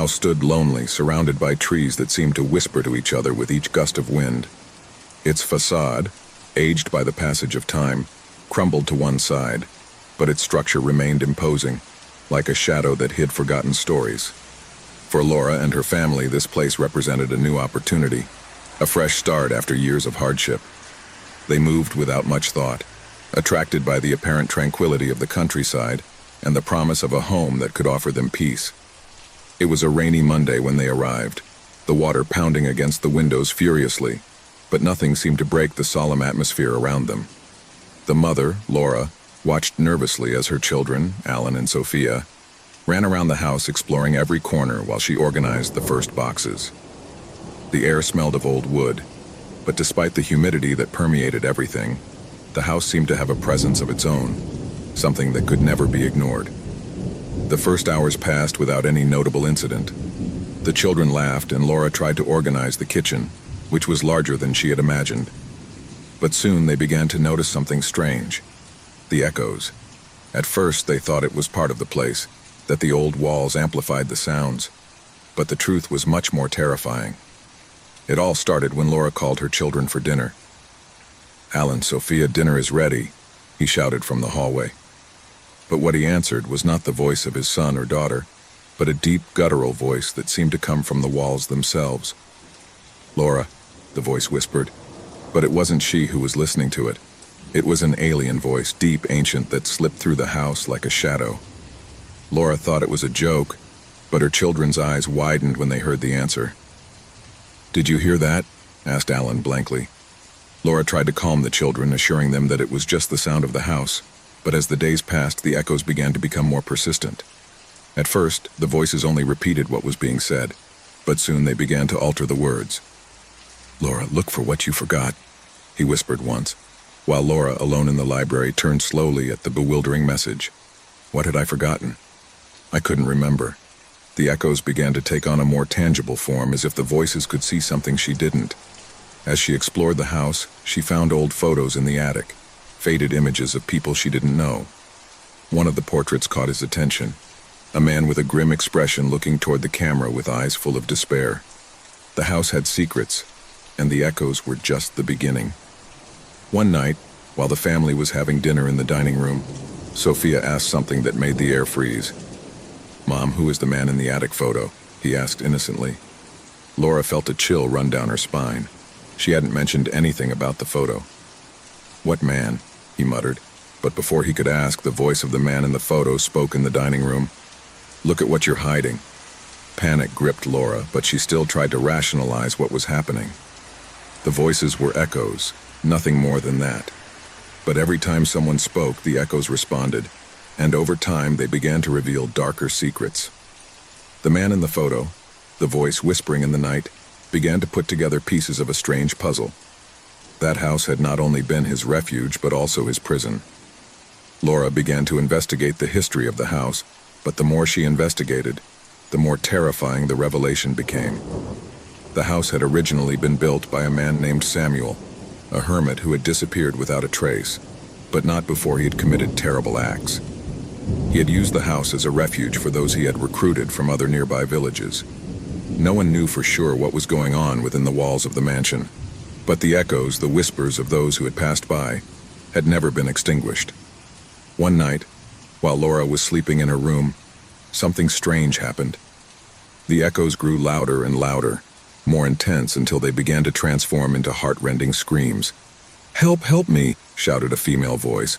house stood lonely, surrounded by trees that seemed to whisper to each other with each gust of wind. Its facade, aged by the passage of time, crumbled to one side, but its structure remained imposing, like a shadow that hid forgotten stories. For Laura and her family, this place represented a new opportunity, a fresh start after years of hardship. They moved without much thought, attracted by the apparent tranquility of the countryside and the promise of a home that could offer them peace. It was a rainy Monday when they arrived, the water pounding against the windows furiously, but nothing seemed to break the solemn atmosphere around them. The mother, Laura, watched nervously as her children, Alan and Sophia, ran around the house exploring every corner while she organized the first boxes. The air smelled of old wood, but despite the humidity that permeated everything, the house seemed to have a presence of its own, something that could never be ignored. The first hours passed without any notable incident. The children laughed and Laura tried to organize the kitchen, which was larger than she had imagined. But soon they began to notice something strange: the echoes. At first they thought it was part of the place, that the old walls amplified the sounds, but the truth was much more terrifying. It all started when Laura called her children for dinner. "Alan, Sophia, dinner is ready," he shouted from the hallway. But what he answered was not the voice of his son or daughter, but a deep, guttural voice that seemed to come from the walls themselves. "Laura," the voice whispered, but it wasn't she who was listening to it. It was an alien voice, deep, ancient, that slipped through the house like a shadow. Laura thought it was a joke, but her children's eyes widened when they heard the answer. "Did you hear that?" asked Alan blankly. Laura tried to calm the children, assuring them that it was just the sound of the house, but as the days passed, the echoes began to become more persistent. At first, the voices only repeated what was being said, but soon they began to alter the words. "Laura, look for what you forgot," he whispered once, while Laura, alone in the library, turned slowly at the bewildering message. What had I forgotten? I couldn't remember. The echoes began to take on a more tangible form, as if the voices could see something she didn't. As she explored the house, she found old photos in the attic, faded images of people she didn't know. One of the portraits caught his attention, a man with a grim expression looking toward the camera with eyes full of despair. The house had secrets, and the echoes were just the beginning. One night, while the family was having dinner in the dining room, Sophia asked something that made the air freeze. "Mom, who is the man in the attic photo?" he asked innocently. Laura felt a chill run down her spine. She hadn't mentioned anything about the photo. "What man?" he muttered, but before he could ask, the voice of the man in the photo spoke in the dining room. "Look at what you're hiding." Panic gripped Laura, but she still tried to rationalize what was happening. The voices were echoes, nothing more than that. But every time someone spoke, the echoes responded, and over time they began to reveal darker secrets. The man in the photo, the voice whispering in the night, began to put together pieces of a strange puzzle. That house had not only been his refuge, but also his prison. Laura began to investigate the history of the house, but the more she investigated, the more terrifying the revelation became. The house had originally been built by a man named Samuel, a hermit who had disappeared without a trace, but not before he had committed terrible acts. He had used the house as a refuge for those he had recruited from other nearby villages. No one knew for sure what was going on within the walls of the mansion, but the echoes, the whispers of those who had passed by, had never been extinguished. One night, while Laura was sleeping in her room, something strange happened. The echoes grew louder and louder, more intense until they began to transform into heart-rending screams. "Help, help me!" shouted a female voice,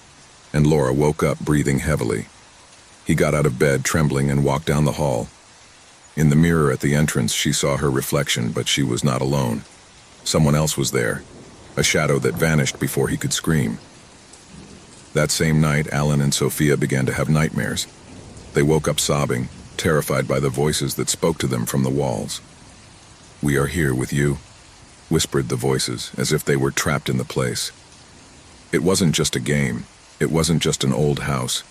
and Laura woke up breathing heavily. He got out of bed trembling and walked down the hall. In the mirror at the entrance, she saw her reflection, but she was not alone. Someone else was there, a shadow that vanished before he could scream. That same night, Alan and Sophia began to have nightmares. They woke up sobbing, terrified by the voices that spoke to them from the walls. "We are here with you," whispered the voices, as if they were trapped in the place. It wasn't just a game. It wasn't just an old house.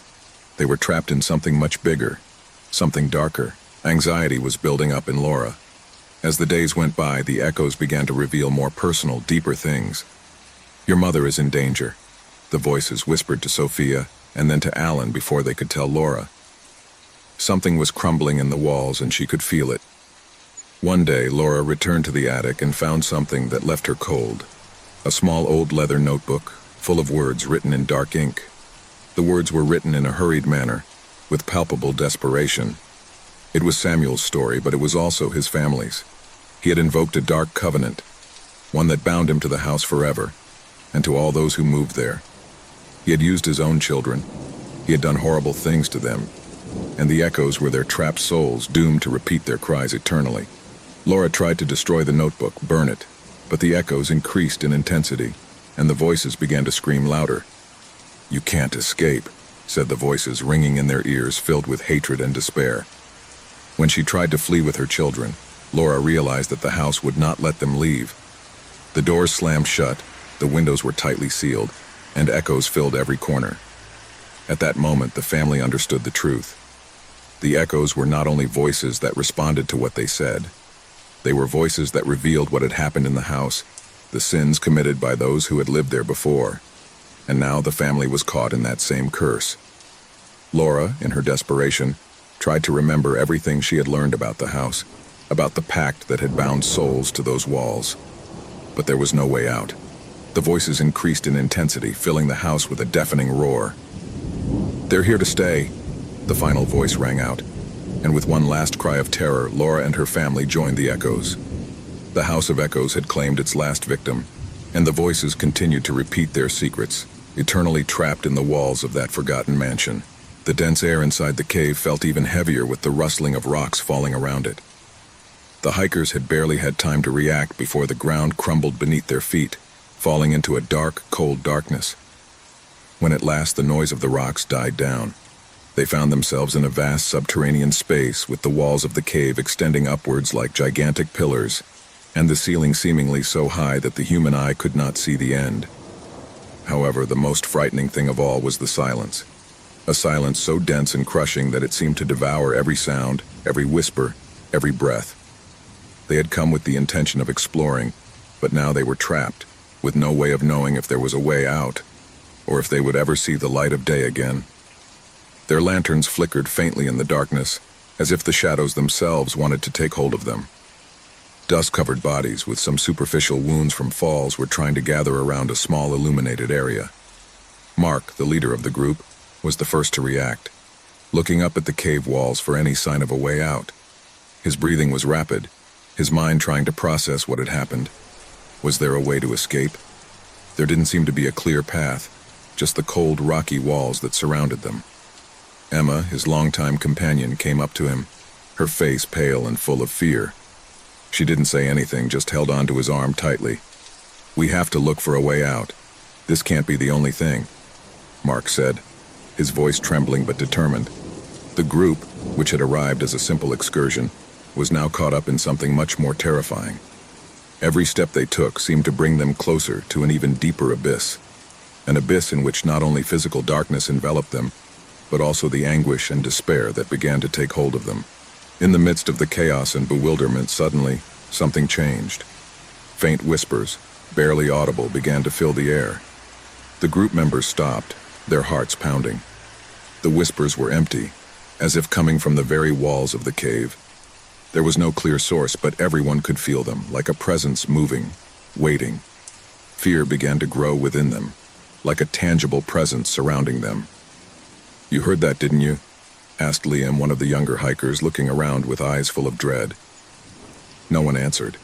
They were trapped in something much bigger, something darker. Anxiety was building up in Laura. As the days went by, the echoes began to reveal more personal, deeper things. "Your mother is in danger," the voices whispered to Sophia, and then to Alan before they could tell Laura. Something was crumbling in the walls and she could feel it. One day, Laura returned to the attic and found something that left her cold. A small old leather notebook, full of words written in dark ink. The words were written in a hurried manner, with palpable desperation. It was Samuel's story, but it was also his family's. He had invoked a dark covenant, one that bound him to the house forever, and to all those who moved there. He had used his own children. He had done horrible things to them, and the echoes were their trapped souls doomed to repeat their cries eternally. Laura tried to destroy the notebook, burn it, but the echoes increased in intensity, and the voices began to scream louder. "You can't escape," said the voices, ringing in their ears, filled with hatred and despair. When she tried to flee with her children, Laura realized that the house would not let them leave. The doors slammed shut, the windows were tightly sealed, and echoes filled every corner. At that moment, the family understood the truth. The echoes were not only voices that responded to what they said, they were voices that revealed what had happened in the house, the sins committed by those who had lived there before. And now the family was caught in that same curse. Laura, in her desperation, tried to remember everything she had learned about the house, about the pact that had bound souls to those walls. But there was no way out. The voices increased in intensity, filling the house with a deafening roar. "They're here to stay," the final voice rang out, and with one last cry of terror, Laura and her family joined the echoes. The House of Echoes had claimed its last victim, and the voices continued to repeat their secrets, eternally trapped in the walls of that forgotten mansion. The dense air inside the cave felt even heavier with the rustling of rocks falling around it. The hikers had barely had time to react before the ground crumbled beneath their feet, falling into a dark, cold darkness. When at last the noise of the rocks died down, they found themselves in a vast subterranean space with the walls of the cave extending upwards like gigantic pillars, and the ceiling seemingly so high that the human eye could not see the end. However, the most frightening thing of all was the silence. A silence so dense and crushing that it seemed to devour every sound, every whisper, every breath. They had come with the intention of exploring, but now they were trapped, with no way of knowing if there was a way out, or if they would ever see the light of day again. Their lanterns flickered faintly in the darkness, as if the shadows themselves wanted to take hold of them. Dust-covered bodies with some superficial wounds from falls were trying to gather around a small illuminated area. Mark, the leader of the group, was the first to react, looking up at the cave walls for any sign of a way out. His breathing was rapid, his mind trying to process what had happened. Was there a way to escape? There didn't seem to be a clear path, just the cold, rocky walls that surrounded them. Emma, his longtime companion, came up to him, her face pale and full of fear. She didn't say anything, just held onto his arm tightly. "We have to look for a way out. This can't be the only thing," Mark said, his voice trembling but determined. The group, which had arrived as a simple excursion, was now caught up in something much more terrifying. Every step they took seemed to bring them closer to an even deeper abyss, an abyss in which not only physical darkness enveloped them, but also the anguish and despair that began to take hold of them. In the midst of the chaos and bewilderment, suddenly, something changed. Faint whispers, barely audible, began to fill the air. The group members stopped, their hearts pounding. The whispers were empty, as if coming from the very walls of the cave. There was no clear source, but everyone could feel them, like a presence moving, waiting. Fear began to grow within them, like a tangible presence surrounding them. "You heard that, didn't you?" asked Liam, one of the younger hikers, looking around with eyes full of dread. No one answered.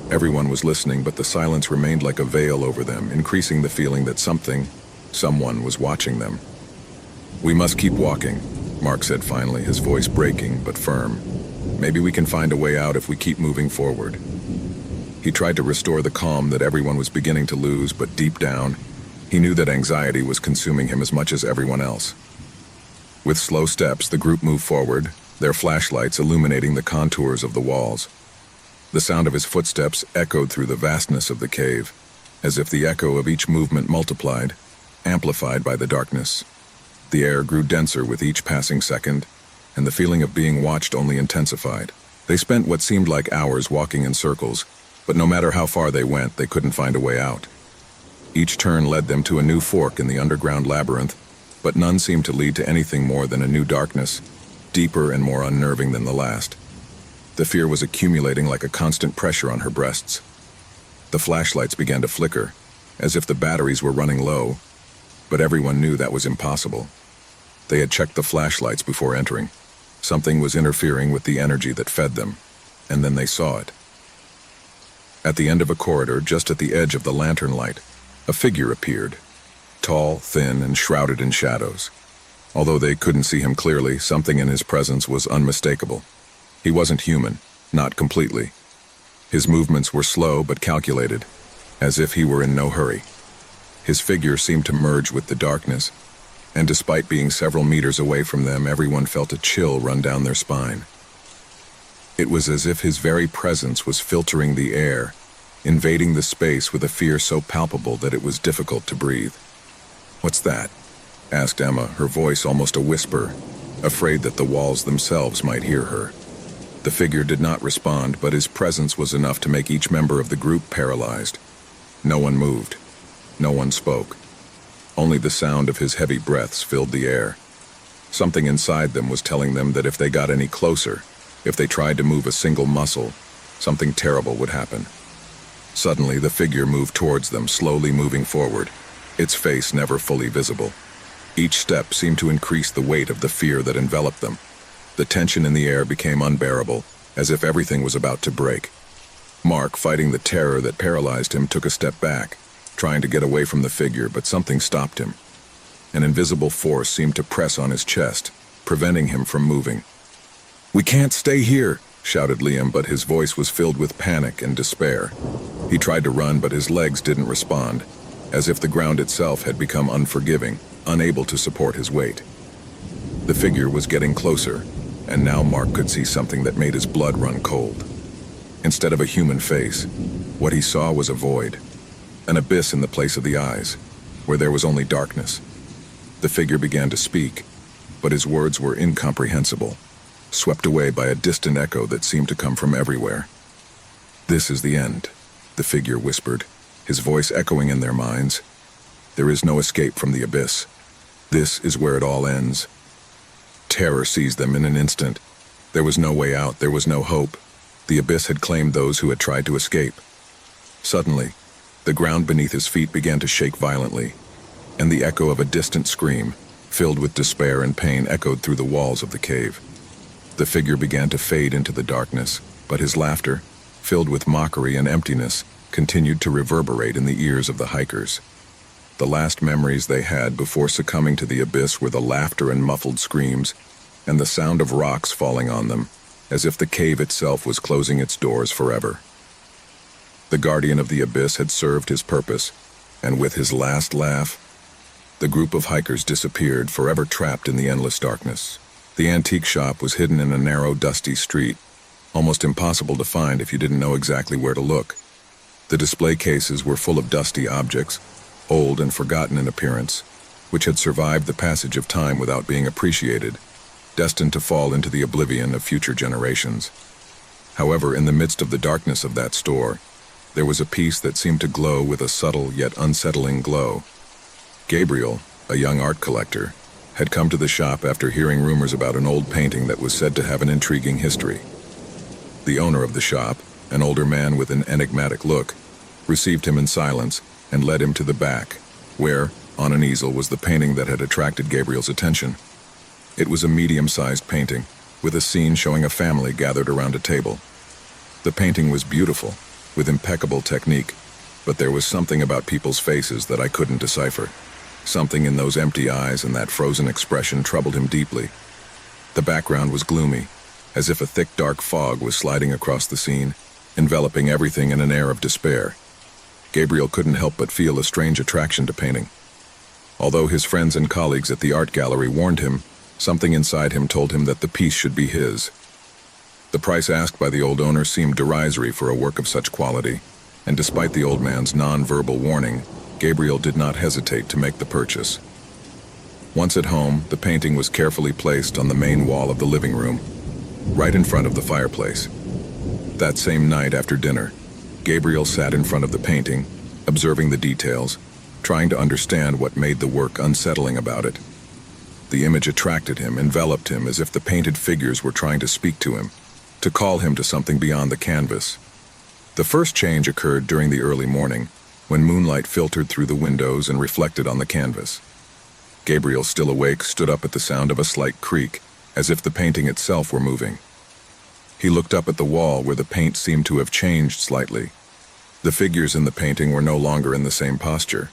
Everyone was listening, but the silence remained like a veil over them, increasing the feeling that someone was watching them. "We must keep walking," Mark said finally, his voice breaking but firm. "Maybe we can find a way out if we keep moving forward." He tried to restore the calm that everyone was beginning to lose, but deep down, he knew that anxiety was consuming him as much as everyone else. With slow steps, the group moved forward, their flashlights illuminating the contours of the walls. The sound of his footsteps echoed through the vastness of the cave, as if the echo of each movement multiplied, amplified by the darkness. The air grew denser with each passing second, and the feeling of being watched only intensified. They spent what seemed like hours walking in circles, but no matter how far they went, they couldn't find a way out. Each turn led them to a new fork in the underground labyrinth, but none seemed to lead to anything more than a new darkness, deeper and more unnerving than the last. The fear was accumulating like a constant pressure on her breasts. The flashlights began to flicker, as if the batteries were running low, but everyone knew that was impossible. They had checked the flashlights before entering. Something was interfering with the energy that fed them, and then they saw it. At the end of a corridor, just at the edge of the lantern light, a figure appeared, tall, thin, and shrouded in shadows. Although they couldn't see him clearly, something in his presence was unmistakable. He wasn't human, not completely. His movements were slow but calculated, as if he were in no hurry. His figure seemed to merge with the darkness, and despite being several meters away from them, everyone felt a chill run down their spine. It was as if his very presence was filtering the air, invading the space with a fear so palpable that it was difficult to breathe. "What's that?" asked Emma, her voice almost a whisper, afraid that the walls themselves might hear her. The figure did not respond, but his presence was enough to make each member of the group paralyzed. No one moved. No one spoke. Only the sound of his heavy breaths filled the air. Something inside them was telling them that if they got any closer, if they tried to move a single muscle, something terrible would happen. Suddenly, the figure moved towards them, slowly moving forward, its face never fully visible. Each step seemed to increase the weight of the fear that enveloped them. The tension in the air became unbearable, as if everything was about to break. Mark, fighting the terror that paralyzed him, took a step back, trying to get away from the figure, but something stopped him. An invisible force seemed to press on his chest, preventing him from moving. "We can't stay here," shouted Liam, but his voice was filled with panic and despair. He tried to run, but his legs didn't respond, as if the ground itself had become unforgiving, unable to support his weight. The figure was getting closer, and now Mark could see something that made his blood run cold. Instead of a human face, what he saw was a void, an abyss in the place of the eyes, where there was only darkness. The figure began to speak, but his words were incomprehensible, swept away by a distant echo that seemed to come from everywhere. "This is the end," the figure whispered, his voice echoing in their minds. "There is no escape from the abyss. This is where it all ends." Terror seized them in an instant. There was no way out, there was no hope. The abyss had claimed those who had tried to escape. Suddenly, the ground beneath his feet began to shake violently, and the echo of a distant scream, filled with despair and pain, echoed through the walls of the cave. The figure began to fade into the darkness, but his laughter, filled with mockery and emptiness, continued to reverberate in the ears of the hikers. The last memories they had before succumbing to the abyss were the laughter and muffled screams, and the sound of rocks falling on them, as if the cave itself was closing its doors forever. The guardian of the abyss had served his purpose, and with his last laugh, the group of hikers disappeared, forever trapped in the endless darkness. The antique shop was hidden in a narrow, dusty street, almost impossible to find if you didn't know exactly where to look. The display cases were full of dusty objects, old and forgotten in appearance, which had survived the passage of time without being appreciated, destined to fall into the oblivion of future generations. However, in the midst of the darkness of that store, there was a piece that seemed to glow with a subtle yet unsettling glow. Gabriel, a young art collector, had come to the shop after hearing rumors about an old painting that was said to have an intriguing history. The owner of the shop, an older man with an enigmatic look, received him in silence and led him to the back, where, on an easel, was the painting that had attracted Gabriel's attention. It was a medium-sized painting, with a scene showing a family gathered around a table. The painting was beautiful, with impeccable technique, but there was something about people's faces that I couldn't decipher. Something in those empty eyes and that frozen expression troubled him deeply. The background was gloomy, as if a thick dark fog was sliding across the scene, enveloping everything in an air of despair. Gabriel couldn't help but feel a strange attraction to painting. Although his friends and colleagues at the art gallery warned him, something inside him told him that the piece should be his. The price asked by the old owner seemed derisory for a work of such quality, and despite the old man's non-verbal warning, Gabriel did not hesitate to make the purchase. Once at home, the painting was carefully placed on the main wall of the living room, right in front of the fireplace. That same night after dinner, Gabriel sat in front of the painting, observing the details, trying to understand what made the work unsettling about it. The image attracted him, enveloped him, as if the painted figures were trying to speak to him, to call him to something beyond the canvas. The first change occurred during the early morning, when moonlight filtered through the windows and reflected on the canvas. Gabriel, still awake, stood up at the sound of a slight creak, as if the painting itself were moving. He looked up at the wall where the paint seemed to have changed slightly. The figures in the painting were no longer in the same posture.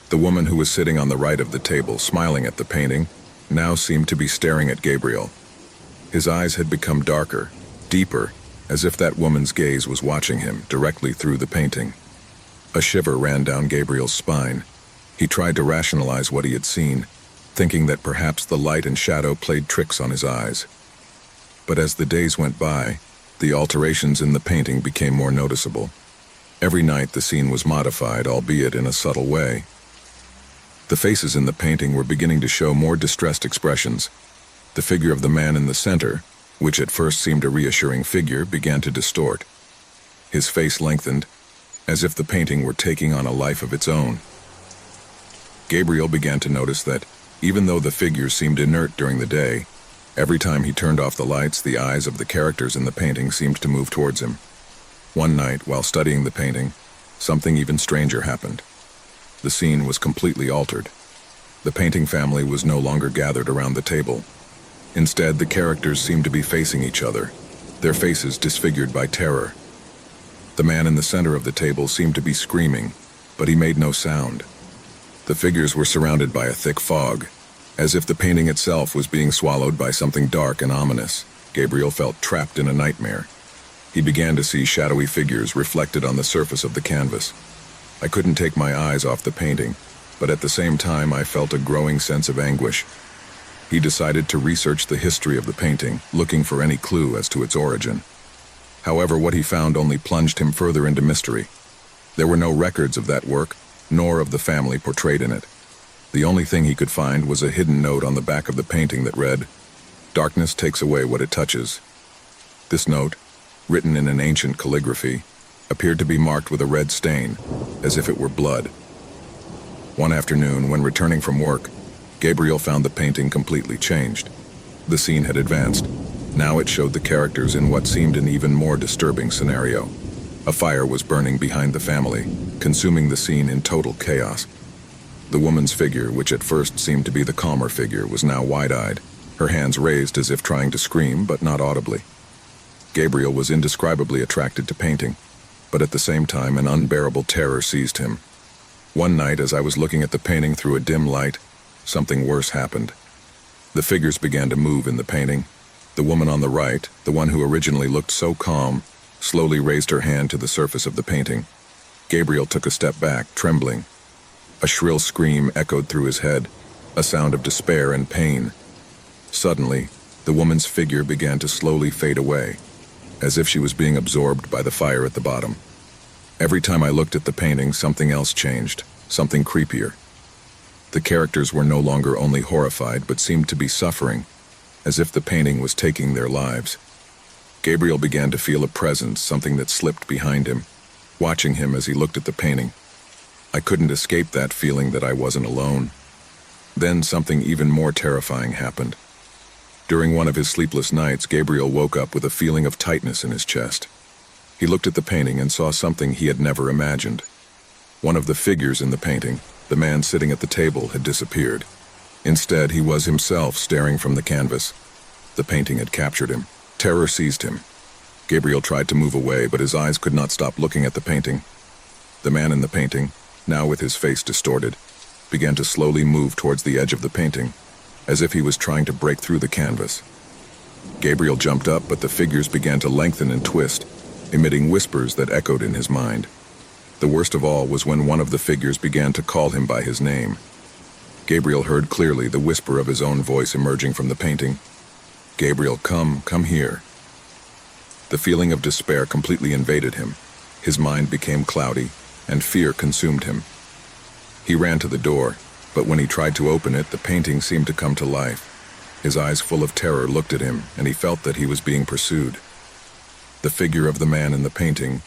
The woman who was sitting on the right of the table, smiling at the painting, now seemed to be staring at Gabriel. His eyes had become darker, deeper, as if that woman's gaze was watching him directly through the painting. A shiver ran down Gabriel's spine. He tried to rationalize what he had seen, thinking that perhaps the light and shadow played tricks on his eyes. But as the days went by, the alterations in the painting became more noticeable. Every night the scene was modified, albeit in a subtle way. The faces in the painting were beginning to show more distressed expressions. The figure of the man in the center, which at first seemed a reassuring figure, began to distort. His face lengthened, as if the painting were taking on a life of its own. Gabriel began to notice that, even though the figures seemed inert during the day, every time he turned off the lights, the eyes of the characters in the painting seemed to move towards him. One night, while studying the painting, something even stranger happened. The scene was completely altered. The painting family was no longer gathered around the table. Instead, the characters seemed to be facing each other, their faces disfigured by terror. The man in the center of the table seemed to be screaming, but he made no sound. The figures were surrounded by a thick fog, as if the painting itself was being swallowed by something dark and ominous. Gabriel felt trapped in a nightmare. He began to see shadowy figures reflected on the surface of the canvas. I couldn't take my eyes off the painting, but at the same time I felt a growing sense of anguish. He decided to research the history of the painting, looking for any clue as to its origin. However, what he found only plunged him further into mystery. There were no records of that work, nor of the family portrayed in it. The only thing he could find was a hidden note on the back of the painting that read, "Darkness takes away what it touches." This note, written in an ancient calligraphy, appeared to be marked with a red stain, as if it were blood. One afternoon, when returning from work, Gabriel found the painting completely changed. The scene had advanced. Now it showed the characters in what seemed an even more disturbing scenario. A fire was burning behind the family, consuming the scene in total chaos. The woman's figure, which at first seemed to be the calmer figure, was now wide-eyed, her hands raised as if trying to scream, but not audibly. Gabriel was indescribably attracted to painting, but at the same time an unbearable terror seized him. One night, as I was looking at the painting through a dim light, something worse happened. The figures began to move in the painting. The woman on the right, the one who originally looked so calm, slowly raised her hand to the surface of the painting. Gabriel took a step back, trembling. A shrill scream echoed through his head, a sound of despair and pain. Suddenly, the woman's figure began to slowly fade away, as if she was being absorbed by the fire at the bottom. Every time I looked at the painting, something else changed, something creepier. The characters were no longer only horrified, but seemed to be suffering, as if the painting was taking their lives. Gabriel began to feel a presence, something that slipped behind him, watching him as he looked at the painting. I couldn't escape that feeling that I wasn't alone. Then something even more terrifying happened. During one of his sleepless nights, Gabriel woke up with a feeling of tightness in his chest. He looked at the painting and saw something he had never imagined. One of the figures in the painting, the man sitting at the table, had disappeared. Instead, he was himself staring from the canvas. The painting had captured him. Terror seized him. Gabriel tried to move away, but his eyes could not stop looking at the painting. The man in the painting, now with his face distorted, began to slowly move towards the edge of the painting, as if he was trying to break through the canvas. Gabriel jumped up, but the figures began to lengthen and twist, emitting whispers that echoed in his mind. The worst of all was when one of the figures began to call him by his name. Gabriel heard clearly the whisper of his own voice emerging from the painting. "Gabriel, come here." The feeling of despair completely invaded him. His mind became cloudy, and fear consumed him. He ran to the door, but when he tried to open it, the painting seemed to come to life. His eyes full of terror looked at him, and he felt that he was being pursued. The figure of the man in the painting,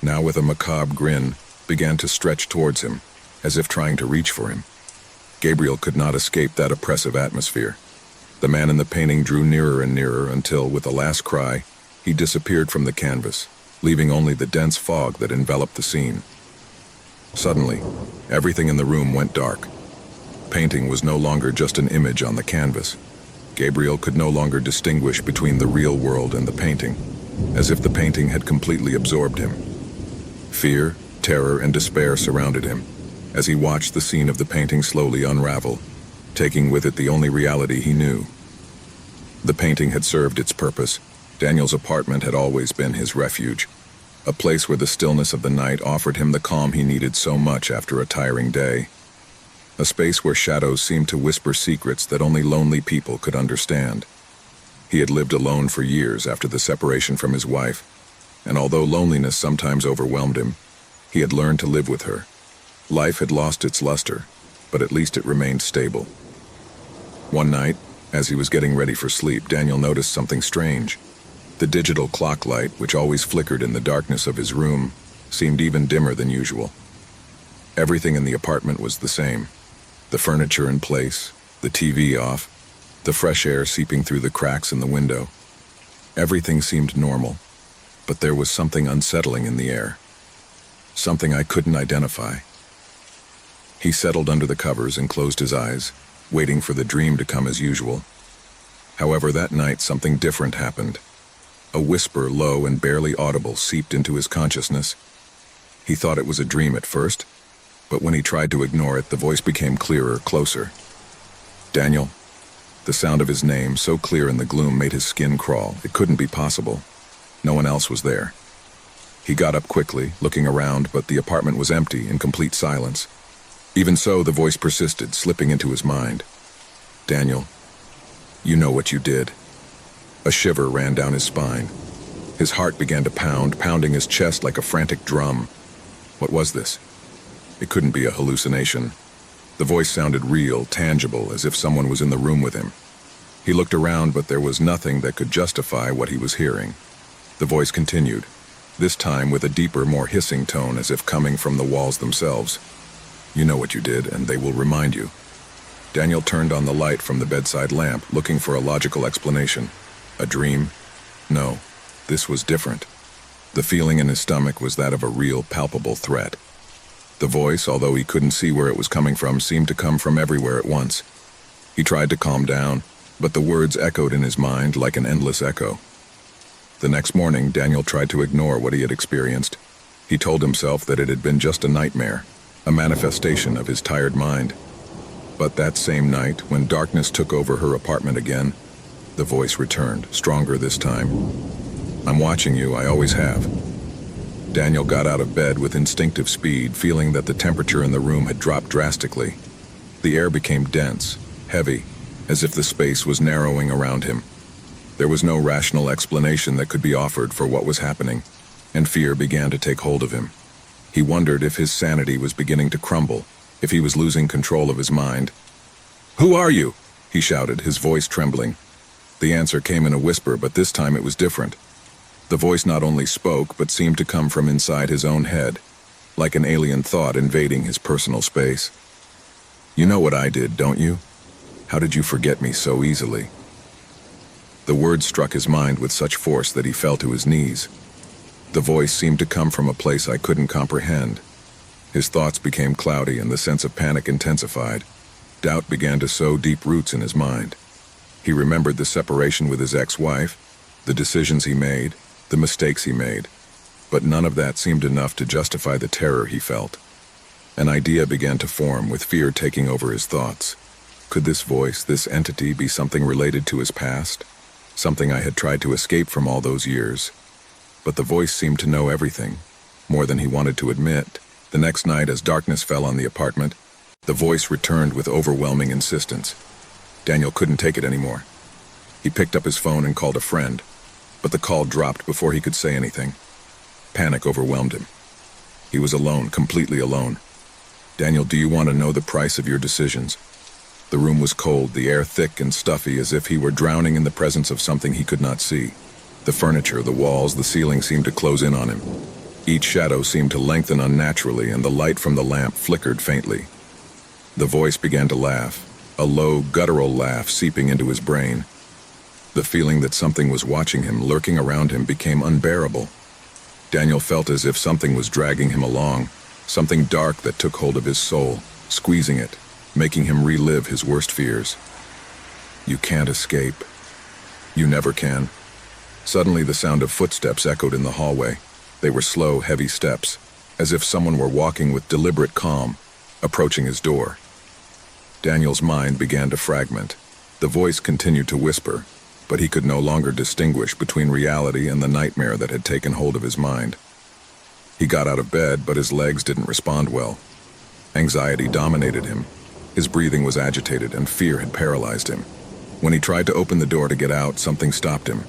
now with a macabre grin, began to stretch towards him, as if trying to reach for him. Gabriel could not escape that oppressive atmosphere. The man in the painting drew nearer and nearer until, with a last cry, he disappeared from the canvas, leaving only the dense fog that enveloped the scene. Suddenly, everything in the room went dark. Painting was no longer just an image on the canvas. Gabriel could no longer distinguish between the real world and the painting, as if the painting had completely absorbed him. Fear, terror, and despair surrounded him, as he watched the scene of the painting slowly unravel, taking with it the only reality he knew. The painting had served its purpose. Daniel's apartment had always been his refuge, a place where the stillness of the night offered him the calm he needed so much after a tiring day. A space where shadows seemed to whisper secrets that only lonely people could understand. He had lived alone for years after the separation from his wife, and although loneliness sometimes overwhelmed him, he had learned to live with her. Life had lost its luster, but at least it remained stable. One night, as he was getting ready for sleep, Daniel noticed something strange. The digital clock light, which always flickered in the darkness of his room, seemed even dimmer than usual. Everything in the apartment was the same. The furniture in place, the TV off, the fresh air seeping through the cracks in the window. Everything seemed normal, but there was something unsettling in the air. Something I couldn't identify. He settled under the covers and closed his eyes, waiting for the dream to come as usual. However, that night something different happened. A whisper, low and barely audible, seeped into his consciousness. He thought it was a dream at first, but when he tried to ignore it, the voice became clearer, closer. Daniel. The sound of his name, so clear in the gloom, made his skin crawl. It couldn't be possible. No one else was there. He got up quickly, looking around, but the apartment was empty, in complete silence. Even so, the voice persisted, slipping into his mind. Daniel, you know what you did. A shiver ran down his spine. His heart began to pound, pounding his chest like a frantic drum. What was this? It couldn't be a hallucination. The voice sounded real, tangible, as if someone was in the room with him. He looked around, but there was nothing that could justify what he was hearing. The voice continued, this time with a deeper, more hissing tone, as if coming from the walls themselves. You know what you did, and they will remind you. Daniel turned on the light from the bedside lamp, looking for a logical explanation. A dream? No, this was different. The feeling in his stomach was that of a real, palpable threat. The voice, although he couldn't see where it was coming from, seemed to come from everywhere at once. He tried to calm down, but the words echoed in his mind like an endless echo. The next morning, Daniel tried to ignore what he had experienced. He told himself that it had been just a nightmare, a manifestation of his tired mind. But that same night, when darkness took over her apartment again, the voice returned, stronger this time. I'm watching you, I always have. Daniel got out of bed with instinctive speed, feeling that the temperature in the room had dropped drastically. The air became dense, heavy, as if the space was narrowing around him. There was no rational explanation that could be offered for what was happening, and fear began to take hold of him. He wondered if his sanity was beginning to crumble, if he was losing control of his mind. Who are you? He shouted, his voice trembling. The answer came in a whisper, but this time it was different. The voice not only spoke, but seemed to come from inside his own head, like an alien thought invading his personal space. You know what I did, don't you? How did you forget me so easily? The words struck his mind with such force that he fell to his knees. The voice seemed to come from a place I couldn't comprehend. His thoughts became cloudy and the sense of panic intensified. Doubt began to sow deep roots in his mind. He remembered the separation with his ex-wife, the decisions he made, the mistakes he made, but none of that seemed enough to justify the terror he felt. An idea began to form, with fear taking over his thoughts. Could this voice, this entity, be something related to his past? Something I had tried to escape from all those years? But the voice seemed to know everything, more than he wanted to admit. The next night, as darkness fell on the apartment, the voice returned with overwhelming insistence. Daniel couldn't take it anymore. He picked up his phone and called a friend, but the call dropped before he could say anything. Panic overwhelmed him. He was alone, completely alone. Daniel, do you want to know the price of your decisions? The room was cold, the air thick and stuffy, as if he were drowning in the presence of something he could not see. The furniture, the walls, the ceiling seemed to close in on him. Each shadow seemed to lengthen unnaturally, and the light from the lamp flickered faintly. The voice began to laugh, a low, guttural laugh seeping into his brain. The feeling that something was watching him, lurking around him, became unbearable. Daniel felt as if something was dragging him along, something dark that took hold of his soul, squeezing it, making him relive his worst fears. You can't escape. You never can. Suddenly the sound of footsteps echoed in the hallway. They were slow, heavy steps, as if someone were walking with deliberate calm, approaching his door. Daniel's mind began to fragment. The voice continued to whisper, but he could no longer distinguish between reality and the nightmare that had taken hold of his mind. He got out of bed, but his legs didn't respond well. Anxiety dominated him. His breathing was agitated, and fear had paralyzed him. When he tried to open the door to get out, something stopped him.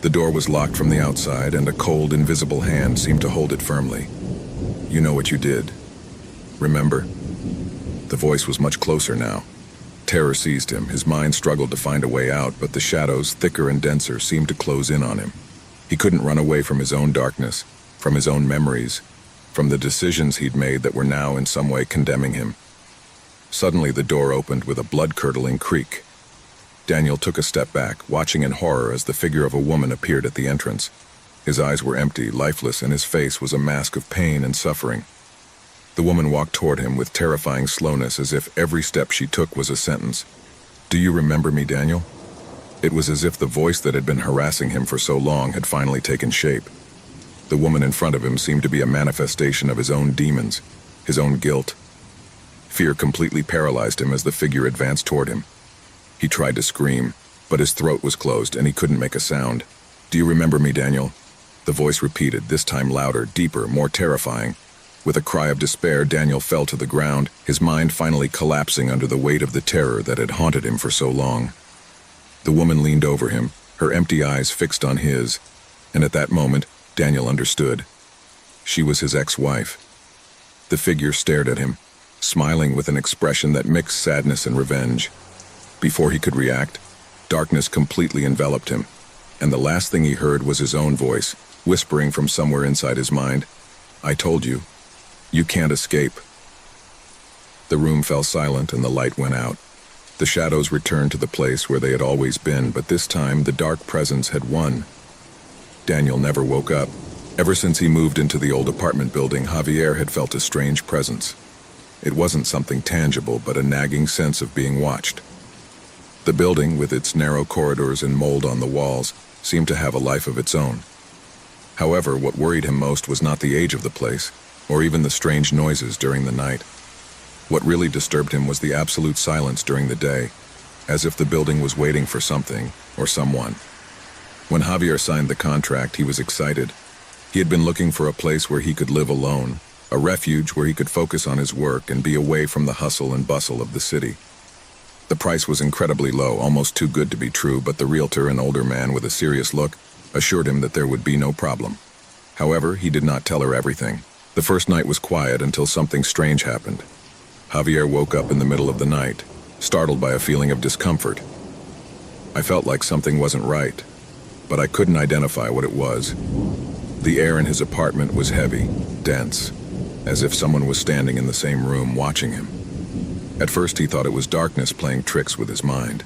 The door was locked from the outside, and a cold, invisible hand seemed to hold it firmly. You know what you did. Remember? The voice was much closer now. Terror seized him. His mind struggled to find a way out, but the shadows, thicker and denser, seemed to close in on him. He couldn't run away from his own darkness, from his own memories, from the decisions he'd made that were now in some way condemning him. Suddenly the door opened with a blood-curdling creak. Daniel took a step back, watching in horror as the figure of a woman appeared at the entrance. His eyes were empty, lifeless, and his face was a mask of pain and suffering. The woman walked toward him with terrifying slowness, as if every step she took was a sentence. Do you remember me, Daniel? It was as if the voice that had been harassing him for so long had finally taken shape. The woman in front of him seemed to be a manifestation of his own demons, his own guilt. Fear completely paralyzed him as the figure advanced toward him. He tried to scream, but his throat was closed and he couldn't make a sound. Do you remember me, Daniel? The voice repeated, this time louder, deeper, more terrifying. With a cry of despair, Daniel fell to the ground, his mind finally collapsing under the weight of the terror that had haunted him for so long. The woman leaned over him, her empty eyes fixed on his, and at that moment, Daniel understood. She was his ex-wife. The figure stared at him, smiling with an expression that mixed sadness and revenge. Before he could react, darkness completely enveloped him, and the last thing he heard was his own voice, whispering from somewhere inside his mind, I told you. You can't escape. The room fell silent and the light went out. The shadows returned to the place where they had always been, but this time the dark presence had won. Daniel never woke up. Ever since he moved into the old apartment building, Javier had felt a strange presence. It wasn't something tangible, but a nagging sense of being watched. The building, with its narrow corridors and mold on the walls, seemed to have a life of its own. However, what worried him most was not the age of the place, or even the strange noises during the night. What really disturbed him was the absolute silence during the day, as if the building was waiting for something or someone. When Javier signed the contract, he was excited. He had been looking for a place where he could live alone, a refuge where he could focus on his work and be away from the hustle and bustle of the city. The price was incredibly low, almost too good to be true, but the realtor, an older man with a serious look, assured him that there would be no problem. However, he did not tell her everything. The first night was quiet until something strange happened. Javier woke up in the middle of the night, startled by a feeling of discomfort. I felt like something wasn't right, but I couldn't identify what it was. The air in his apartment was heavy, dense, as if someone was standing in the same room watching him. At first he thought it was darkness playing tricks with his mind,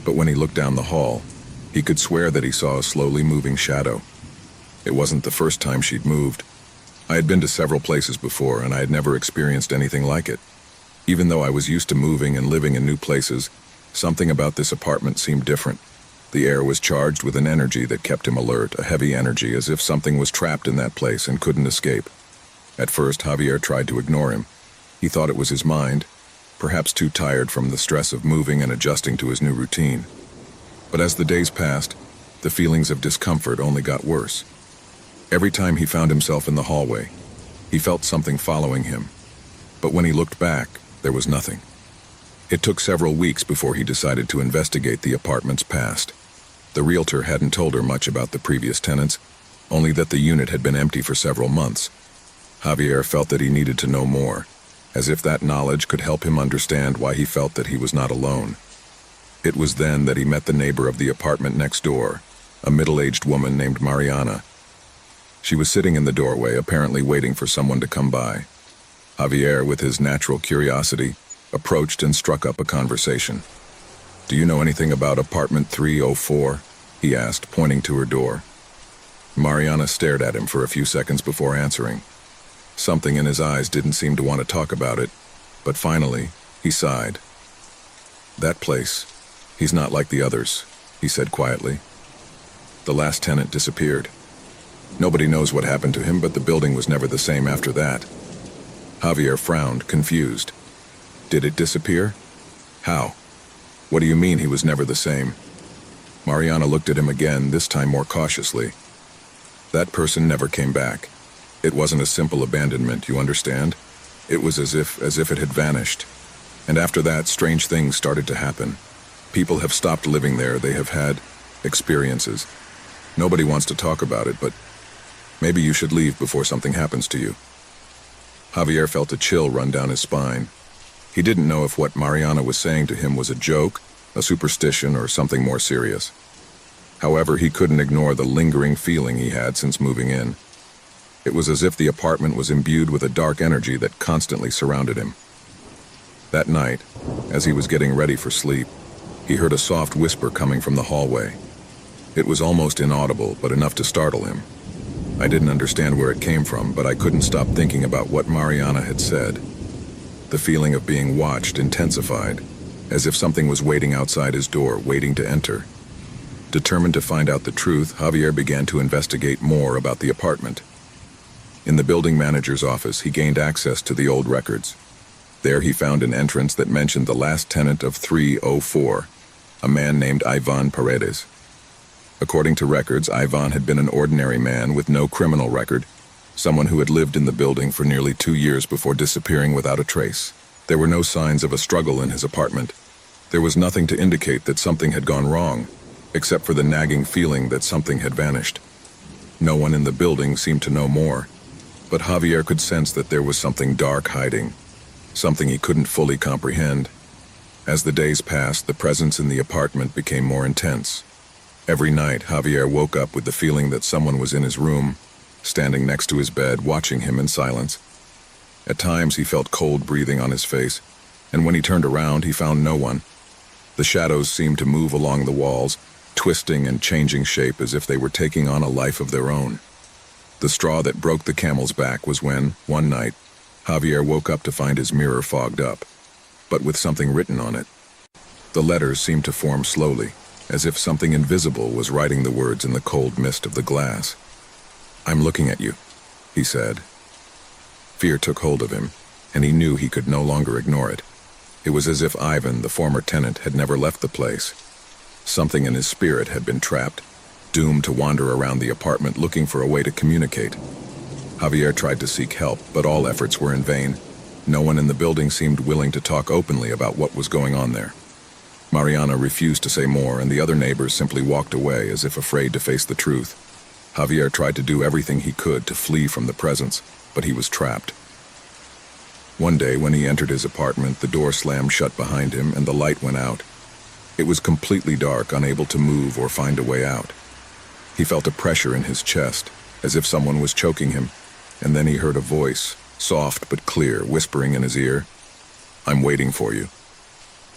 but when he looked down the hall, he could swear that he saw a slowly moving shadow. It wasn't the first time she'd moved. I had been to several places before, and I had never experienced anything like it. Even though I was used to moving and living in new places, something about this apartment seemed different. The air was charged with an energy that kept him alert, a heavy energy, as if something was trapped in that place and couldn't escape. At first, Javier tried to ignore him. He thought it was his mind, perhaps too tired from the stress of moving and adjusting to his new routine. But as the days passed, the feelings of discomfort only got worse. Every time he found himself in the hallway, he felt something following him. But when he looked back, there was nothing. It took several weeks before he decided to investigate the apartment's past. The realtor hadn't told her much about the previous tenants, only that the unit had been empty for several months. Javier felt that he needed to know more, as if that knowledge could help him understand why he felt that he was not alone. It was then that he met the neighbor of the apartment next door, a middle-aged woman named Mariana. She was sitting in the doorway, apparently waiting for someone to come by. Javier, with his natural curiosity, approached and struck up a conversation. "Do you know anything about apartment 304? He asked, pointing to her door. Mariana stared at him for a few seconds before answering. Something in his eyes didn't seem to want to talk about it, but finally, he sighed. "That place. He's not like the others," he said quietly. "The last tenant disappeared. Nobody knows what happened to him, but the building was never the same after that." Javier frowned, confused. "Did it disappear? How? What do you mean he was never the same?" Mariana looked at him again, this time more cautiously. "That person never came back. It wasn't a simple abandonment, you understand? It was as if it had vanished. And after that, strange things started to happen. People have stopped living there. They have had experiences. Nobody wants to talk about it, but maybe you should leave before something happens to you." Javier felt a chill run down his spine. He didn't know if what Mariana was saying to him was a joke, a superstition, or something more serious. However, he couldn't ignore the lingering feeling he had since moving in. It was as if the apartment was imbued with a dark energy that constantly surrounded him. That night, as he was getting ready for sleep, he heard a soft whisper coming from the hallway. It was almost inaudible, but enough to startle him. I didn't understand where it came from, but I couldn't stop thinking about what Mariana had said. The feeling of being watched intensified, as if something was waiting outside his door, waiting to enter. Determined to find out the truth, Javier began to investigate more about the apartment. In the building manager's office, he gained access to the old records. There he found an entrance that mentioned the last tenant of 304, a man named Ivan Paredes. According to records, Ivan had been an ordinary man with no criminal record, someone who had lived in the building for nearly 2 years before disappearing without a trace. There were no signs of a struggle in his apartment. There was nothing to indicate that something had gone wrong, except for the nagging feeling that something had vanished. No one in the building seemed to know more, but Javier could sense that there was something dark hiding, something he couldn't fully comprehend. As the days passed, the presence in the apartment became more intense. Every night, Javier woke up with the feeling that someone was in his room, standing next to his bed, watching him in silence. At times, he felt cold breathing on his face, and when he turned around, he found no one. The shadows seemed to move along the walls, twisting and changing shape as if they were taking on a life of their own. The straw that broke the camel's back was when, one night, Javier woke up to find his mirror fogged up, but with something written on it. The letters seemed to form slowly, as if something invisible was writing the words in the cold mist of the glass. "I'm looking at you," he said. Fear took hold of him, and he knew he could no longer ignore it. It was as if Ivan, the former tenant, had never left the place. Something in his spirit had been trapped, doomed to wander around the apartment looking for a way to communicate. Javier tried to seek help, but all efforts were in vain. No one in the building seemed willing to talk openly about what was going on there. Mariana refused to say more, and the other neighbors simply walked away as if afraid to face the truth. Javier tried to do everything he could to flee from the presence, but he was trapped. One day, when he entered his apartment, the door slammed shut behind him and the light went out. It was completely dark, unable to move or find a way out. He felt a pressure in his chest, as if someone was choking him, and then he heard a voice, soft but clear, whispering in his ear, "I'm waiting for you."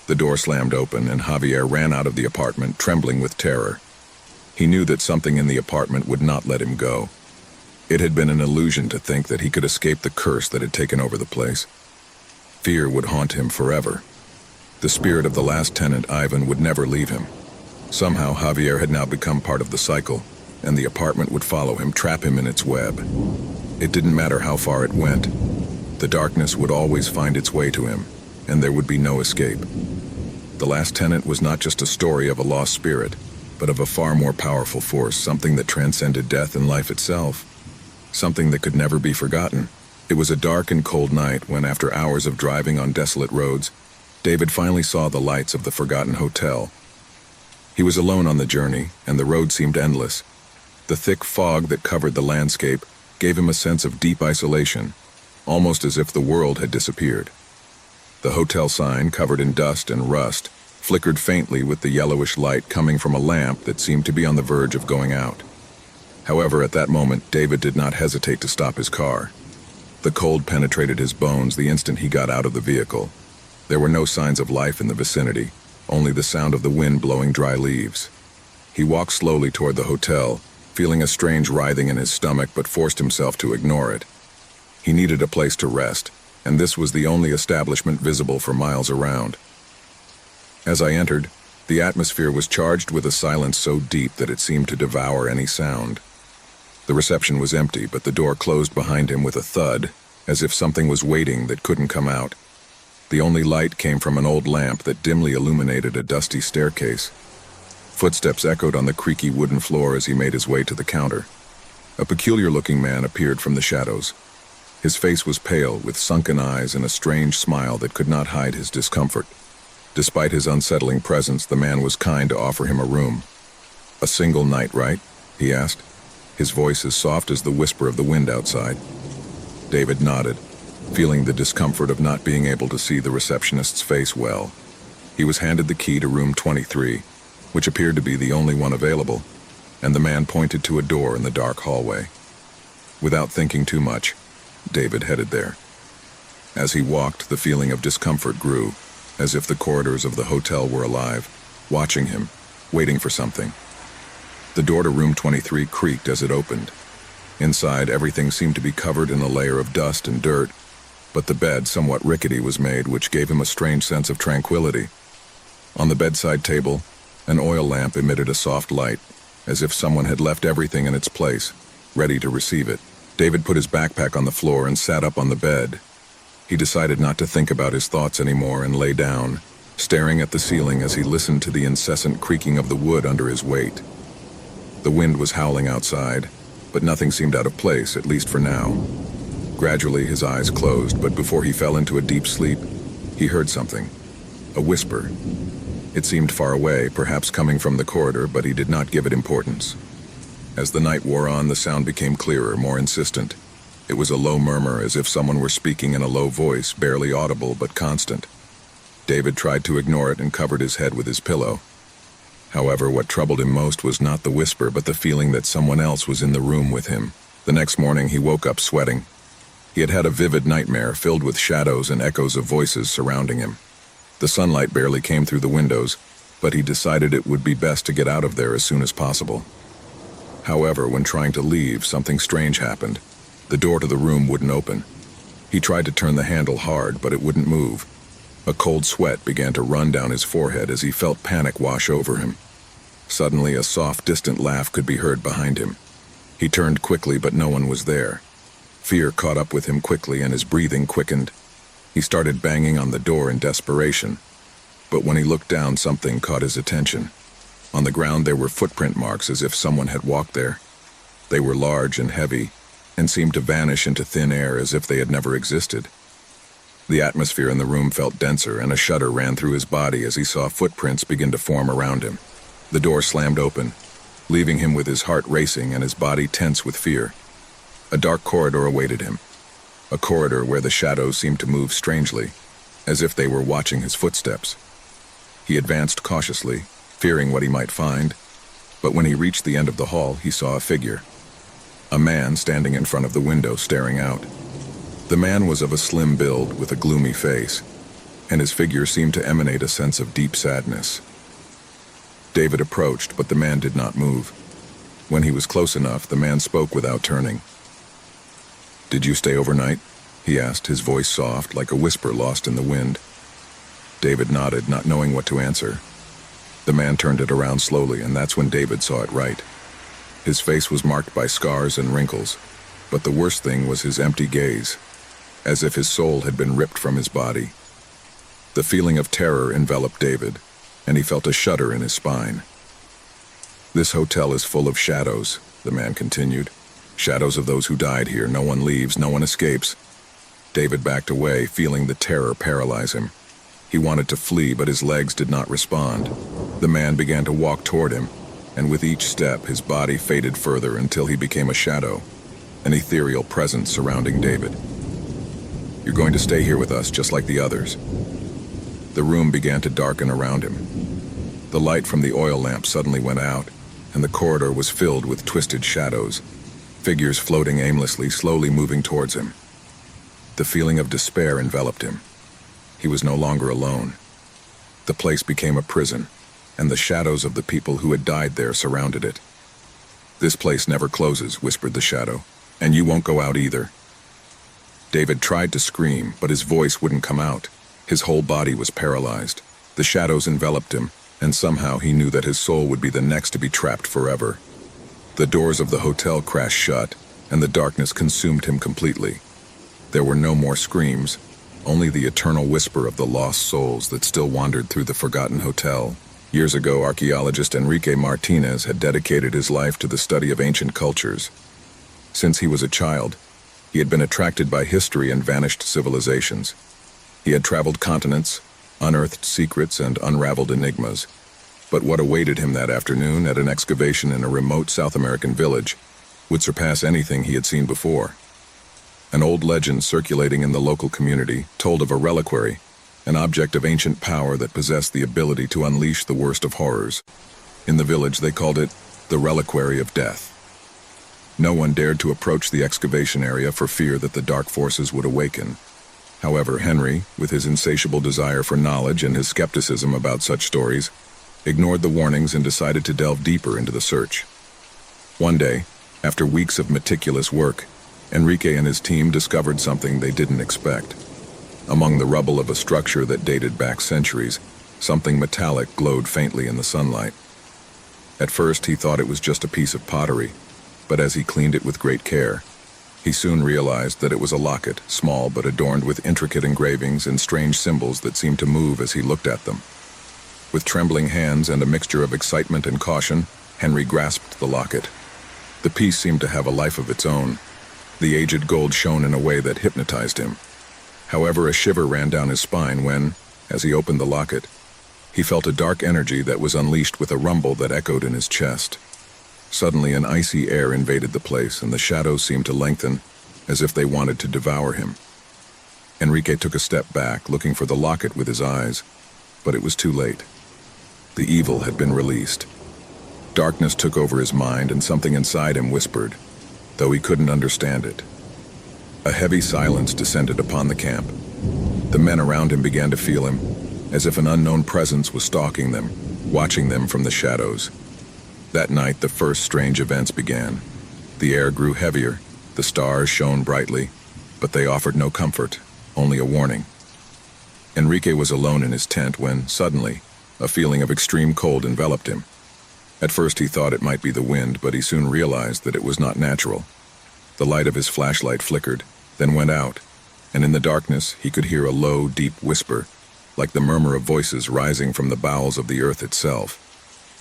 The door slammed open, and Javier ran out of the apartment, trembling with terror. He knew that something in the apartment would not let him go. It had been an illusion to think that he could escape the curse that had taken over the place. Fear would haunt him forever. The spirit of the last tenant, Ivan, would never leave him. Somehow, Javier had now become part of the cycle, and the apartment would follow him, trap him in its web. It didn't matter how far it went. The darkness would always find its way to him, and there would be no escape. The last tenant was not just a story of a lost spirit, but of a far more powerful force, something that transcended death and life itself, something that could never be forgotten. It was a dark and cold night when, after hours of driving on desolate roads, David finally saw the lights of the forgotten hotel. He was alone on the journey, and the road seemed endless. The thick fog that covered the landscape gave him a sense of deep isolation, almost as if the world had disappeared. The hotel sign, covered in dust and rust, flickered faintly with the yellowish light coming from a lamp that seemed to be on the verge of going out. However, at that moment, David did not hesitate to stop his car. The cold penetrated his bones the instant he got out of the vehicle. There were no signs of life in the vicinity, only the sound of the wind blowing dry leaves. He walked slowly toward the hotel, feeling a strange writhing in his stomach, but forced himself to ignore it. He needed a place to rest, and this was the only establishment visible for miles around. As I entered, the atmosphere was charged with a silence so deep that it seemed to devour any sound. The reception was empty, but the door closed behind him with a thud, as if something was waiting that couldn't come out. The only light came from an old lamp that dimly illuminated a dusty staircase. Footsteps echoed on the creaky wooden floor as he made his way to the counter. A peculiar-looking man appeared from the shadows. His face was pale, with sunken eyes and a strange smile that could not hide his discomfort. Despite his unsettling presence, the man was kind to offer him a room. "A single night, right?" he asked, his voice as soft as the whisper of the wind outside. David nodded, feeling the discomfort of not being able to see the receptionist's face well. He was handed the key to room 23, which appeared to be the only one available, and the man pointed to a door in the dark hallway. Without thinking too much, David headed there. As he walked, the feeling of discomfort grew, as if the corridors of the hotel were alive, watching him, waiting for something. The door to room 23 creaked as it opened. Inside, everything seemed to be covered in a layer of dust and dirt, but the bed, somewhat rickety, was made, which gave him a strange sense of tranquility. On the bedside table, an oil lamp emitted a soft light, as if someone had left everything in its place, ready to receive it. David put his backpack on the floor and sat up on the bed. He decided not to think about his thoughts anymore and lay down, staring at the ceiling as he listened to the incessant creaking of the wood under his weight. The wind was howling outside, but nothing seemed out of place, at least for now. Gradually, his eyes closed, but before he fell into a deep sleep, he heard something. A whisper. It seemed far away, perhaps coming from the corridor, but he did not give it importance. As the night wore on, the sound became clearer, more insistent. It was a low murmur, as if someone were speaking in a low voice, barely audible but constant. David tried to ignore it and covered his head with his pillow. However, what troubled him most was not the whisper, but the feeling that someone else was in the room with him. The next morning, he woke up sweating. He had had a vivid nightmare filled with shadows and echoes of voices surrounding him. The sunlight barely came through the windows, but he decided it would be best to get out of there as soon as possible. However, when trying to leave, something strange happened. The door to the room wouldn't open. He tried to turn the handle hard, but it wouldn't move. A cold sweat began to run down his forehead as he felt panic wash over him. Suddenly, a soft, distant laugh could be heard behind him. He turned quickly, but no one was there. Fear caught up with him quickly, and his breathing quickened. He started banging on the door in desperation. But when he looked down, something caught his attention. On the ground, there were footprint marks as if someone had walked there. They were large and heavy, and seemed to vanish into thin air as if they had never existed. The atmosphere in the room felt denser, and a shudder ran through his body as he saw footprints begin to form around him. The door slammed open, leaving him with his heart racing and his body tense with fear. A dark corridor awaited him, a corridor where the shadows seemed to move strangely, as if they were watching his footsteps. He advanced cautiously, fearing what he might find, but when he reached the end of the hall, he saw a figure. A man standing in front of the window, staring out. The man was of a slim build with a gloomy face, and his figure seemed to emanate a sense of deep sadness. David approached, but the man did not move. When he was close enough, the man spoke without turning. "Did you stay overnight?" he asked, his voice soft, like a whisper lost in the wind. David nodded, not knowing what to answer. The man turned it around slowly, and that's when David saw it right. His face was marked by scars and wrinkles, but the worst thing was his empty gaze, as if his soul had been ripped from his body. The feeling of terror enveloped David, and he felt a shudder in his spine. "This hotel is full of shadows," the man continued. "Shadows of those who died here. No one leaves, no one escapes." David backed away, feeling the terror paralyze him. He wanted to flee, but his legs did not respond. The man began to walk toward him, and with each step, his body faded further until he became a shadow, an ethereal presence surrounding David. "You're going to stay here with us, just like the others." The room began to darken around him. The light from the oil lamp suddenly went out, and the corridor was filled with twisted shadows, figures floating aimlessly, slowly moving towards him. The feeling of despair enveloped him. he was no longer alone. The place became a prison, and the shadows of the people who had died there surrounded it. "This place never closes," whispered the shadow, "and you won't go out either." David tried to scream, but his voice wouldn't come out. His whole body was paralyzed. The shadows enveloped him, and somehow he knew that his soul would be the next to be trapped forever. The doors of the hotel crashed shut, and the darkness consumed him completely. There were no more screams, only the eternal whisper of the lost souls that still wandered through the forgotten hotel. Years ago, archaeologist Enrique Martinez had dedicated his life to the study of ancient cultures. Since he was a child, he had been attracted by history and vanished civilizations. He had traveled continents, unearthed secrets, and unraveled enigmas. But what awaited him that afternoon at an excavation in a remote South American village would surpass anything he had seen before. An old legend circulating in the local community told of a reliquary, an object of ancient power that possessed the ability to unleash the worst of horrors. In the village, they called it the Reliquary of Death. No one dared to approach the excavation area for fear that the dark forces would awaken. However, Henry, with his insatiable desire for knowledge and his skepticism about such stories, ignored the warnings and decided to delve deeper into the search. One day, after weeks of meticulous work, Enrique and his team discovered something they didn't expect. Among the rubble of a structure that dated back centuries, something metallic glowed faintly in the sunlight. At first, he thought it was just a piece of pottery, but as he cleaned it with great care, he soon realized that it was a locket, small but adorned with intricate engravings and strange symbols that seemed to move as he looked at them. With trembling hands and a mixture of excitement and caution, Henry grasped the locket. The piece seemed to have a life of its own. The aged gold shone in a way that hypnotized him. However, a shiver ran down his spine when, as he opened the locket, he felt a dark energy that was unleashed with a rumble that echoed in his chest. Suddenly, an icy air invaded the place, and the shadows seemed to lengthen, as if they wanted to devour him. Enrique took a step back, looking for the locket with his eyes, but it was too late. The evil had been released. Darkness took over his mind, and something inside him whispered, though he couldn't understand it. A heavy silence descended upon the camp. The men around him began to feel him, as if an unknown presence was stalking them, watching them from the shadows. That night, the first strange events began. The air grew heavier, the stars shone brightly, but they offered no comfort, only a warning. Enrique was alone in his tent when, suddenly, a feeling of extreme cold enveloped him. At first he thought it might be the wind, but he soon realized that it was not natural. The light of his flashlight flickered, then went out, and in the darkness he could hear a low, deep whisper, like the murmur of voices rising from the bowels of the earth itself.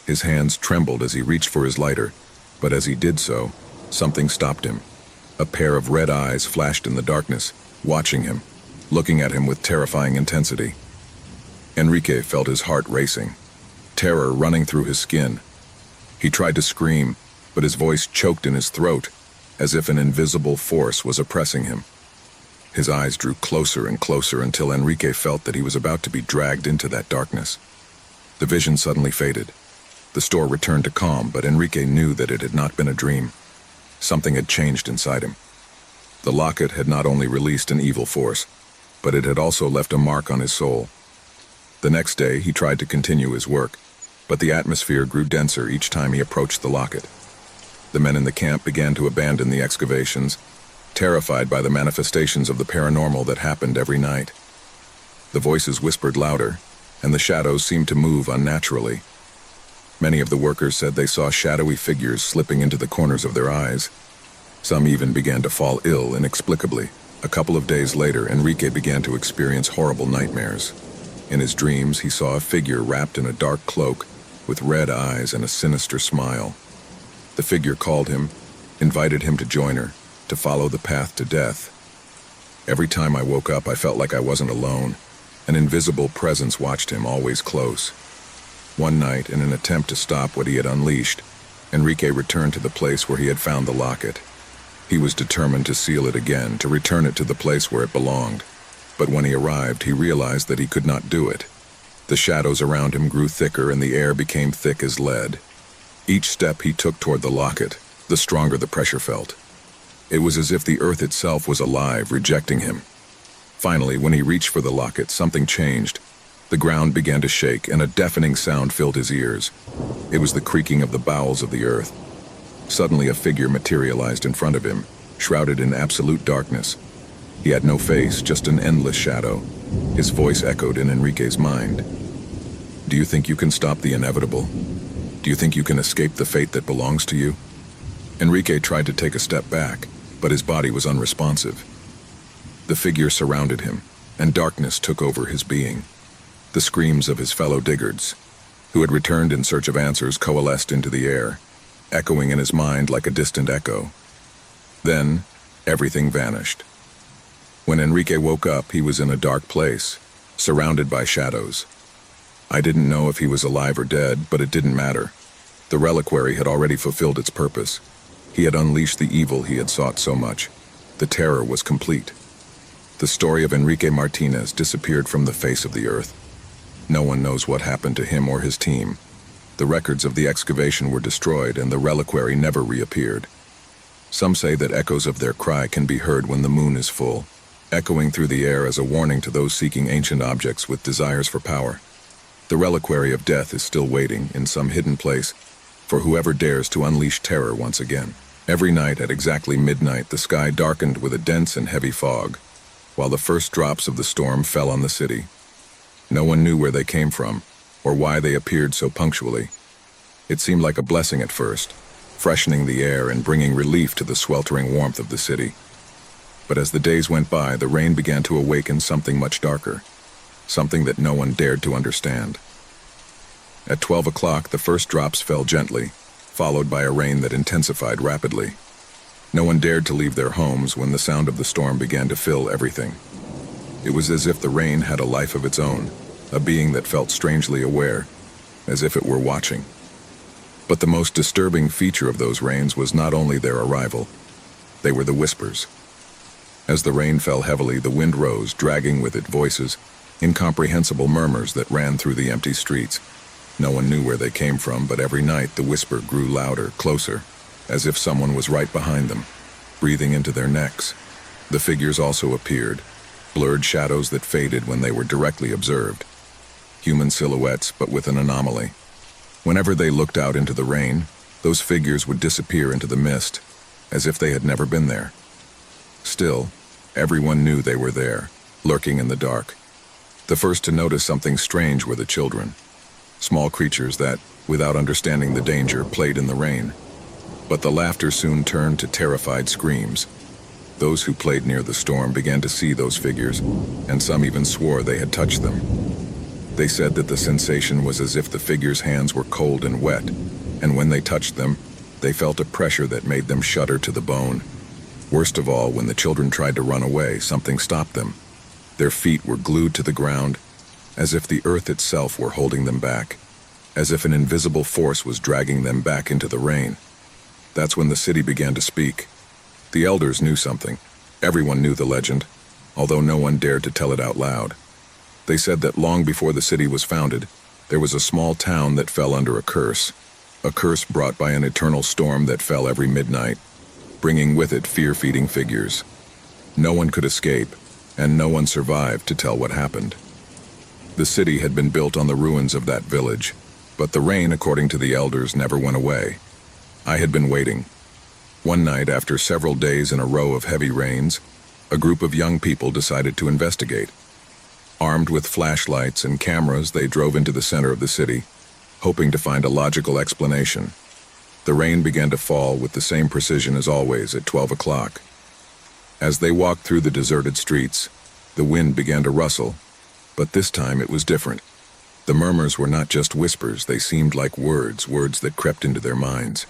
His hands trembled as he reached for his lighter, but as he did so, something stopped him. A pair of red eyes flashed in the darkness, watching him, looking at him with terrifying intensity. Enrique felt his heart racing, terror running through his skin. He tried to scream, but his voice choked in his throat, as if an invisible force was oppressing him. His eyes drew closer and closer until Enrique felt that he was about to be dragged into that darkness. The vision suddenly faded. The store returned to calm, but Enrique knew that it had not been a dream. Something had changed inside him. The locket had not only released an evil force, but it had also left a mark on his soul. The next day, he tried to continue his work, but the atmosphere grew denser each time he approached the locket. The men in the camp began to abandon the excavations, terrified by the manifestations of the paranormal that happened every night. The voices whispered louder, and the shadows seemed to move unnaturally. Many of the workers said they saw shadowy figures slipping into the corners of their eyes. Some even began to fall ill inexplicably. A couple of days later, Enrique began to experience horrible nightmares. In his dreams, he saw a figure wrapped in a dark cloak, with red eyes and a sinister smile. The figure called him, invited him to join her, to follow the path to death. Every time I woke up, I felt like I wasn't alone. An invisible presence watched him, always close. One night, in an attempt to stop what he had unleashed, Enrique returned to the place where he had found the locket. He was determined to seal it again, to return it to the place where it belonged. But when he arrived, he realized that he could not do it. The shadows around him grew thicker and the air became thick as lead. Each step he took toward the locket, the stronger the pressure felt. It was as if the earth itself was alive, rejecting him. Finally, when he reached for the locket, something changed. The ground began to shake, and a deafening sound filled his ears. It was the creaking of the bowels of the earth. Suddenly, a figure materialized in front of him, shrouded in absolute darkness. He had no face, just an endless shadow. His voice echoed in Enrique's mind. "Do you think you can stop the inevitable? Do you think you can escape the fate that belongs to you?" Enrique tried to take a step back, but his body was unresponsive. The figure surrounded him, and darkness took over his being. The screams of his fellow diggers, who had returned in search of answers, coalesced into the air, echoing in his mind like a distant echo. Then, everything vanished. When Enrique woke up, he was in a dark place, surrounded by shadows. I didn't know if he was alive or dead, but it didn't matter. The reliquary had already fulfilled its purpose. He had unleashed the evil he had sought so much. The terror was complete. The story of Enrique Martinez disappeared from the face of the earth. No one knows what happened to him or his team. The records of the excavation were destroyed, and the reliquary never reappeared. Some say that echoes of their cry can be heard when the moon is full, echoing through the air as a warning to those seeking ancient objects with desires for power. The reliquary of death is still waiting, in some hidden place, for whoever dares to unleash terror once again. Every night at exactly midnight, the sky darkened with a dense and heavy fog, while the first drops of the storm fell on the city. No one knew where they came from, or why they appeared so punctually. It seemed like a blessing at first, freshening the air and bringing relief to the sweltering warmth of the city. But as the days went by, the rain began to awaken something much darker, something that no one dared to understand. At 12 o'clock, the first drops fell gently, followed by a rain that intensified rapidly. No one dared to leave their homes when the sound of the storm began to fill everything. It was as if the rain had a life of its own, a being that felt strangely aware, as if it were watching. But the most disturbing feature of those rains was not only their arrival. They were the whispers. As the rain fell heavily, the wind rose, dragging with it voices, incomprehensible murmurs that ran through the empty streets. No one knew where they came from, but every night the whisper grew louder, closer, as if someone was right behind them, breathing into their necks. The figures also appeared, blurred shadows that faded when they were directly observed. Human silhouettes, but with an anomaly. Whenever they looked out into the rain, those figures would disappear into the mist, as if they had never been there. Still, everyone knew they were there, lurking in the dark. The first to notice something strange were the children. Small creatures that, without understanding the danger, played in the rain. But the laughter soon turned to terrified screams. Those who played near the storm began to see those figures, and some even swore they had touched them. They said that the sensation was as if the figures' hands were cold and wet, and when they touched them, they felt a pressure that made them shudder to the bone. Worst of all, when the children tried to run away, something stopped them. Their feet were glued to the ground, as if the earth itself were holding them back, as if an invisible force was dragging them back into the rain. That's when the city began to speak. The elders knew something. Everyone knew the legend, although no one dared to tell it out loud. They said that long before the city was founded, there was a small town that fell under a curse brought by an eternal storm that fell every midnight, bringing with it fear-feeding figures. No one could escape, and no one survived to tell what happened. The city had been built on the ruins of that village, but the rain, according to the elders, never went away. I had been waiting. One night, after several days in a row of heavy rains, a group of young people decided to investigate. Armed with flashlights and cameras, they drove into the center of the city, hoping to find a logical explanation. The rain began to fall with the same precision as always at 12 o'clock. As they walked through the deserted streets, the wind began to rustle, but this time it was different. The murmurs were not just whispers, they seemed like words that crept into their minds.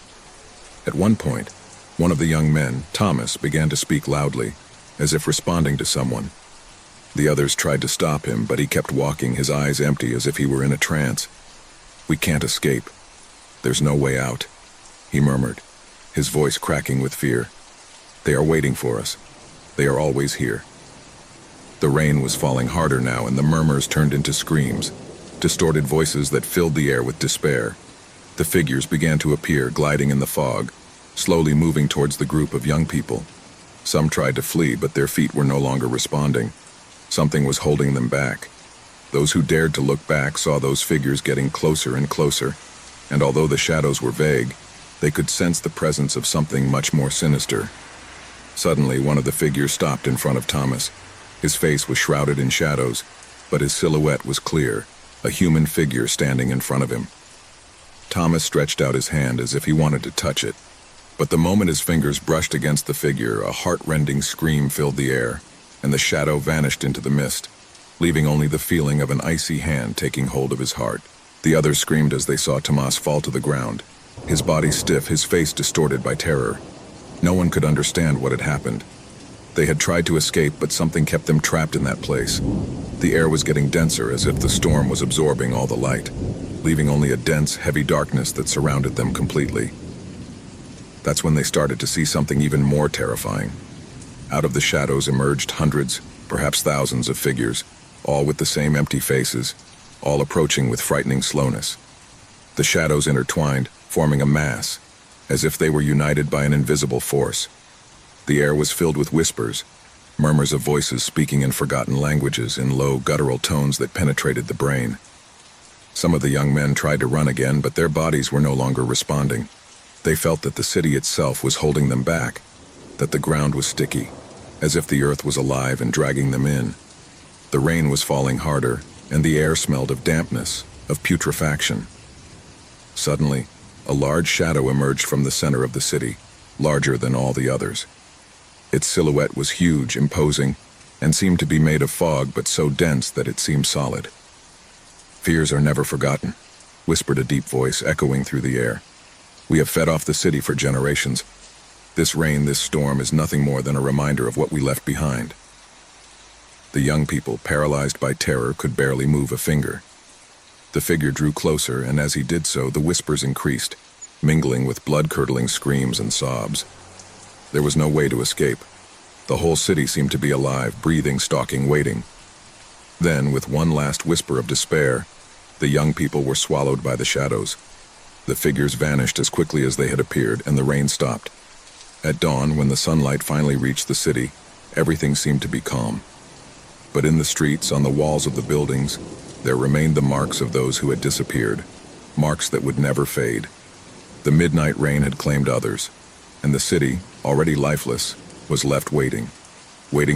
At one point, one of the young men, Thomas, began to speak loudly, as if responding to someone. The others tried to stop him, but he kept walking, his eyes empty as if he were in a trance. "We can't escape. There's no way out," he murmured, his voice cracking with fear. "They are waiting for us. They are always here." The rain was falling harder now, and the murmurs turned into screams, distorted voices that filled the air with despair. The figures began to appear, gliding in the fog, slowly moving towards the group of young people. Some tried to flee, but their feet were no longer responding. Something was holding them back. Those who dared to look back saw those figures getting closer and closer, and although the shadows were vague, they could sense the presence of something much more sinister. Suddenly, one of the figures stopped in front of Thomas. His face was shrouded in shadows, but his silhouette was clear, a human figure standing in front of him. Thomas stretched out his hand as if he wanted to touch it, but the moment his fingers brushed against the figure, a heart-rending scream filled the air, and the shadow vanished into the mist, leaving only the feeling of an icy hand taking hold of his heart. The others screamed as they saw Tomas fall to the ground, his body stiff, his face distorted by terror. No one could understand what had happened. They had tried to escape, but something kept them trapped in that place. The air was getting denser, as if the storm was absorbing all the light, leaving only a dense, heavy darkness that surrounded them completely. That's when they started to see something even more terrifying. Out of the shadows emerged hundreds, perhaps thousands of figures, all with the same empty faces, all approaching with frightening slowness. The shadows intertwined, forming a mass, as if they were united by an invisible force. The air was filled with whispers, murmurs of voices speaking in forgotten languages in low, guttural tones that penetrated the brain. Some of the young men tried to run again, but their bodies were no longer responding. They felt that the city itself was holding them back, that the ground was sticky, as if the earth was alive and dragging them in. The rain was falling harder, and the air smelled of dampness, of putrefaction. Suddenly, a large shadow emerged from the center of the city, larger than all the others. Its silhouette was huge, imposing, and seemed to be made of fog, but so dense that it seemed solid. "Fears are never forgotten," whispered a deep voice echoing through the air. "We have fed off the city for generations. This rain, this storm, is nothing more than a reminder of what we left behind." The young people, paralyzed by terror, could barely move a finger. The figure drew closer, and as he did so, the whispers increased, mingling with blood-curdling screams and sobs. There was no way to escape. The whole city seemed to be alive, breathing, stalking, waiting. Then, with one last whisper of despair, the young people were swallowed by the shadows. The figures vanished as quickly as they had appeared, and the rain stopped. At dawn, when the sunlight finally reached the city, everything seemed to be calm. But in the streets, on the walls of the buildings, there remained the marks of those who had disappeared, marks that would never fade. The midnight rain had claimed others, and the city, already lifeless, was left waiting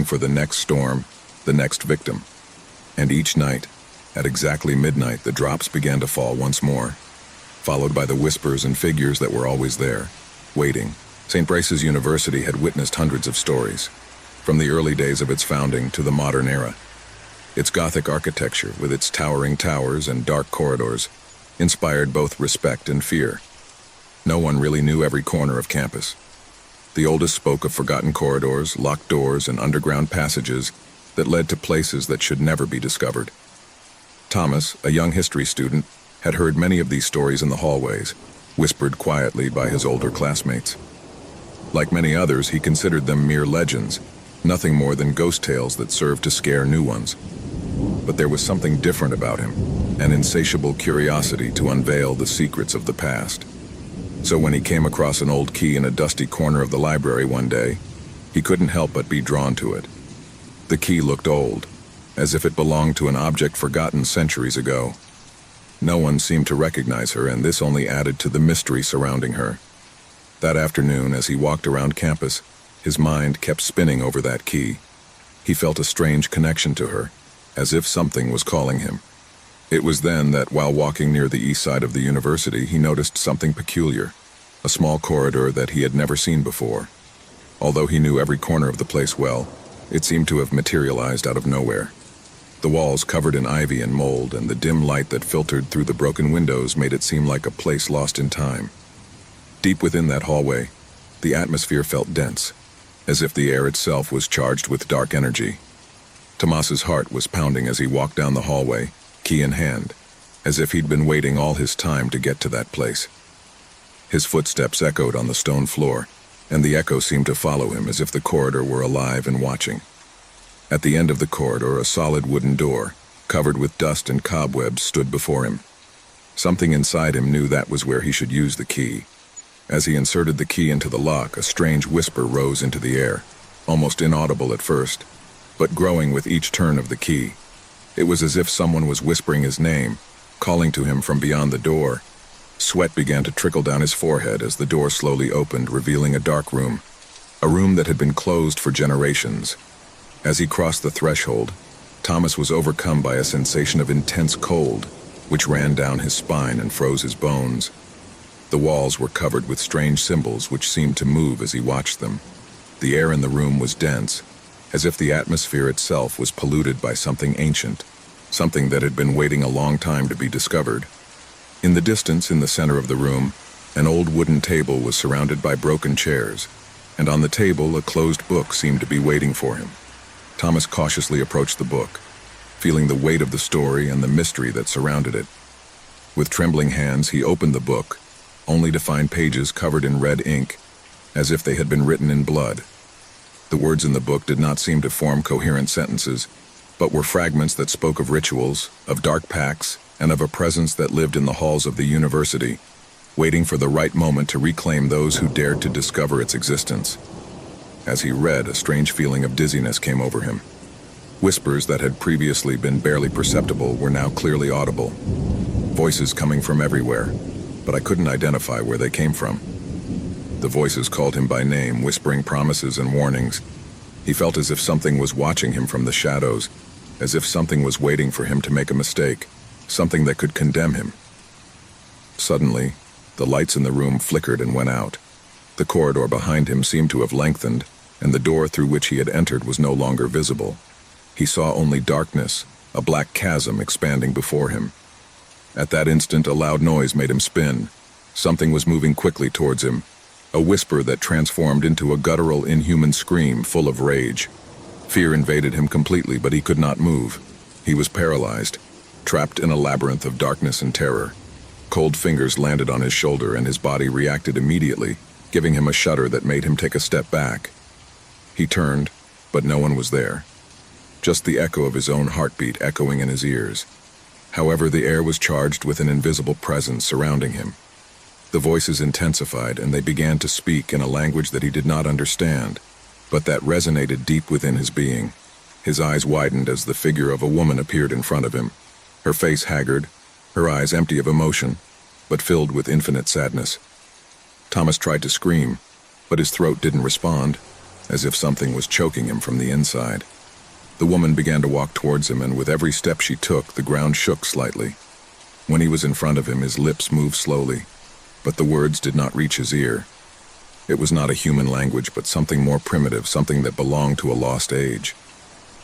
for the next storm, the next victim. And each night, at exactly midnight, the drops began to fall once more, followed by the whispers and figures that were always there, waiting. St. Brace's University had witnessed hundreds of stories, from the early days of its founding to the modern era. Its Gothic architecture, with its towering towers and dark corridors, inspired both respect and fear. No one really knew every corner of campus. The oldest spoke of forgotten corridors, locked doors, and underground passages that led to places that should never be discovered. Thomas, a young history student, had heard many of these stories in the hallways, whispered quietly by his older classmates. Like many others, he considered them mere legends, nothing more than ghost tales that served to scare new ones. But there was something different about him, an insatiable curiosity to unveil the secrets of the past. So when he came across an old key in a dusty corner of the library one day, he couldn't help but be drawn to it. The key looked old, as if it belonged to an object forgotten centuries ago. No one seemed to recognize her, and this only added to the mystery surrounding her. That afternoon, as he walked around campus, his mind kept spinning over that key. He felt a strange connection to her, as if something was calling him. It was then that, while walking near the east side of the university, he noticed something peculiar, a small corridor that he had never seen before. Although he knew every corner of the place well, it seemed to have materialized out of nowhere. The walls covered in ivy and mold, and the dim light that filtered through the broken windows made it seem like a place lost in time. Deep within that hallway, the atmosphere felt dense, as if the air itself was charged with dark energy. Tomas's heart was pounding as he walked down the hallway, key in hand, as if he'd been waiting all his time to get to that place. His footsteps echoed on the stone floor, and the echo seemed to follow him as if the corridor were alive and watching. At the end of the corridor, a solid wooden door, covered with dust and cobwebs, stood before him. Something inside him knew that was where he should use the key. As he inserted the key into the lock, a strange whisper rose into the air, almost inaudible at first. but growing with each turn of the key. It was as if someone was whispering his name, calling to him from beyond the door. Sweat began to trickle down his forehead as the door slowly opened, revealing a dark room. A room that had been closed for generations. As he crossed the threshold, Thomas was overcome by a sensation of intense cold, which ran down his spine and froze his bones. The walls were covered with strange symbols which seemed to move as he watched them. The air in the room was dense, as if the atmosphere itself was polluted by something ancient, something that had been waiting a long time to be discovered. In the distance, in the center of the room, an old wooden table was surrounded by broken chairs, and on the table a closed book seemed to be waiting for him. Thomas cautiously approached the book, feeling the weight of the story and the mystery that surrounded it. With trembling hands, he opened the book, only to find pages covered in red ink, as if they had been written in blood. The words in the book did not seem to form coherent sentences, but were fragments that spoke of rituals, of dark pacts, and of a presence that lived in the halls of the university, waiting for the right moment to reclaim those who dared to discover its existence. As he read, a strange feeling of dizziness came over him. Whispers that had previously been barely perceptible were now clearly audible. Voices coming from everywhere, but I couldn't identify where they came from. The voices called him by name, whispering promises and warnings. He felt as if something was watching him from the shadows, as if something was waiting for him to make a mistake, something that could condemn him. Suddenly, the lights in the room flickered and went out. The corridor behind him seemed to have lengthened, and the door through which he had entered was no longer visible. He saw only darkness, a black chasm expanding before him. At that instant, a loud noise made him spin. Something was moving quickly towards him, a whisper that transformed into a guttural, inhuman scream full of rage. Fear invaded him completely, but he could not move. He was paralyzed, trapped in a labyrinth of darkness and terror. Cold fingers landed on his shoulder, and his body reacted immediately, giving him a shudder that made him take a step back. He turned, but no one was there. Just the echo of his own heartbeat echoing in his ears. However, the air was charged with an invisible presence surrounding him. The voices intensified, and they began to speak in a language that he did not understand, but that resonated deep within his being. His eyes widened as the figure of a woman appeared in front of him, her face haggard, her eyes empty of emotion, but filled with infinite sadness. Thomas tried to scream, but his throat didn't respond, as if something was choking him from the inside. The woman began to walk towards him, and with every step she took, the ground shook slightly. When he was in front of him, his lips moved slowly, but the words did not reach his ear. It was not a human language, but something more primitive, something that belonged to a lost age.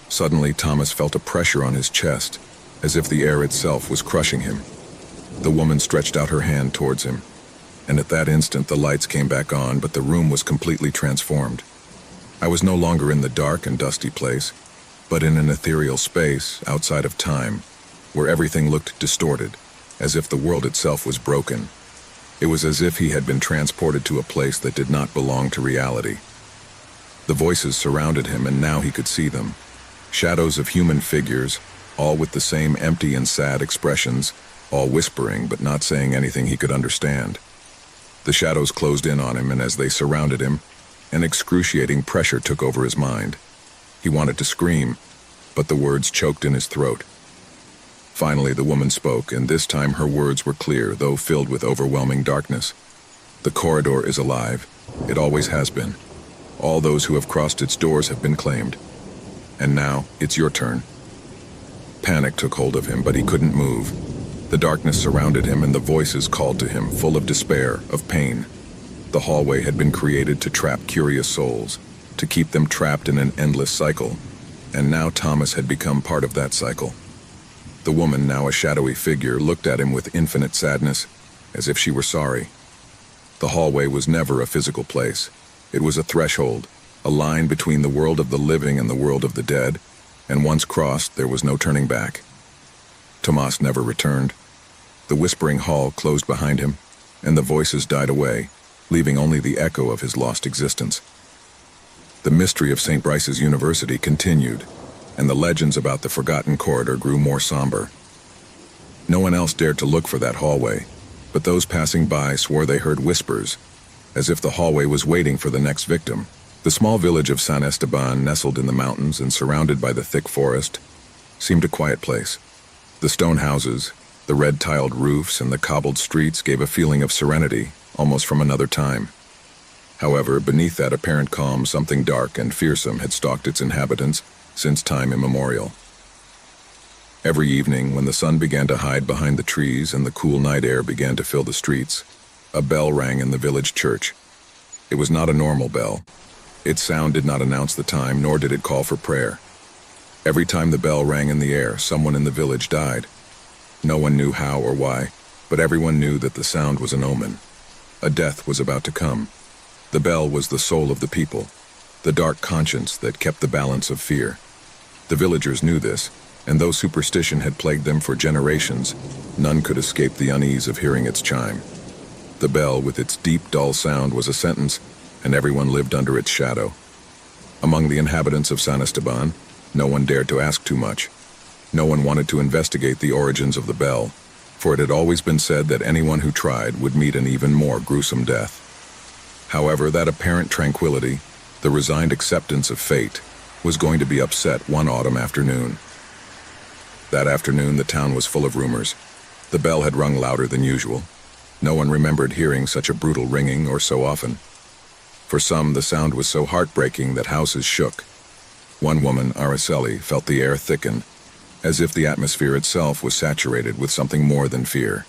Suddenly, Thomas felt a pressure on his chest, as if the air itself was crushing him. The woman stretched out her hand towards him, and at that instant the lights came back on, but the room was completely transformed. I was no longer in the dark and dusty place, but in an ethereal space outside of time, where everything looked distorted, as if the world itself was broken. It was as if he had been transported to a place that did not belong to reality. The voices surrounded him, and now he could see them. Shadows of human figures, all with the same empty and sad expressions, all whispering but not saying anything he could understand. The shadows closed in on him, and as they surrounded him, an excruciating pressure took over his mind. He wanted to scream, but the words choked in his throat. Finally, the woman spoke, and this time her words were clear, though filled with overwhelming darkness. The corridor is alive. It always has been. All those who have crossed its doors have been claimed. And now, it's your turn. Panic took hold of him, but he couldn't move. The darkness surrounded him, and the voices called to him, full of despair, of pain. The hallway had been created to trap curious souls, to keep them trapped in an endless cycle, and now Thomas had become part of that cycle. The woman, now a shadowy figure, looked at him with infinite sadness, as if she were sorry. The hallway was never a physical place. It was a threshold, a line between the world of the living and the world of the dead, and once crossed, there was no turning back. Tomas never returned. The whispering hall closed behind him, and the voices died away, leaving only the echo of his lost existence. The mystery of St. Bryce's University continued, and the legends about the forgotten corridor grew more somber. No one else dared to look for that hallway, but those passing by swore they heard whispers, as if the hallway was waiting for the next victim. The small village of San Esteban, nestled in the mountains and surrounded by the thick forest, seemed a quiet place. The stone houses, the red-tiled roofs, and the cobbled streets gave a feeling of serenity, almost from another time. However, beneath that apparent calm, something dark and fearsome had stalked its inhabitants since time immemorial. Every evening, when the sun began to hide behind the trees and the cool night air began to fill the streets, a bell rang in the village church. It was not a normal bell. Its sound did not announce the time, nor did it call for prayer. Every time the bell rang in the air, someone in the village died. No one knew how or why, but everyone knew that the sound was an omen. A death was about to come. The bell was the soul of the people, the dark conscience that kept the balance of fear. The villagers knew this, and though superstition had plagued them for generations, none could escape the unease of hearing its chime. The bell, with its deep, dull sound, was a sentence, and everyone lived under its shadow. Among the inhabitants of San Esteban, no one dared to ask too much. No one wanted to investigate the origins of the bell, for it had always been said that anyone who tried would meet an even more gruesome death. However, that apparent tranquility, the resigned acceptance of fate, was going to be upset one autumn afternoon. That afternoon, the town was full of rumors. The bell had rung louder than usual. No one remembered hearing such a brutal ringing or so often. For some, the sound was so heartbreaking that houses shook. One woman, Araceli, felt the air thicken, as if the atmosphere itself was saturated with something more than fear.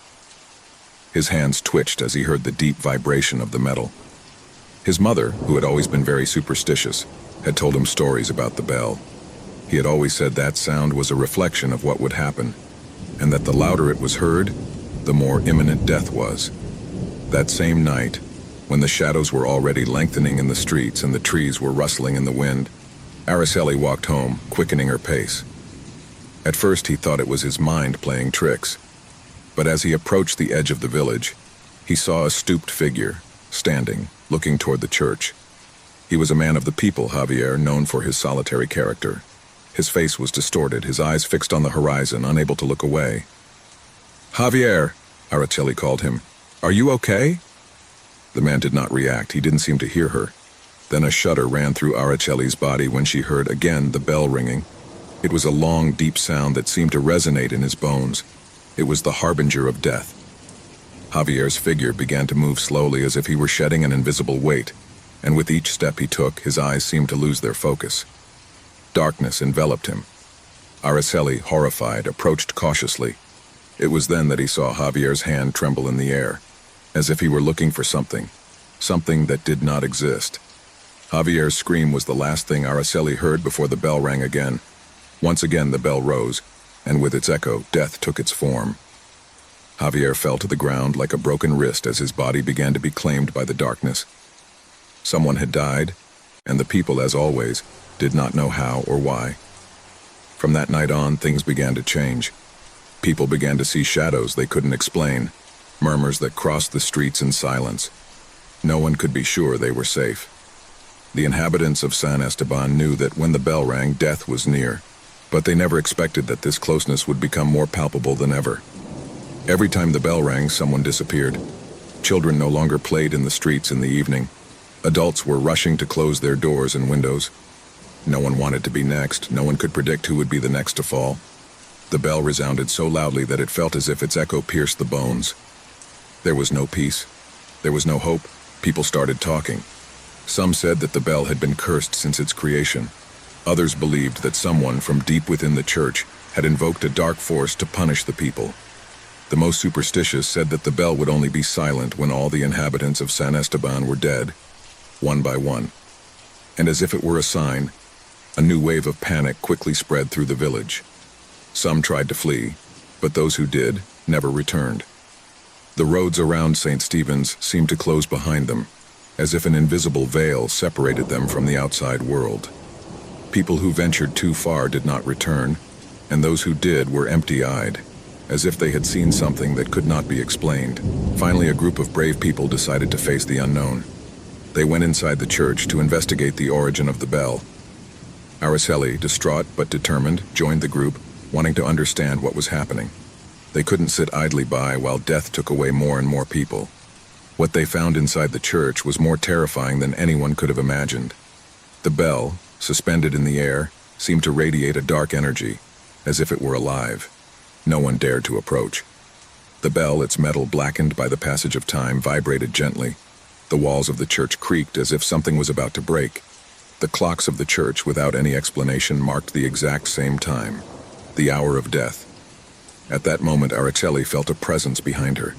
His hands twitched as he heard the deep vibration of the metal. His mother, who had always been very superstitious, had told him stories about the bell. He had always said that sound was a reflection of what would happen, and that the louder it was heard, the more imminent death was. That same night, when the shadows were already lengthening in the streets and the trees were rustling in the wind, Araceli walked home, quickening her pace. At first he thought it was his mind playing tricks, but as he approached the edge of the village, he saw a stooped figure, standing, looking toward the church. He was a man of the people, Javier, known for his solitary character. His face was distorted, his eyes fixed on the horizon, unable to look away. "Javier," Araceli called him. "Are you okay?" The man did not react. He didn't seem to hear her. Then a shudder ran through Araceli's body when she heard again the bell ringing. It was a long, deep sound that seemed to resonate in his bones. It was the harbinger of death. Javier's figure began to move slowly as if he were shedding an invisible weight, and with each step he took, his eyes seemed to lose their focus. Darkness enveloped him. Araceli, horrified, approached cautiously. It was then that he saw Javier's hand tremble in the air, as if he were looking for something that did not exist. Javier's scream was the last thing Araceli heard before the bell rang again. Once again the bell rose, and with its echo, death took its form. Javier fell to the ground like a broken wrist as his body began to be claimed by the darkness. Someone had died, and the people, as always, did not know how or why. From that night on, things began to change. People began to see shadows they couldn't explain, murmurs that crossed the streets in silence. No one could be sure they were safe. The inhabitants of San Esteban knew that when the bell rang, death was near, but they never expected that this closeness would become more palpable than ever. Every time the bell rang, someone disappeared. Children no longer played in the streets in the evening. Adults were rushing to close their doors and windows. No one wanted to be next. No one could predict who would be the next to fall. The bell resounded so loudly that it felt as if its echo pierced the bones. There was no peace. There was no hope. People started talking. Some said that the bell had been cursed since its creation. Others believed that someone from deep within the church had invoked a dark force to punish the people. The most superstitious said that the bell would only be silent when all the inhabitants of San Esteban were dead, one by one. And as if it were a sign, a new wave of panic quickly spread through the village. Some tried to flee, but those who did never returned. The roads around St. Stephen's seemed to close behind them, as if an invisible veil separated them from the outside world. People who ventured too far did not return, and those who did were empty-eyed, as if they had seen something that could not be explained. Finally, a group of brave people decided to face the unknown. They went inside the church to investigate the origin of the bell. Araceli, distraught but determined, joined the group, wanting to understand what was happening. They couldn't sit idly by while death took away more and more people. What they found inside the church was more terrifying than anyone could have imagined. The bell, suspended in the air, seemed to radiate a dark energy, as if it were alive. No one dared to approach. The bell, its metal blackened by the passage of time, vibrated gently. The walls of the church creaked as if something was about to break. The clocks of the church, without any explanation, marked the exact same time, the hour of death. At that moment, Araceli felt a presence behind her.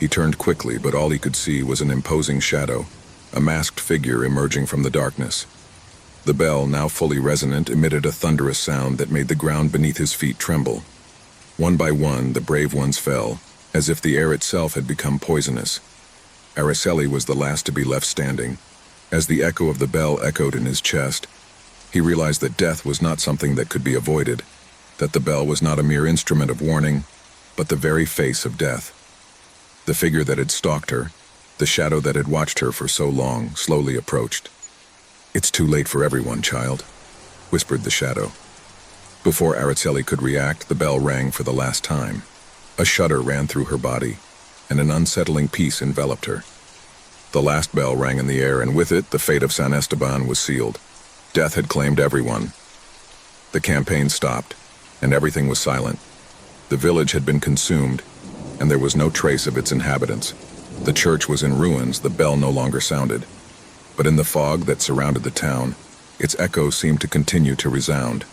He turned quickly, but all he could see was an imposing shadow, a masked figure emerging from the darkness. The bell, now fully resonant, emitted a thunderous sound that made the ground beneath his feet tremble. One by one, the brave ones fell, as if the air itself had become poisonous. Araceli was the last to be left standing. As the echo of the bell echoed in his chest, he realized that death was not something that could be avoided, that the bell was not a mere instrument of warning, but the very face of death. The figure that had stalked her, the shadow that had watched her for so long, slowly approached. "It's too late for everyone, child," whispered the shadow. Before Araceli could react, the bell rang for the last time. A shudder ran through her body, and an unsettling peace enveloped her. The last bell rang in the air, and with it, the fate of San Esteban was sealed. Death had claimed everyone. The campaign stopped, and everything was silent. The village had been consumed, and there was no trace of its inhabitants. The church was in ruins, the bell no longer sounded. But in the fog that surrounded the town, its echo seemed to continue to resound.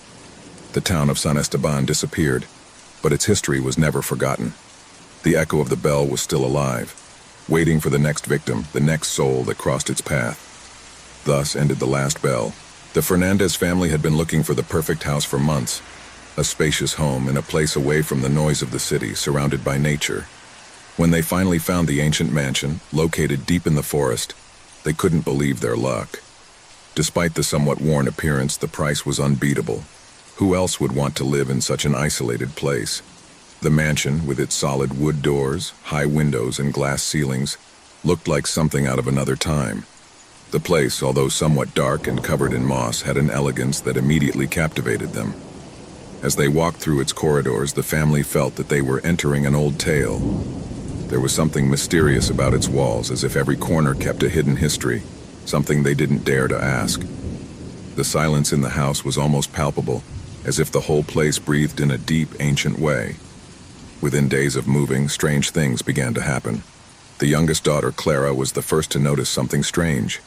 The town of San Esteban disappeared, but its history was never forgotten. The echo of the bell was still alive, waiting for the next victim, the next soul that crossed its path. Thus ended the last bell. The Fernandez family had been looking for the perfect house for months, a spacious home in a place away from the noise of the city, surrounded by nature. When they finally found the ancient mansion, located deep in the forest, they couldn't believe their luck. Despite the somewhat worn appearance, the price was unbeatable. Who else would want to live in such an isolated place? The mansion, with its solid wood doors, high windows, and glass ceilings, looked like something out of another time. The place, although somewhat dark and covered in moss, had an elegance that immediately captivated them. As they walked through its corridors, the family felt that they were entering an old tale. There was something mysterious about its walls, as if every corner kept a hidden history, something they didn't dare to ask. The silence in the house was almost palpable, as if the whole place breathed in a deep, ancient way. Within days of moving, strange things began to happen. The youngest daughter, Clara, was the first to notice something strange.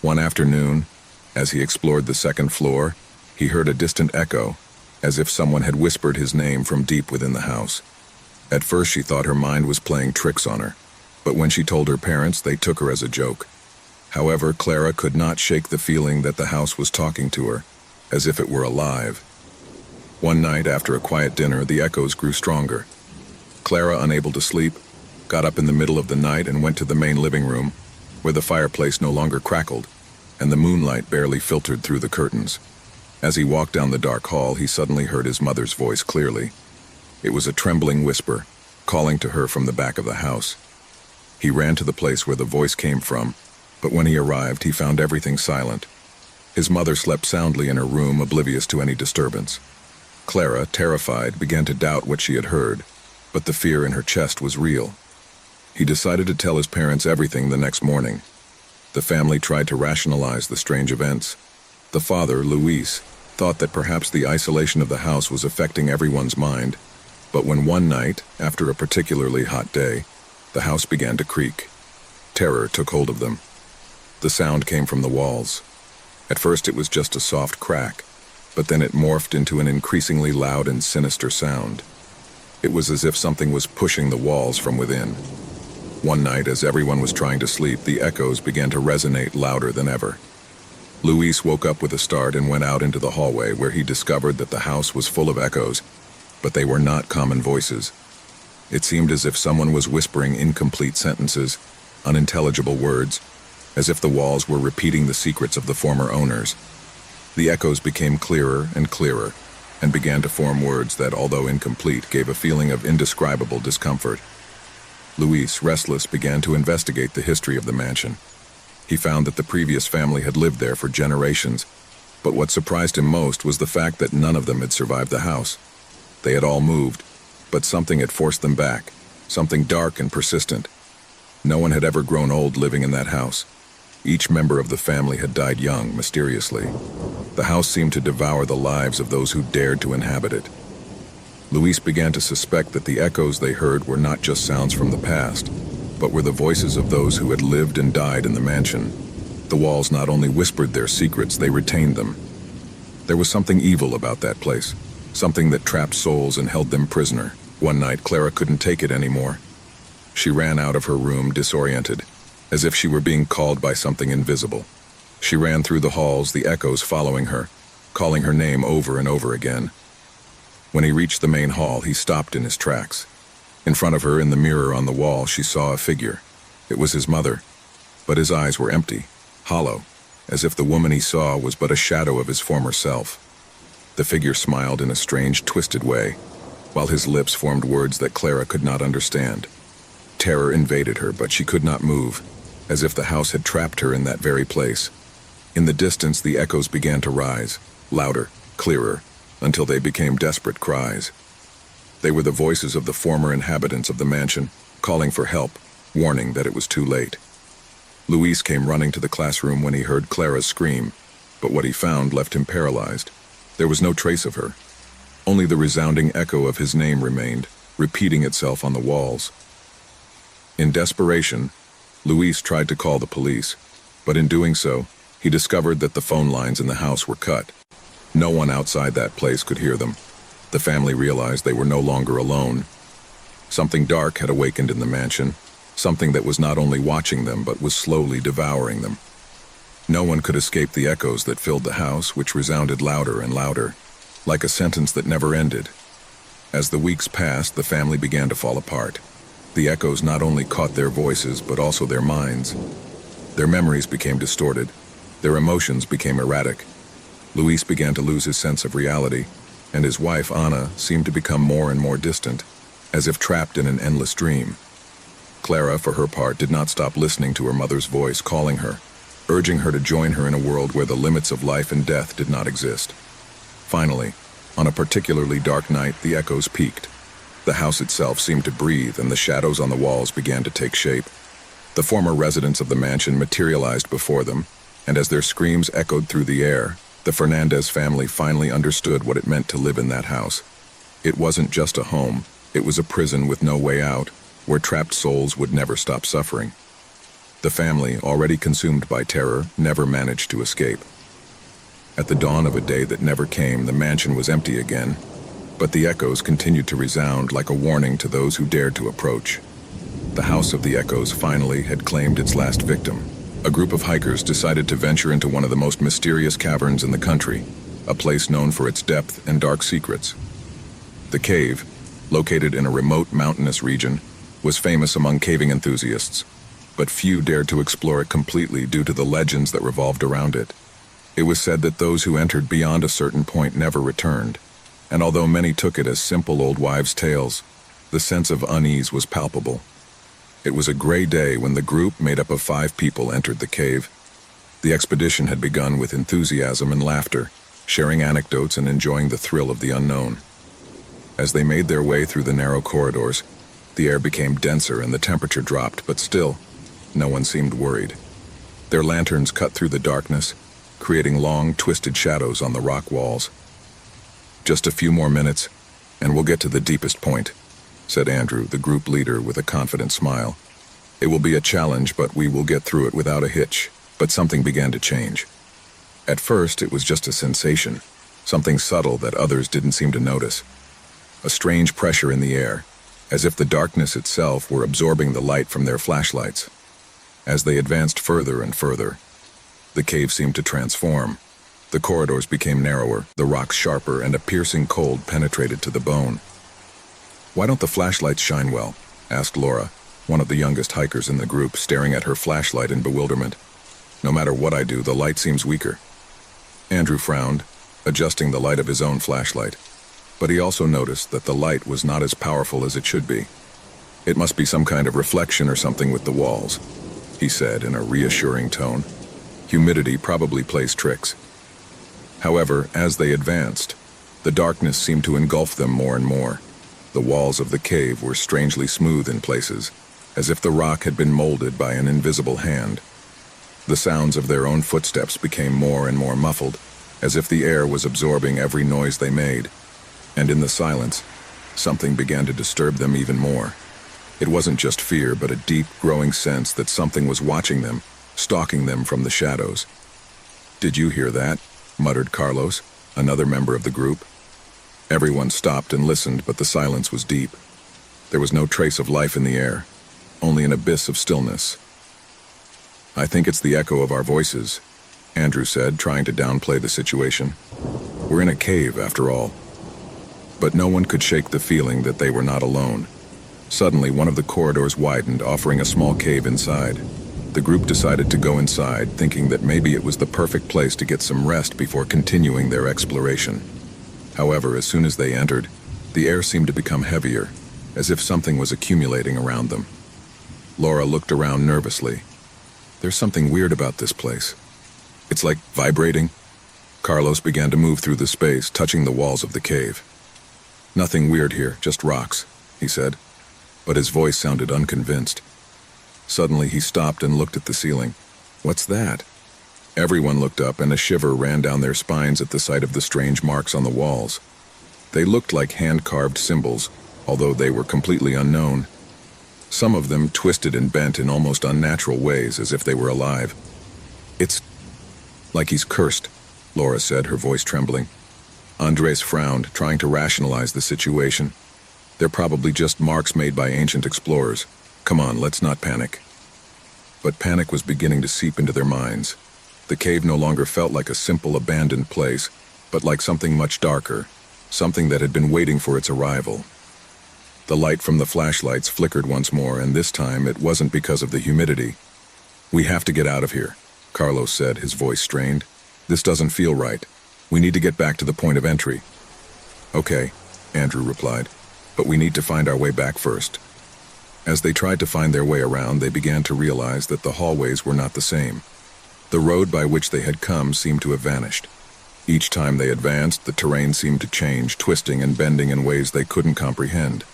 One afternoon, as he explored the second floor, he heard a distant echo, as if someone had whispered his name from deep within the house. At first she thought her mind was playing tricks on her, but when she told her parents, they took her as a joke. However, Clara could not shake the feeling that the house was talking to her, as if it were alive. One night, after a quiet dinner, the echoes grew stronger. Clara, unable to sleep, got up in the middle of the night and went to the main living room, where the fireplace no longer crackled, and the moonlight barely filtered through the curtains. As he walked down the dark hall, he suddenly heard his mother's voice clearly. It was a trembling whisper, calling to her from the back of the house. He ran to the place where the voice came from, but when he arrived, he found everything silent. His mother slept soundly in her room, oblivious to any disturbance. Clara, terrified, began to doubt what she had heard, but the fear in her chest was real. He decided to tell his parents everything the next morning. The family tried to rationalize the strange events. The father, Luis, thought that perhaps the isolation of the house was affecting everyone's mind, but when one night, after a particularly hot day, the house began to creak, terror took hold of them. The sound came from the walls. At first it was just a soft crack, but then it morphed into an increasingly loud and sinister sound. It was as if something was pushing the walls from within. One night, as everyone was trying to sleep, the echoes began to resonate louder than ever. Luis woke up with a start and went out into the hallway, where he discovered that the house was full of echoes, but they were not common voices. It seemed as if someone was whispering incomplete sentences, unintelligible words, as if the walls were repeating the secrets of the former owners. The echoes became clearer and clearer, and began to form words that, although incomplete, gave a feeling of indescribable discomfort. Luis, restless, began to investigate the history of the mansion. He found that the previous family had lived there for generations, but what surprised him most was the fact that none of them had survived the house. They had all moved, but something had forced them back, something dark and persistent. No one had ever grown old living in that house. Each member of the family had died young, mysteriously. The house seemed to devour the lives of those who dared to inhabit it. Luis began to suspect that the echoes they heard were not just sounds from the past, but were the voices of those who had lived and died in the mansion. The walls not only whispered their secrets, they retained them. There was something evil about that place, something that trapped souls and held them prisoner. One night, Clara couldn't take it anymore. She ran out of her room, disoriented, as if she were being called by something invisible. She ran through the halls, the echoes following her, calling her name over and over again. When he reached the main hall, he stopped in his tracks. In front of her, in the mirror on the wall, she saw a figure. It was his mother, but his eyes were empty, hollow, as if the woman he saw was but a shadow of his former self. The figure smiled in a strange, twisted way, while his lips formed words that Clara could not understand. Terror invaded her, but she could not move, as if the house had trapped her in that very place. In the distance, the echoes began to rise, louder, clearer, until they became desperate cries. They were the voices of the former inhabitants of the mansion, calling for help, warning that it was too late. Luis came running to the classroom when he heard Clara's scream, but what he found left him paralyzed. There was no trace of her. Only the resounding echo of his name remained, repeating itself on the walls. In desperation, Luis tried to call the police, but in doing so, he discovered that the phone lines in the house were cut. No one outside that place could hear them. The family realized they were no longer alone. Something dark had awakened in the mansion, something that was not only watching them but was slowly devouring them. No one could escape the echoes that filled the house, which resounded louder and louder, like a sentence that never ended. As the weeks passed, the family began to fall apart. The echoes not only caught their voices, but also their minds. Their memories became distorted. Their emotions became erratic. Luis began to lose his sense of reality, and his wife, Anna, seemed to become more and more distant, as if trapped in an endless dream. Clara, for her part, did not stop listening to her mother's voice calling her, urging her to join her in a world where the limits of life and death did not exist. Finally, on a particularly dark night, the echoes peaked. The house itself seemed to breathe, and the shadows on the walls began to take shape. The former residents of the mansion materialized before them, and as their screams echoed through the air, the Fernandez family finally understood what it meant to live in that house. It wasn't just a home, it was a prison with no way out, where trapped souls would never stop suffering. The family, already consumed by terror, never managed to escape. At the dawn of a day that never came, the mansion was empty again, but the echoes continued to resound like a warning to those who dared to approach. The House of the Echoes finally had claimed its last victim. A group of hikers decided to venture into one of the most mysterious caverns in the country, a place known for its depth and dark secrets. The cave, located in a remote mountainous region, was famous among caving enthusiasts, but few dared to explore it completely due to the legends that revolved around it. It was said that those who entered beyond a certain point never returned, and although many took it as simple old wives' tales, the sense of unease was palpable. It was a gray day when the group, made up of 5 people, entered the cave. The expedition had begun with enthusiasm and laughter, sharing anecdotes and enjoying the thrill of the unknown. As they made their way through the narrow corridors, the air became denser and the temperature dropped, but still, no one seemed worried. Their lanterns cut through the darkness, creating long, twisted shadows on the rock walls. "Just a few more minutes, and we'll get to the deepest point," said Andrew, the group leader, with a confident smile. "It will be a challenge, but we will get through it without a hitch." But something began to change. At first, it was just a sensation, something subtle that others didn't seem to notice. A strange pressure in the air, as if the darkness itself were absorbing the light from their flashlights. As they advanced further and further, the cave seemed to transform. The corridors became narrower, the rocks sharper, and a piercing cold penetrated to the bone. "Why don't the flashlights shine well?" asked Laura, one of the youngest hikers in the group, staring at her flashlight in bewilderment. "No matter what I do, the light seems weaker." Andrew frowned, adjusting the light of his own flashlight, but he also noticed that the light was not as powerful as it should be. "It must be some kind of reflection or something with the walls," he said in a reassuring tone. "Humidity probably plays tricks." However, as they advanced, the darkness seemed to engulf them more and more. The walls of the cave were strangely smooth in places, as if the rock had been molded by an invisible hand. The sounds of their own footsteps became more and more muffled, as if the air was absorbing every noise they made. And in the silence, something began to disturb them even more. It wasn't just fear, but a deep, growing sense that something was watching them, stalking them from the shadows. "Did you hear that?" muttered Carlos, another member of the group. Everyone stopped and listened, but the silence was deep. There was no trace of life in the air, only an abyss of stillness. "I think it's the echo of our voices," Andrew said, trying to downplay the situation. "We're in a cave, after all." But no one could shake the feeling that they were not alone. Suddenly, one of the corridors widened, offering a small cave inside. The group decided to go inside, thinking that maybe it was the perfect place to get some rest before continuing their exploration. However, as soon as they entered, the air seemed to become heavier, as if something was accumulating around them. Laura looked around nervously. "There's something weird about this place. It's like vibrating." Carlos began to move through the space, touching the walls of the cave. "Nothing weird here, just rocks," he said, but his voice sounded unconvinced. Suddenly he stopped and looked at the ceiling. "What's that?" Everyone looked up, and a shiver ran down their spines at the sight of the strange marks on the walls. They looked like hand-carved symbols, although they were completely unknown. Some of them twisted and bent in almost unnatural ways, as if they were alive. "It's like he's cursed," Laura said, her voice trembling. Andres frowned, trying to rationalize the situation. "They're probably just marks made by ancient explorers. Come on, let's not panic." But panic was beginning to seep into their minds. The cave no longer felt like a simple abandoned place, but like something much darker, something that had been waiting for its arrival. The light from the flashlights flickered once more, and this time it wasn't because of the humidity. "We have to get out of here," Carlos said, his voice strained. "This doesn't feel right. We need to get back to the point of entry." "Okay," Andrew replied, "but we need to find our way back first." As they tried to find their way around, they began to realize that the hallways were not the same. The road by which they had come seemed to have vanished. Each time they advanced, the terrain seemed to change, twisting and bending in ways they couldn't comprehend.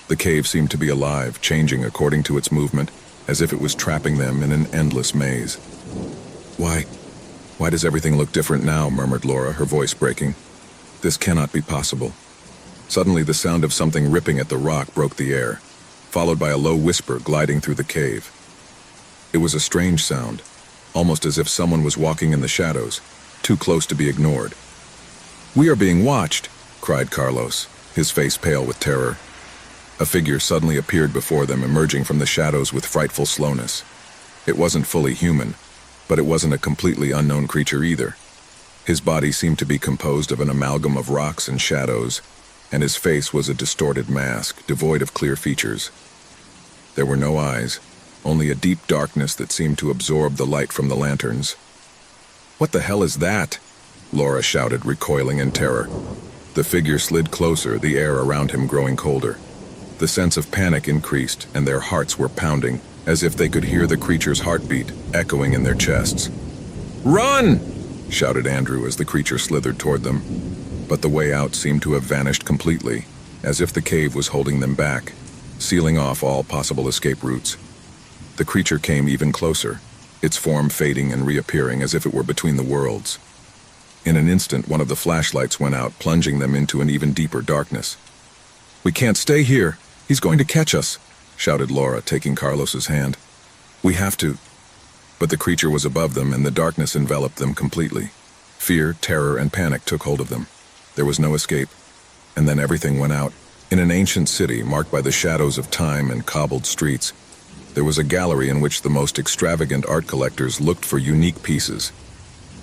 The cave seemed to be alive, changing according to its movement, as if it was trapping them in an endless maze. Why does everything look different now?" murmured Laura, her voice breaking. "This cannot be possible." Suddenly, the sound of something ripping at the rock broke the air, followed by a low whisper gliding through the cave. It was a strange sound, almost as if someone was walking in the shadows, too close to be ignored. "We are being watched," cried Carlos, his face pale with terror. A figure suddenly appeared before them, emerging from the shadows with frightful slowness. It wasn't fully human, but it wasn't a completely unknown creature either. His body seemed to be composed of an amalgam of rocks and shadows, and his face was a distorted mask, devoid of clear features. There were no eyes, only a deep darkness that seemed to absorb the light from the lanterns. "What the hell is that?" Laura shouted, recoiling in terror. The figure slid closer, the air around him growing colder. The sense of panic increased, and their hearts were pounding, as if they could hear the creature's heartbeat echoing in their chests. "Run!" shouted Andrew as the creature slithered toward them. But the way out seemed to have vanished completely, as if the cave was holding them back, sealing off all possible escape routes. The creature came even closer, its form fading and reappearing as if it were between the worlds. In an instant, one of the flashlights went out, plunging them into an even deeper darkness. "We can't stay here. He's going to catch us," shouted Laura, taking Carlos's hand. "We have to." But the creature was above them, and the darkness enveloped them completely. Fear, terror, and panic took hold of them. There was no escape. And then everything went out. In an ancient city marked by the shadows of time and cobbled streets, there was a gallery in which the most extravagant art collectors looked for unique pieces,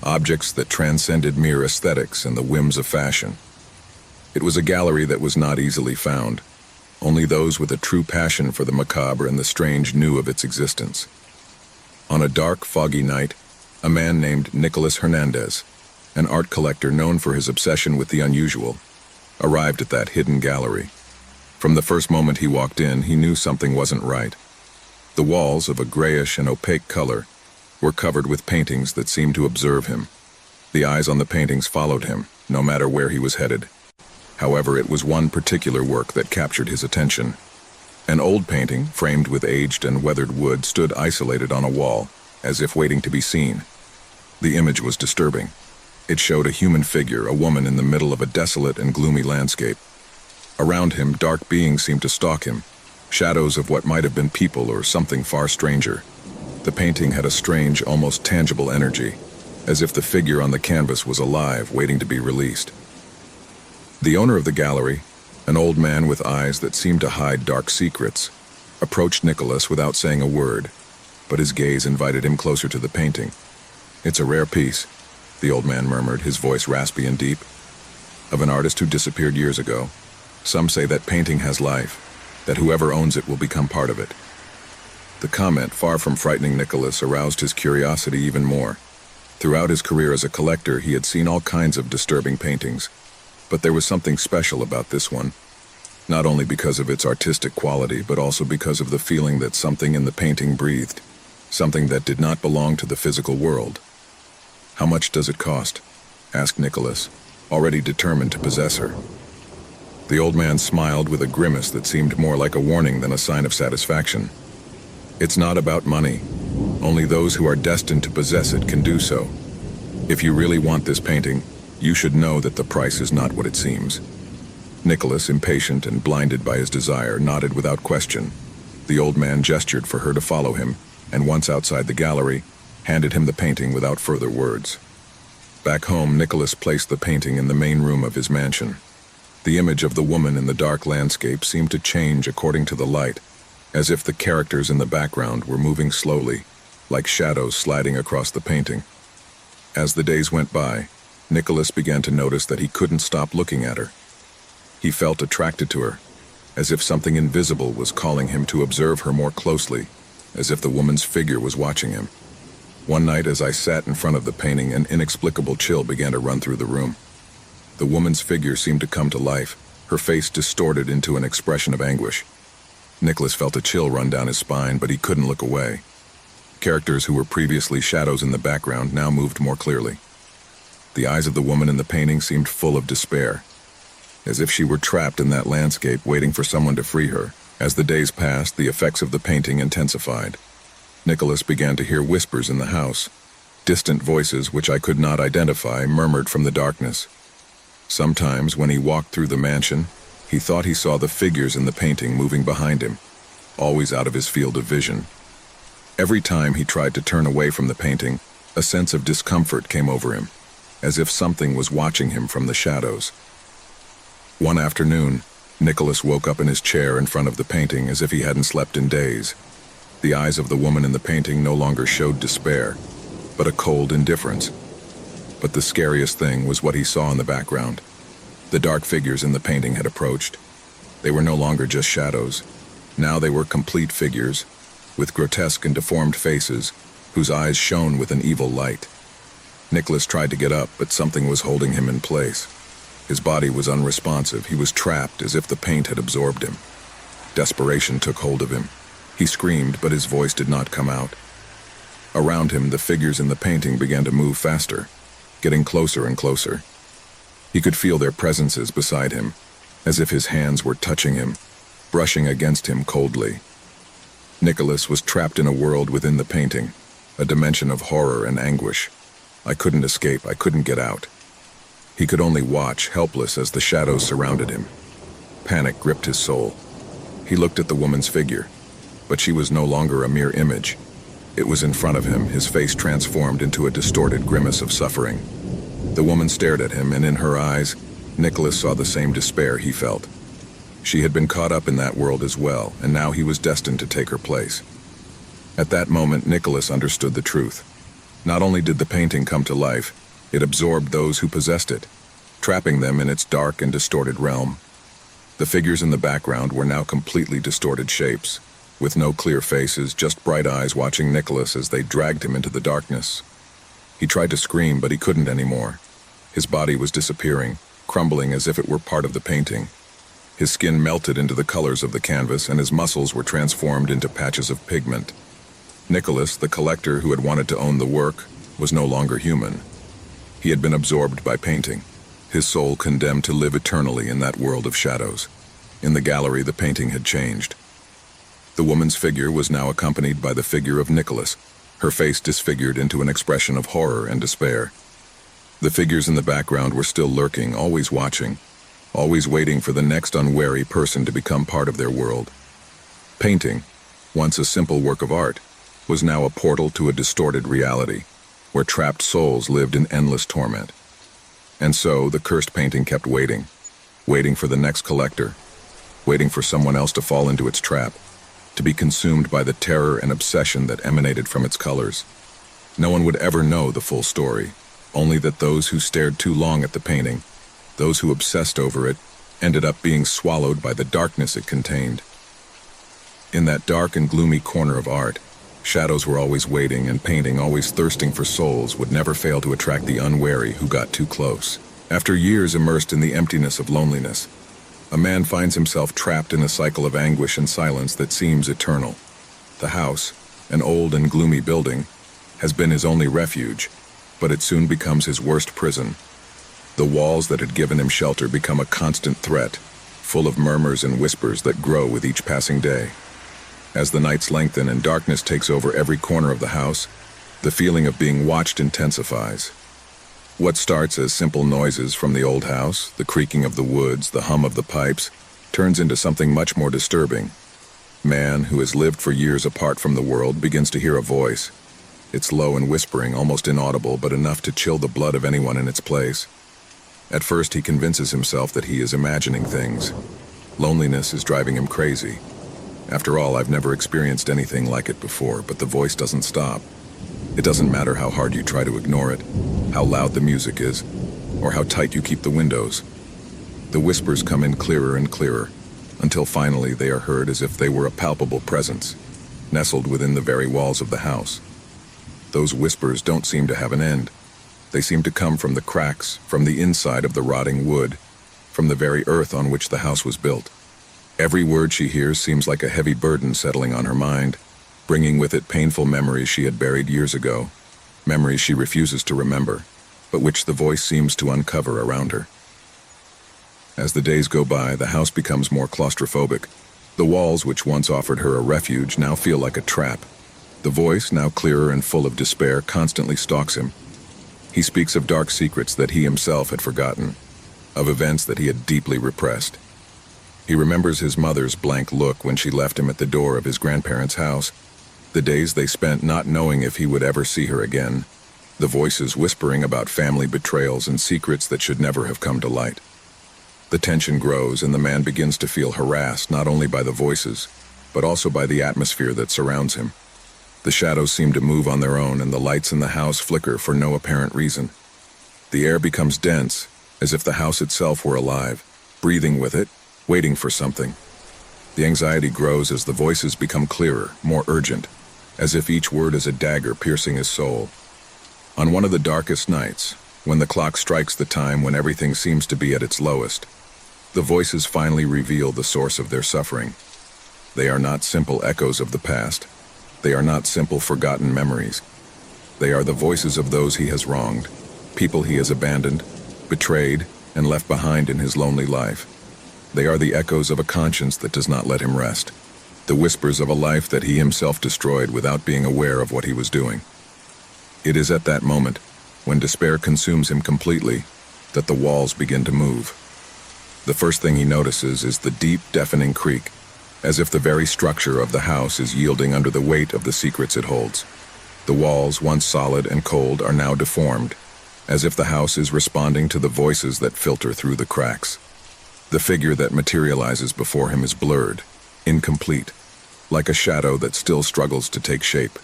objects that transcended mere aesthetics and the whims of fashion. It was a gallery that was not easily found. Only those with a true passion for the macabre and the strange knew of its existence. On a dark, foggy night, a man named Nicholas Hernandez, an art collector known for his obsession with the unusual, arrived at that hidden gallery. From the first moment he walked in, he knew something wasn't right. The walls, of a grayish and opaque color, were covered with paintings that seemed to observe him. The eyes on the paintings followed him, no matter where he was headed. However, it was one particular work that captured his attention. An old painting, framed with aged and weathered wood, stood isolated on a wall, as if waiting to be seen. The image was disturbing. It showed a human figure, a woman in the middle of a desolate and gloomy landscape. Around him, dark beings seemed to stalk him, shadows of what might have been people or something far stranger. The painting had a strange, almost tangible energy, as if the figure on the canvas was alive, waiting to be released. The owner of the gallery, an old man with eyes that seemed to hide dark secrets, approached Nicholas without saying a word, but his gaze invited him closer to the painting. "It's a rare piece," the old man murmured, his voice raspy and deep, "of an artist who disappeared years ago. Some say that painting has life, that whoever owns it will become part of it." The comment, far from frightening Nicholas, aroused his curiosity even more. Throughout his career as a collector, he had seen all kinds of disturbing paintings, but there was something special about this one, not only because of its artistic quality, but also because of the feeling that something in the painting breathed, something that did not belong to the physical world. "How much does it cost?" asked Nicholas, already determined to possess her. The old man smiled with a grimace that seemed more like a warning than a sign of satisfaction. "It's not about money. Only those who are destined to possess it can do so. If you really want this painting, you should know that the price is not what it seems." Nicholas, impatient and blinded by his desire, nodded without question. The old man gestured for her to follow him, and once outside the gallery, handed him the painting without further words. Back home, Nicholas placed the painting in the main room of his mansion. The image of the woman in the dark landscape seemed to change according to the light, as if the characters in the background were moving slowly, like shadows sliding across the painting. As the days went by, Nicholas began to notice that he couldn't stop looking at her. He felt attracted to her, as if something invisible was calling him to observe her more closely, as if the woman's figure was watching him. One night, as I sat in front of the painting, an inexplicable chill began to run through the room. The woman's figure seemed to come to life, her face distorted into an expression of anguish. Nicholas felt a chill run down his spine, but he couldn't look away. Characters who were previously shadows in the background now moved more clearly. The eyes of the woman in the painting seemed full of despair, as if she were trapped in that landscape waiting for someone to free her. As the days passed, the effects of the painting intensified. Nicholas began to hear whispers in the house. Distant voices, which I could not identify, murmured from the darkness. Sometimes, when he walked through the mansion, he thought he saw the figures in the painting moving behind him, always out of his field of vision. Every time he tried to turn away from the painting, a sense of discomfort came over him, as if something was watching him from the shadows. One afternoon, Nicholas woke up in his chair in front of the painting as if he hadn't slept in days. The eyes of the woman in the painting no longer showed despair, but a cold indifference. But the scariest thing was what he saw in the background. The dark figures in the painting had approached. They were no longer just shadows. Now they were complete figures, with grotesque and deformed faces, whose eyes shone with an evil light. Nicholas tried to get up, but something was holding him in place. His body was unresponsive. He was trapped, as if the paint had absorbed him. Desperation took hold of him. He screamed, but his voice did not come out. Around him, the figures in the painting began to move faster, getting closer and closer. He could feel their presences beside him, as if his hands were touching him, brushing against him coldly. Nicholas was trapped in a world within the painting, a dimension of horror and anguish. I couldn't escape, I couldn't get out. He could only watch, helpless, as the shadows surrounded him. Panic gripped his soul. He looked at the woman's figure, but she was no longer a mere image. It was in front of him, his face transformed into a distorted grimace of suffering. The woman stared at him, and in her eyes, Nicholas saw the same despair he felt. She had been caught up in that world as well, and now he was destined to take her place. At that moment, Nicholas understood the truth. Not only did the painting come to life, it absorbed those who possessed it, trapping them in its dark and distorted realm. The figures in the background were now completely distorted shapes, with no clear faces, just bright eyes watching Nicholas as they dragged him into the darkness. He tried to scream, but he couldn't anymore. His body was disappearing, crumbling as if it were part of the painting. His skin melted into the colors of the canvas, and his muscles were transformed into patches of pigment. Nicholas, the collector who had wanted to own the work, was no longer human. He had been absorbed by painting, his soul condemned to live eternally in that world of shadows. In the gallery, the painting had changed. The woman's figure was now accompanied by the figure of Nicholas, her face disfigured into an expression of horror and despair. The figures in the background were still lurking, always watching, always waiting for the next unwary person to become part of their world. Painting, once a simple work of art, was now a portal to a distorted reality, where trapped souls lived in endless torment. And so, the cursed painting kept waiting, waiting for the next collector, waiting for someone else to fall into its trap, to be consumed by the terror and obsession that emanated from its colors. No one would ever know the full story, only that those who stared too long at the painting, those who obsessed over it, ended up being swallowed by the darkness it contained. In that dark and gloomy corner of art, shadows were always waiting, and painting, always thirsting for souls, would never fail to attract the unwary who got too close. After years immersed in the emptiness of loneliness, a man finds himself trapped in a cycle of anguish and silence that seems eternal. The house, an old and gloomy building, has been his only refuge, but it soon becomes his worst prison. The walls that had given him shelter become a constant threat, full of murmurs and whispers that grow with each passing day. As the nights lengthen and darkness takes over every corner of the house, the feeling of being watched intensifies. What starts as simple noises from the old house, the creaking of the woods, the hum of the pipes, turns into something much more disturbing. Man, who has lived for years apart from the world, begins to hear a voice. It's low and whispering, almost inaudible, but enough to chill the blood of anyone in its place. At first, he convinces himself that he is imagining things. Loneliness is driving him crazy. After all, I've never experienced anything like it before, but the voice doesn't stop. It doesn't matter how hard you try to ignore it, how loud the music is, or how tight you keep the windows. The whispers come in clearer and clearer, until finally they are heard as if they were a palpable presence, nestled within the very walls of the house. Those whispers don't seem to have an end. They seem to come from the cracks, from the inside of the rotting wood, from the very earth on which the house was built. Every word she hears seems like a heavy burden settling on her mind, bringing with it painful memories she had buried years ago, memories she refuses to remember, but which the voice seems to uncover around her. As the days go by, the house becomes more claustrophobic. The walls, which once offered her a refuge, now feel like a trap. The voice, now clearer and full of despair, constantly stalks him. He speaks of dark secrets that he himself had forgotten, of events that he had deeply repressed. He remembers his mother's blank look when she left him at the door of his grandparents' house, the days they spent not knowing if he would ever see her again, the voices whispering about family betrayals and secrets that should never have come to light. The tension grows, and the man begins to feel harassed not only by the voices, but also by the atmosphere that surrounds him. The shadows seem to move on their own, and the lights in the house flicker for no apparent reason. The air becomes dense, as if the house itself were alive, breathing with it, waiting for something. The anxiety grows as the voices become clearer, more urgent, as if each word is a dagger piercing his soul. On one of the darkest nights, when the clock strikes the time when everything seems to be at its lowest, the voices finally reveal the source of their suffering. They are not simple echoes of the past. They are not simple forgotten memories. They are the voices of those he has wronged, people he has abandoned, betrayed, and left behind in his lonely life. They are the echoes of a conscience that does not let him rest, the whispers of a life that he himself destroyed without being aware of what he was doing. It is at that moment, when despair consumes him completely, that the walls begin to move. The first thing he notices is the deep, deafening creak, as if the very structure of the house is yielding under the weight of the secrets it holds. The walls, once solid and cold, are now deformed, as if the house is responding to the voices that filter through the cracks. The figure that materializes before him is blurred, incomplete, like a shadow that still struggles to take shape.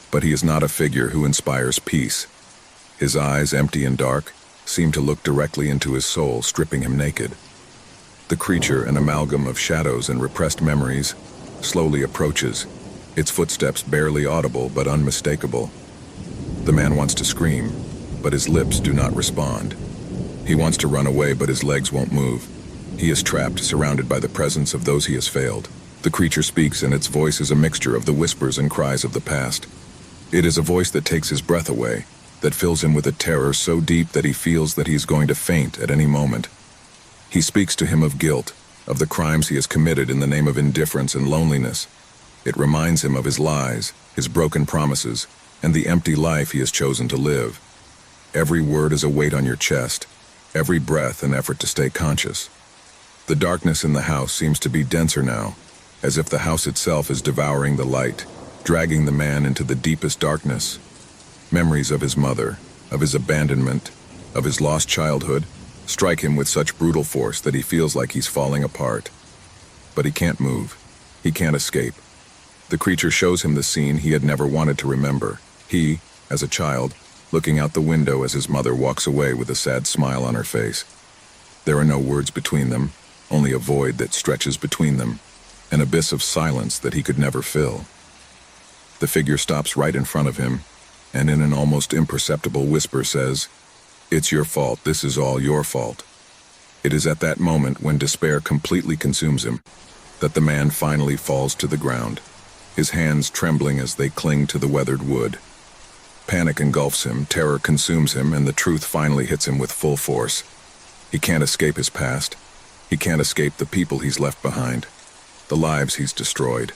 But he is not a figure who inspires peace. His eyes, empty and dark, seem to look directly into his soul, stripping him naked. The creature, an amalgam of shadows and repressed memories, slowly approaches, its footsteps barely audible but unmistakable. The man wants to scream, but his lips do not respond. He wants to run away, but his legs won't move. He is trapped, surrounded by the presence of those he has failed. The creature speaks, and its voice is a mixture of the whispers and cries of the past. It is a voice that takes his breath away, that fills him with a terror so deep that he feels that he is going to faint at any moment. He speaks to him of guilt, of the crimes he has committed in the name of indifference and loneliness. It reminds him of his lies, his broken promises, and the empty life he has chosen to live. Every word is a weight on your chest, every breath an effort to stay conscious. The darkness in the house seems to be denser now, as if the house itself is devouring the light, dragging the man into the deepest darkness. Memories of his mother, of his abandonment, of his lost childhood, strike him with such brutal force that he feels like he's falling apart. But he can't move. He can't escape. The creature shows him the scene he had never wanted to remember. He, as a child, looking out the window as his mother walks away with a sad smile on her face. There are no words between them, only a void that stretches between them, an abyss of silence that he could never fill. The figure stops right in front of him, and in an almost imperceptible whisper says, "It's your fault, this is all your fault." It is at that moment, when despair completely consumes him, that the man finally falls to the ground, his hands trembling as they cling to the weathered wood. Panic engulfs him, terror consumes him, and the truth finally hits him with full force. He can't escape his past. He can't escape the people he's left behind, the lives he's destroyed.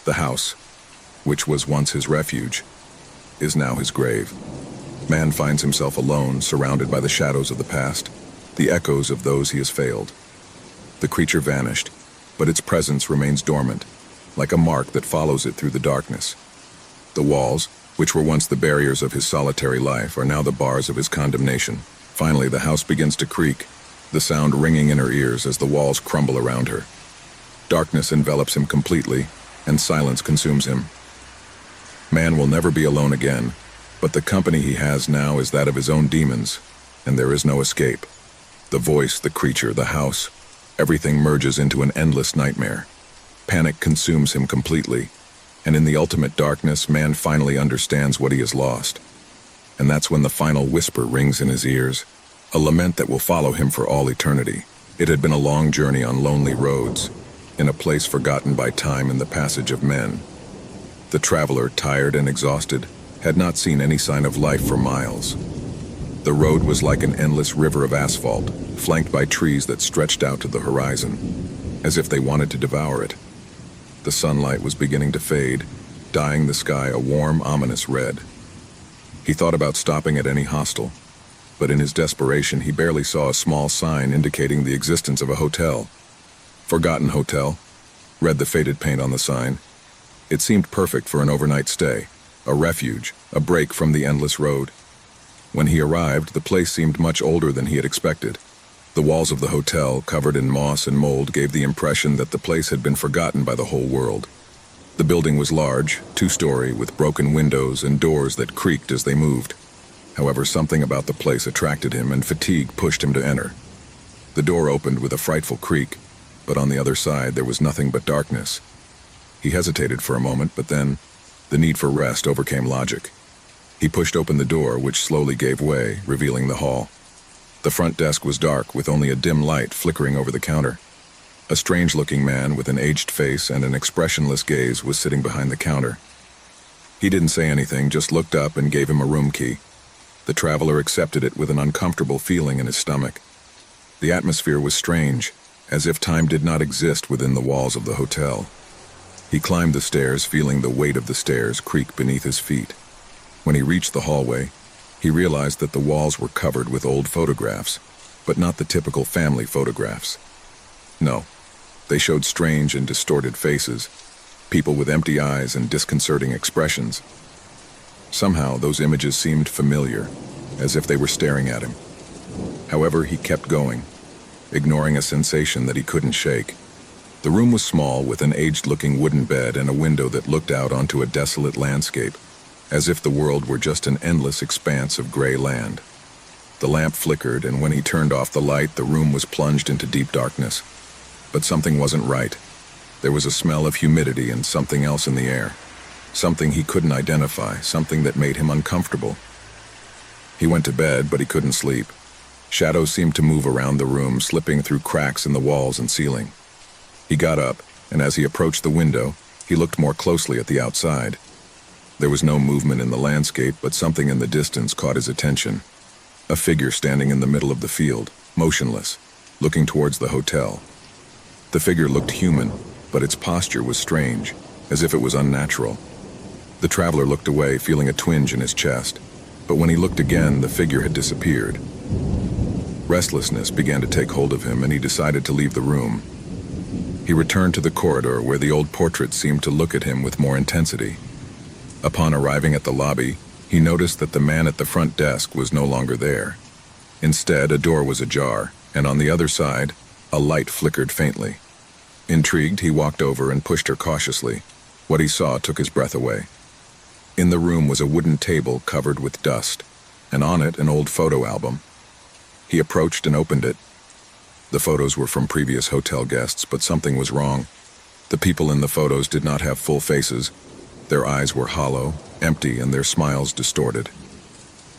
The house, which was once his refuge, is now his grave. Man finds himself alone, surrounded by the shadows of the past, the echoes of those he has failed. The creature vanished, but its presence remains dormant, like a mark that follows it through the darkness. The walls, which were once the barriers of his solitary life, are now the bars of his condemnation. Finally, the house begins to creak, the sound ringing in her ears as the walls crumble around her. Darkness envelops him completely, and silence consumes him. Man will never be alone again, but the company he has now is that of his own demons, and there is no escape. The voice, the creature, the house, everything merges into an endless nightmare. Panic consumes him completely, and in the ultimate darkness, man finally understands what he has lost. And that's when the final whisper rings in his ears, a lament that will follow him for all eternity. It had been a long journey on lonely roads, in a place forgotten by time and the passage of men. The traveler, tired and exhausted, had not seen any sign of life for miles. The road was like an endless river of asphalt, flanked by trees that stretched out to the horizon, as if they wanted to devour it. The sunlight was beginning to fade, dyeing the sky a warm, ominous red. He thought about stopping at any hostel, but in his desperation he barely saw a small sign indicating the existence of a hotel. "Forgotten Hotel," read the faded paint on the sign. It seemed perfect for an overnight stay, a refuge, a break from the endless road. When he arrived, the place seemed much older than he had expected. The walls of the hotel, covered in moss and mold, gave the impression that the place had been forgotten by the whole world. The building was large, two-story, with broken windows and doors that creaked as they moved. However, something about the place attracted him, and fatigue pushed him to enter. The door opened with a frightful creak, but on the other side there was nothing but darkness. He hesitated for a moment, but then the need for rest overcame logic. He pushed open the door, which slowly gave way, revealing the hall. The front desk was dark, with only a dim light flickering over the counter. A strange-looking man with an aged face and an expressionless gaze was sitting behind the counter. He didn't say anything, just looked up and gave him a room key. The traveler accepted it with an uncomfortable feeling in his stomach. The atmosphere was strange, as if time did not exist within the walls of the hotel. He climbed the stairs, feeling the weight of the stairs creak beneath his feet. When he reached the hallway, he realized that the walls were covered with old photographs, but not the typical family photographs. No, they showed strange and distorted faces, people with empty eyes and disconcerting expressions. Somehow, those images seemed familiar, as if they were staring at him. However, he kept going, ignoring a sensation that he couldn't shake. The room was small, with an aged-looking wooden bed and a window that looked out onto a desolate landscape, as if the world were just an endless expanse of gray land. The lamp flickered, and when he turned off the light, the room was plunged into deep darkness. But something wasn't right. There was a smell of humidity and something else in the air. Something he couldn't identify, something that made him uncomfortable. He went to bed, but he couldn't sleep. Shadows seemed to move around the room, slipping through cracks in the walls and ceiling. He got up, and as he approached the window, he looked more closely at the outside. There was no movement in the landscape, but something in the distance caught his attention. A figure standing in the middle of the field, motionless, looking towards the hotel. The figure looked human, but its posture was strange, as if it was unnatural. The traveler looked away, feeling a twinge in his chest, but when he looked again, the figure had disappeared. Restlessness began to take hold of him, and he decided to leave the room. He returned to the corridor where the old portrait seemed to look at him with more intensity. Upon arriving at the lobby, he noticed that the man at the front desk was no longer there. Instead, a door was ajar, and on the other side, a light flickered faintly. Intrigued, he walked over and pushed her cautiously. What he saw took his breath away. In the room was a wooden table covered with dust, and on it an old photo album. He approached and opened it. The photos were from previous hotel guests, but something was wrong. The people in the photos did not have full faces. Their eyes were hollow, empty, and their smiles distorted.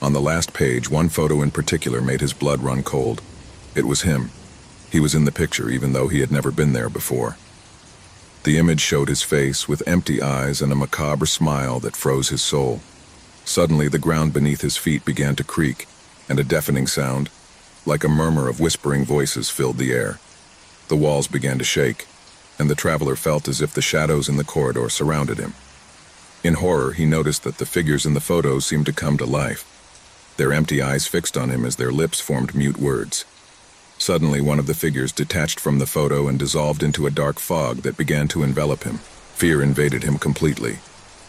On the last page, one photo in particular made his blood run cold. It was him. He was in the picture, even though he had never been there before. The image showed his face with empty eyes and a macabre smile that froze his soul. Suddenly, the ground beneath his feet began to creak, and a deafening sound, like a murmur of whispering voices, filled the air. The walls began to shake, and the traveler felt as if the shadows in the corridor surrounded him. In horror, he noticed that the figures in the photos seemed to come to life, their empty eyes fixed on him as their lips formed mute words. Suddenly, one of the figures detached from the photo and dissolved into a dark fog that began to envelop him. Fear invaded him completely.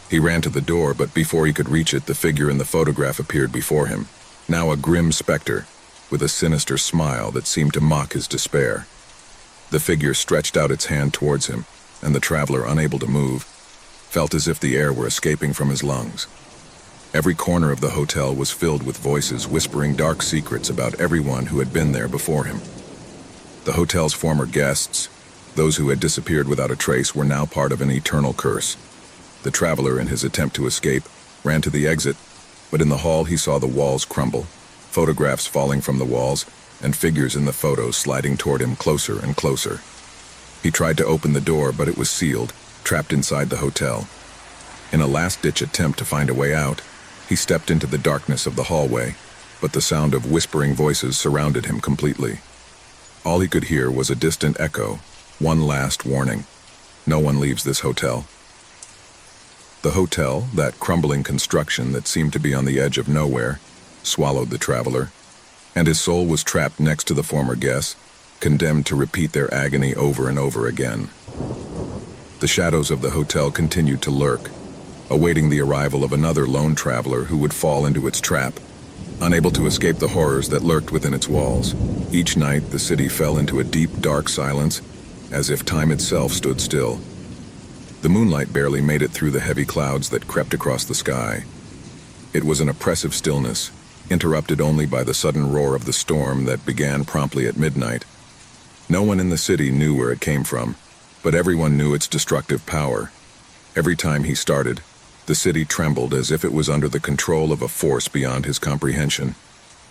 He ran to the door, but before he could reach it, the figure in the photograph appeared before him, now a grim specter, with a sinister smile that seemed to mock his despair. The figure stretched out its hand towards him, and the traveler, unable to move, felt as if the air were escaping from his lungs. Every corner of the hotel was filled with voices whispering dark secrets about everyone who had been there before him. The hotel's former guests, those who had disappeared without a trace, were now part of an eternal curse. The traveler, in his attempt to escape, ran to the exit, but in the hall he saw the walls crumble, photographs falling from the walls, and figures in the photos sliding toward him closer and closer. He tried to open the door, but it was sealed, trapped inside the hotel. In a last-ditch attempt to find a way out, he stepped into the darkness of the hallway, but the sound of whispering voices surrounded him completely. All he could hear was a distant echo, one last warning: no one leaves this hotel. The hotel, that crumbling construction that seemed to be on the edge of nowhere, swallowed the traveler, and his soul was trapped next to the former guests, condemned to repeat their agony over and over again. The shadows of the hotel continued to lurk, awaiting the arrival of another lone traveler who would fall into its trap, unable to escape the horrors that lurked within its walls. Each night, the city fell into a deep, dark silence, as if time itself stood still. The moonlight barely made it through the heavy clouds that crept across the sky. It was an oppressive stillness, interrupted only by the sudden roar of the storm that began promptly at midnight. No one in the city knew where it came from, but everyone knew its destructive power. Every time he started, the city trembled as if it was under the control of a force beyond his comprehension.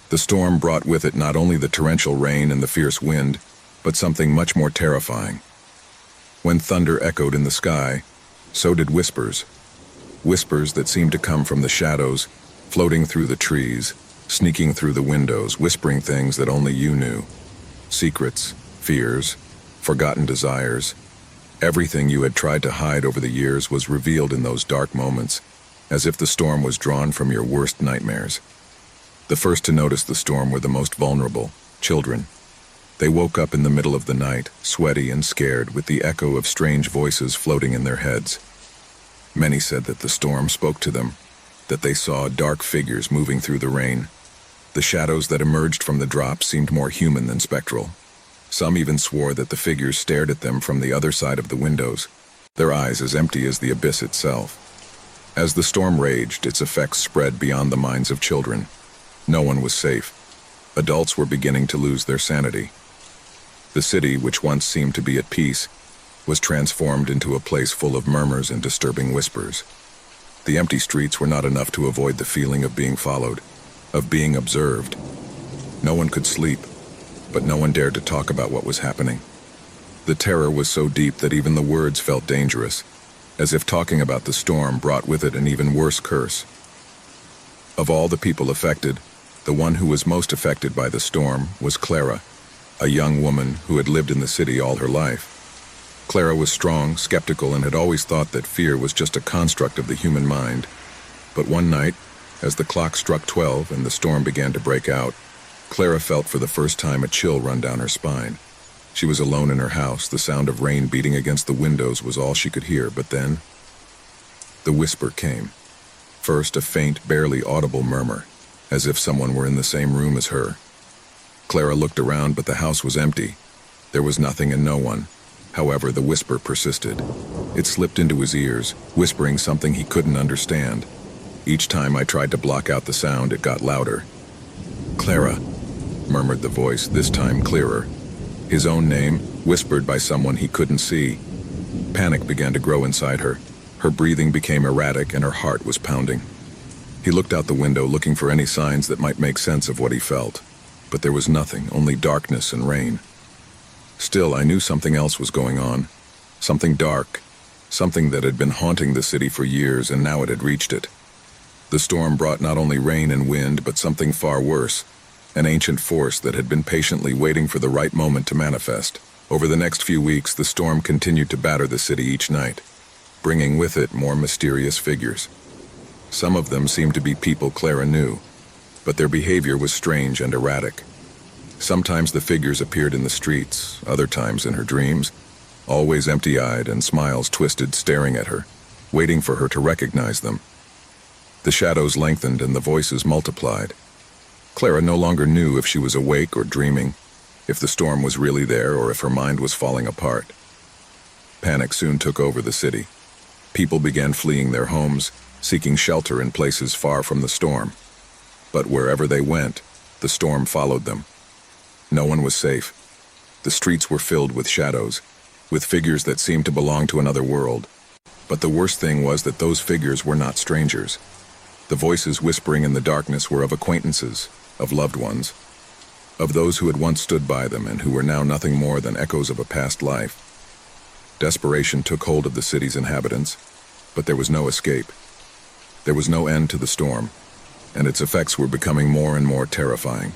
The storm brought with it not only the torrential rain and the fierce wind, but something much more terrifying. When thunder echoed in the sky, so did whispers. Whispers that seemed to come from the shadows, floating through the trees, sneaking through the windows, whispering things that only you knew. Secrets, fears, forgotten desires. Everything you had tried to hide over the years was revealed in those dark moments, as if the storm was drawn from your worst nightmares. The first to notice the storm were the most vulnerable, children. They woke up in the middle of the night, sweaty and scared, with the echo of strange voices floating in their heads. Many said that the storm spoke to them, that they saw dark figures moving through the rain. The shadows that emerged from the drops seemed more human than spectral. Some even swore that the figures stared at them from the other side of the windows, their eyes as empty as the abyss itself. As the storm raged, its effects spread beyond the minds of children. No one was safe. Adults were beginning to lose their sanity. The city, which once seemed to be at peace, was transformed into a place full of murmurs and disturbing whispers. The empty streets were not enough to avoid the feeling of being followed, of being observed. No one could sleep, but no one dared to talk about what was happening. The terror was so deep that even the words felt dangerous, as if talking about the storm brought with it an even worse curse. Of all the people affected, the one who was most affected by the storm was Clara, a young woman who had lived in the city all her life. Clara was strong, skeptical, and had always thought that fear was just a construct of the human mind. But one night, as the clock struck 12 and the storm began to break out, Clara felt for the first time a chill run down her spine. She was alone in her house. The sound of rain beating against the windows was all she could hear, but then the whisper came. First, a faint, barely audible murmur, as if someone were in the same room as her. Clara looked around, but the house was empty. There was nothing and no one. However, the whisper persisted. It slipped into his ears, whispering something he couldn't understand. Each time I tried to block out the sound, it got louder. "Clara," murmured the voice, this time clearer. His own name, whispered by someone he couldn't see. Panic began to grow inside her. Her breathing became erratic and her heart was pounding. He looked out the window, looking for any signs that might make sense of what he felt. But there was nothing, only darkness and rain. Still, I knew something else was going on. Something dark. Something that had been haunting the city for years, and now it had reached it. The storm brought not only rain and wind, but something far worse. An ancient force that had been patiently waiting for the right moment to manifest. Over the next few weeks, the storm continued to batter the city each night, bringing with it more mysterious figures. Some of them seemed to be people Clara knew, but their behavior was strange and erratic. Sometimes the figures appeared in the streets, other times in her dreams, always empty-eyed and smiles twisted, staring at her, waiting for her to recognize them. The shadows lengthened and the voices multiplied. Clara no longer knew if she was awake or dreaming, if the storm was really there or if her mind was falling apart. Panic soon took over the city. People began fleeing their homes, seeking shelter in places far from the storm. But wherever they went, the storm followed them. No one was safe. The streets were filled with shadows, with figures that seemed to belong to another world. But the worst thing was that those figures were not strangers. The voices whispering in the darkness were of acquaintances, of loved ones, of those who had once stood by them and who were now nothing more than echoes of a past life. Desperation took hold of the city's inhabitants, but there was no escape. There was no end to the storm, and its effects were becoming more and more terrifying.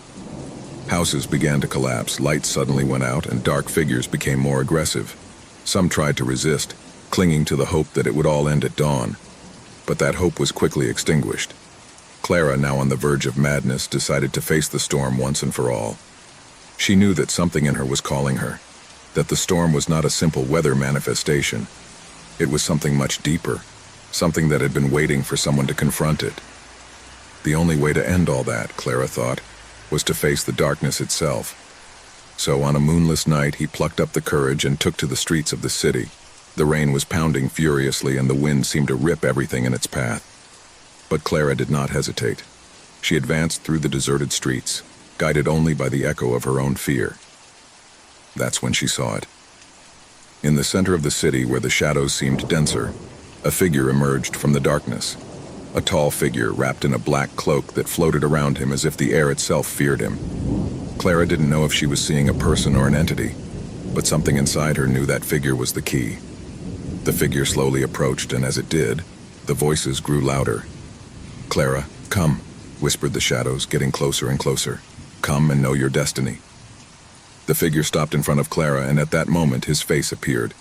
Houses began to collapse, lights suddenly went out, and dark figures became more aggressive. Some tried to resist, clinging to the hope that it would all end at dawn. But that hope was quickly extinguished. Clara, now on the verge of madness, decided to face the storm once and for all. She knew that something in her was calling her, that the storm was not a simple weather manifestation. It was something much deeper, something that had been waiting for someone to confront it. The only way to end all that, Clara thought, was to face the darkness itself. So on a moonless night, he plucked up the courage and took to the streets of the city. The rain was pounding furiously and the wind seemed to rip everything in its path. But Clara did not hesitate. She advanced through the deserted streets, guided only by the echo of her own fear. That's when she saw it. In the center of the city, where the shadows seemed denser, a figure emerged from the darkness. A tall figure wrapped in a black cloak that floated around him as if the air itself feared him. Clara didn't know if she was seeing a person or an entity, but something inside her knew that figure was the key. The figure slowly approached, and as it did, the voices grew louder. "Clara, come," whispered the shadows, getting closer and closer. "Come and know your destiny." The figure stopped in front of Clara, and at that moment his face appeared.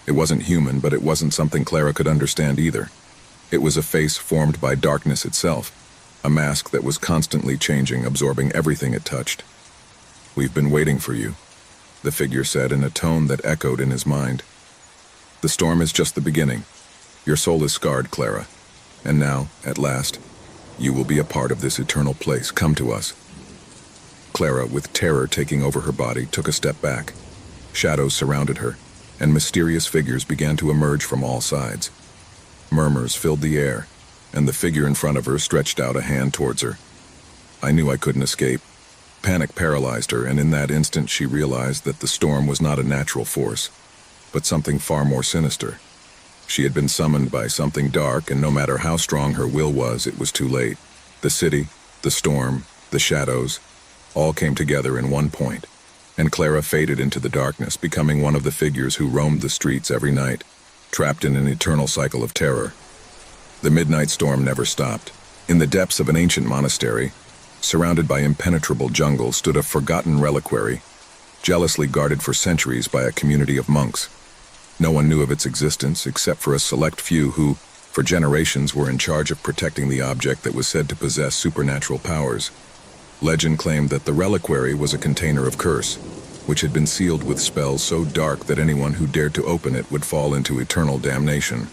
It wasn't human, but it wasn't something Clara could understand either. It was a face formed by darkness itself, a mask that was constantly changing, absorbing everything it touched. "We've been waiting for you," the figure said in a tone that echoed in his mind. "The storm is just the beginning. Your soul is scarred, Clara. And now, at last, you will be a part of this eternal place. Come to us." Clara, with terror taking over her body, took a step back. Shadows surrounded her, and mysterious figures began to emerge from all sides. Murmurs filled the air, and the figure in front of her stretched out a hand towards her. I knew I couldn't escape. Panic paralyzed her, and in that instant she realized that the storm was not a natural force, but something far more sinister. She had been summoned by something dark, and no matter how strong her will was, it was too late. The city, the storm, the shadows, all came together in one point, and Clara faded into the darkness, becoming one of the figures who roamed the streets every night, trapped in an eternal cycle of terror. The midnight storm never stopped. In the depths of an ancient monastery, surrounded by impenetrable jungle, stood a forgotten reliquary, jealously guarded for centuries by a community of monks. No one knew of its existence except for a select few who, for generations, were in charge of protecting the object that was said to possess supernatural powers. Legend claimed that the reliquary was a container of curse, which had been sealed with spells so dark that anyone who dared to open it would fall into eternal damnation.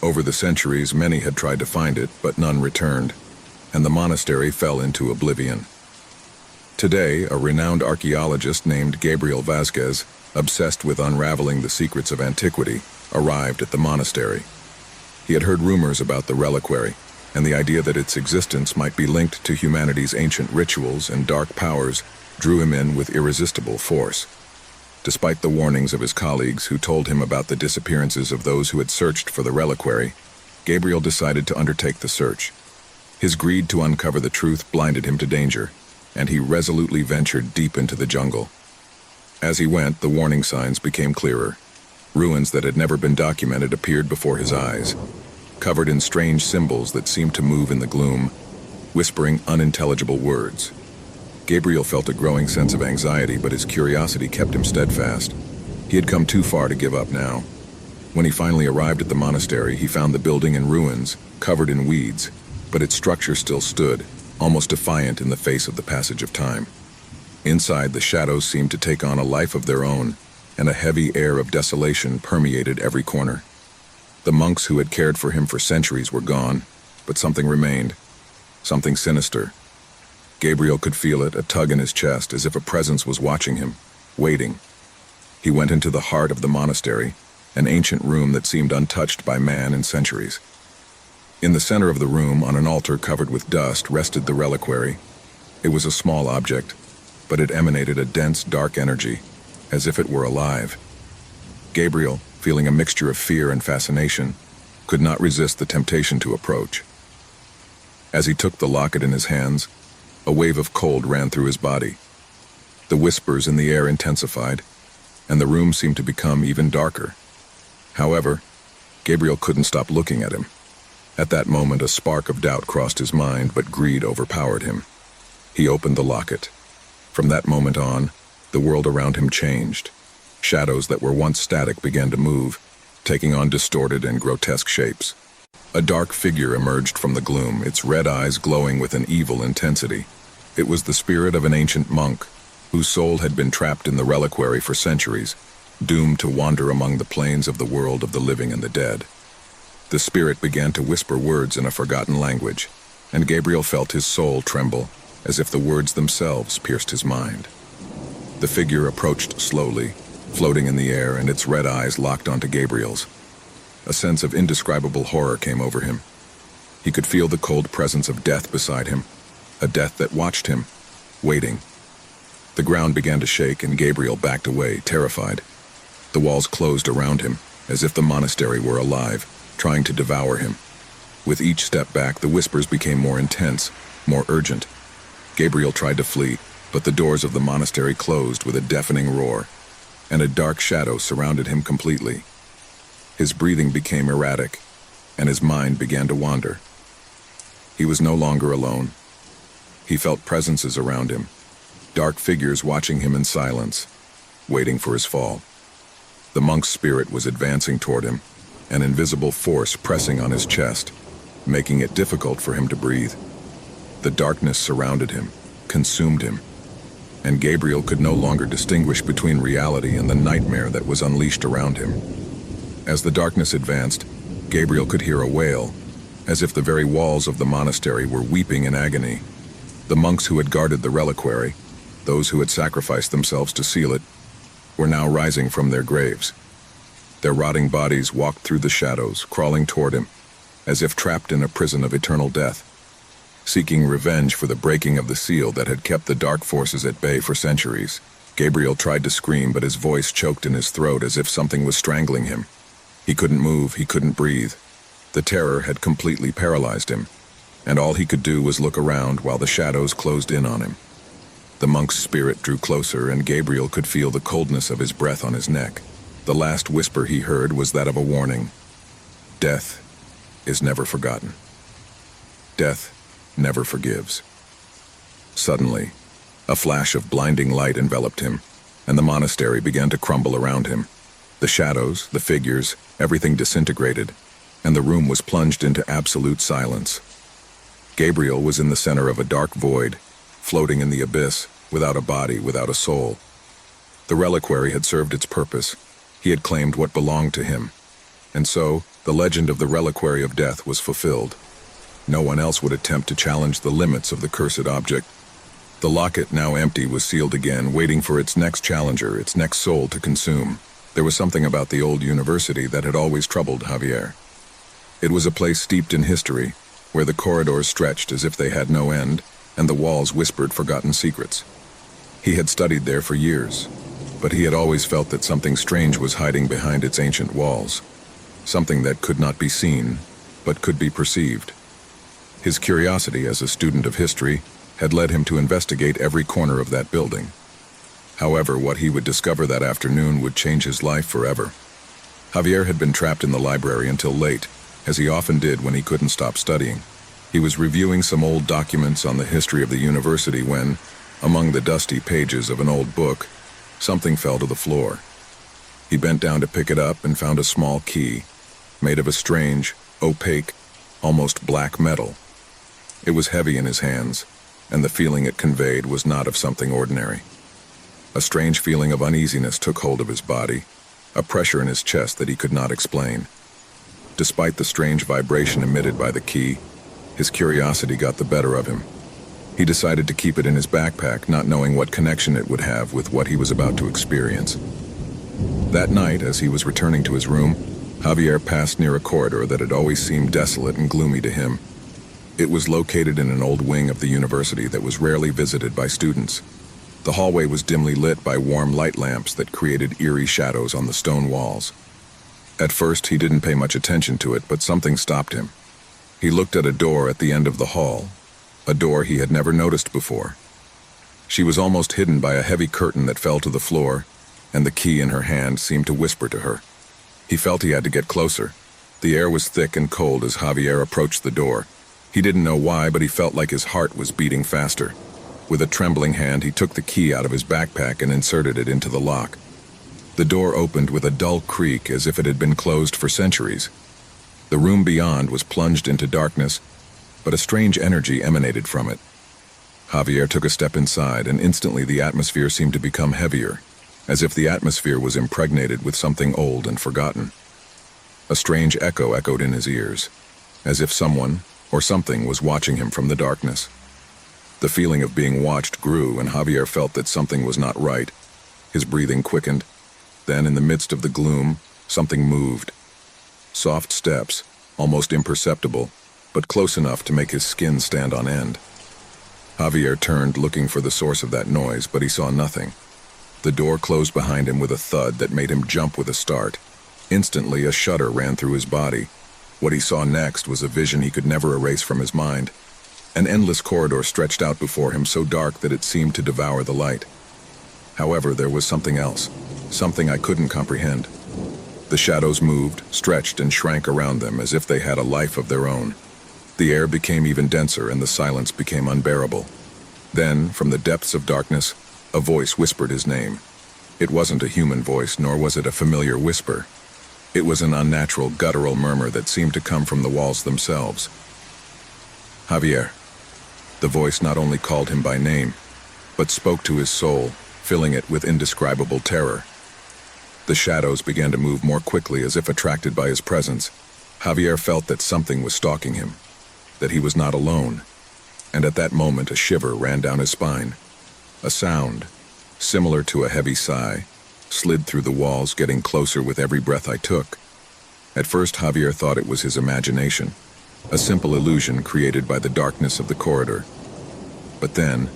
Over the centuries, many had tried to find it, but none returned, and the monastery fell into oblivion. Today, a renowned archaeologist named Gabriel Vasquez, obsessed with unraveling the secrets of antiquity, arrived at the monastery. He had heard rumors about the reliquary, and the idea that its existence might be linked to humanity's ancient rituals and dark powers drew him in with irresistible force. Despite the warnings of his colleagues who told him about the disappearances of those who had searched for the reliquary, Gabriel decided to undertake the search. His greed to uncover the truth blinded him to danger, and he resolutely ventured deep into the jungle. As he went, the warning signs became clearer. Ruins that had never been documented appeared before his eyes, covered in strange symbols that seemed to move in the gloom, whispering unintelligible words. Gabriel felt a growing sense of anxiety, but his curiosity kept him steadfast. He had come too far to give up now. When he finally arrived at the monastery, he found the building in ruins, covered in weeds, but its structure still stood, almost defiant in the face of the passage of time. Inside, the shadows seemed to take on a life of their own, and a heavy air of desolation permeated every corner. The monks who had cared for him for centuries were gone, but something remained, something sinister. Gabriel could feel it, a tug in his chest, as if a presence was watching him, waiting. He went into the heart of the monastery, an ancient room that seemed untouched by man in centuries. In the center of the room, on an altar covered with dust, rested the reliquary. It was a small object, but it emanated a dense, dark energy, as if it were alive. Gabriel, feeling a mixture of fear and fascination, could not resist the temptation to approach. As he took the locket in his hands, a wave of cold ran through his body. The whispers in the air intensified, and the room seemed to become even darker. However, Gabriel couldn't stop looking at him. At that moment, a spark of doubt crossed his mind, but greed overpowered him. He opened the locket. From that moment on, the world around him changed. Shadows that were once static began to move, taking on distorted and grotesque shapes. A dark figure emerged from the gloom, its red eyes glowing with an evil intensity. It was the spirit of an ancient monk, whose soul had been trapped in the reliquary for centuries, doomed to wander among the plains of the world of the living and the dead. The spirit began to whisper words in a forgotten language, and Gabriel felt his soul tremble, as if the words themselves pierced his mind. The figure approached slowly, floating in the air, and its red eyes locked onto Gabriel's. A sense of indescribable horror came over him. He could feel the cold presence of death beside him, a death that watched him, waiting. The ground began to shake, and Gabriel backed away, terrified. The walls closed around him, as if the monastery were alive, trying to devour him. With each step back, the whispers became more intense, more urgent. Gabriel tried to flee, but the doors of the monastery closed with a deafening roar, and a dark shadow surrounded him completely. His breathing became erratic, and his mind began to wander. He was no longer alone. He felt presences around him, dark figures watching him in silence, waiting for his fall. The monk's spirit was advancing toward him, an invisible force pressing on his chest, making it difficult for him to breathe. The darkness surrounded him, consumed him, and Gabriel could no longer distinguish between reality and the nightmare that was unleashed around him. As the darkness advanced, Gabriel could hear a wail, as if the very walls of the monastery were weeping in agony. The monks who had guarded the reliquary, those who had sacrificed themselves to seal it, were now rising from their graves. Their rotting bodies walked through the shadows, crawling toward him, as if trapped in a prison of eternal death. Seeking revenge for the breaking of the seal that had kept the dark forces at bay for centuries, Gabriel tried to scream, but his voice choked in his throat as if something was strangling him. He couldn't move, he couldn't breathe. The terror had completely paralyzed him, and all he could do was look around while the shadows closed in on him. The monk's spirit drew closer, and Gabriel could feel the coldness of his breath on his neck. The last whisper he heard was that of a warning. Death is never forgotten. Death never forgives. Suddenly, a flash of blinding light enveloped him, and the monastery began to crumble around him. The shadows, the figures, everything disintegrated, and the room was plunged into absolute silence. Gabriel was in the center of a dark void, floating in the abyss, without a body, without a soul. The reliquary had served its purpose. He had claimed what belonged to him. And so, the legend of the reliquary of death was fulfilled. No one else would attempt to challenge the limits of the cursed object. The locket, now empty, was sealed again, waiting for its next challenger, its next soul to consume. There was something about the old university that had always troubled Javier. It was a place steeped in history, where the corridors stretched as if they had no end, and the walls whispered forgotten secrets. He had studied there for years, but he had always felt that something strange was hiding behind its ancient walls. Something that could not be seen, but could be perceived. His curiosity as a student of history had led him to investigate every corner of that building. However, what he would discover that afternoon would change his life forever. Javier had been trapped in the library until late, as he often did when he couldn't stop studying. He was reviewing some old documents on the history of the university when, among the dusty pages of an old book, something fell to the floor. He bent down to pick it up and found a small key, made of a strange, opaque, almost black metal. It was heavy in his hands, and the feeling it conveyed was not of something ordinary. A strange feeling of uneasiness took hold of his body, a pressure in his chest that he could not explain. Despite the strange vibration emitted by the key, his curiosity got the better of him. He decided to keep it in his backpack, not knowing what connection it would have with what he was about to experience. That night, as he was returning to his room, Javier passed near a corridor that had always seemed desolate and gloomy to him. It was located in an old wing of the university that was rarely visited by students. The hallway was dimly lit by warm light lamps that created eerie shadows on the stone walls. At first, he didn't pay much attention to it, but something stopped him. He looked at a door at the end of the hall, a door he had never noticed before. She was almost hidden by a heavy curtain that fell to the floor, and the key in her hand seemed to whisper to her. He felt he had to get closer. The air was thick and cold as Javier approached the door. He didn't know why, but he felt like his heart was beating faster. With a trembling hand, he took the key out of his backpack and inserted it into the lock. The door opened with a dull creak as if it had been closed for centuries. The room beyond was plunged into darkness, but a strange energy emanated from it. Javier took a step inside, and instantly the atmosphere seemed to become heavier, as if the atmosphere was impregnated with something old and forgotten. A strange echo echoed in his ears, as if someone or something was watching him from the darkness. The feeling of being watched grew, and Javier felt that something was not right. His breathing quickened. Then, in the midst of the gloom, something moved. Soft steps, almost imperceptible, but close enough to make his skin stand on end. Javier turned, looking for the source of that noise, but he saw nothing. The door closed behind him with a thud that made him jump with a start. Instantly, a shudder ran through his body. What he saw next was a vision he could never erase from his mind. An endless corridor stretched out before him, so dark that it seemed to devour the light. However, there was something else, something I couldn't comprehend. The shadows moved, stretched, and shrank around them as if they had a life of their own. The air became even denser, and the silence became unbearable. Then, from the depths of darkness, a voice whispered his name. It wasn't a human voice, nor was it a familiar whisper. It was an unnatural, guttural murmur that seemed to come from the walls themselves. Javier. The voice not only called him by name, but spoke to his soul, filling it with indescribable terror. The shadows began to move more quickly as if attracted by his presence. Javier felt that something was stalking him, that he was not alone, and at that moment a shiver ran down his spine. A sound, similar to a heavy sigh, slid through the walls, getting closer with every breath I took. At first, Javier thought it was his imagination, a simple illusion created by the darkness of the corridor. But then,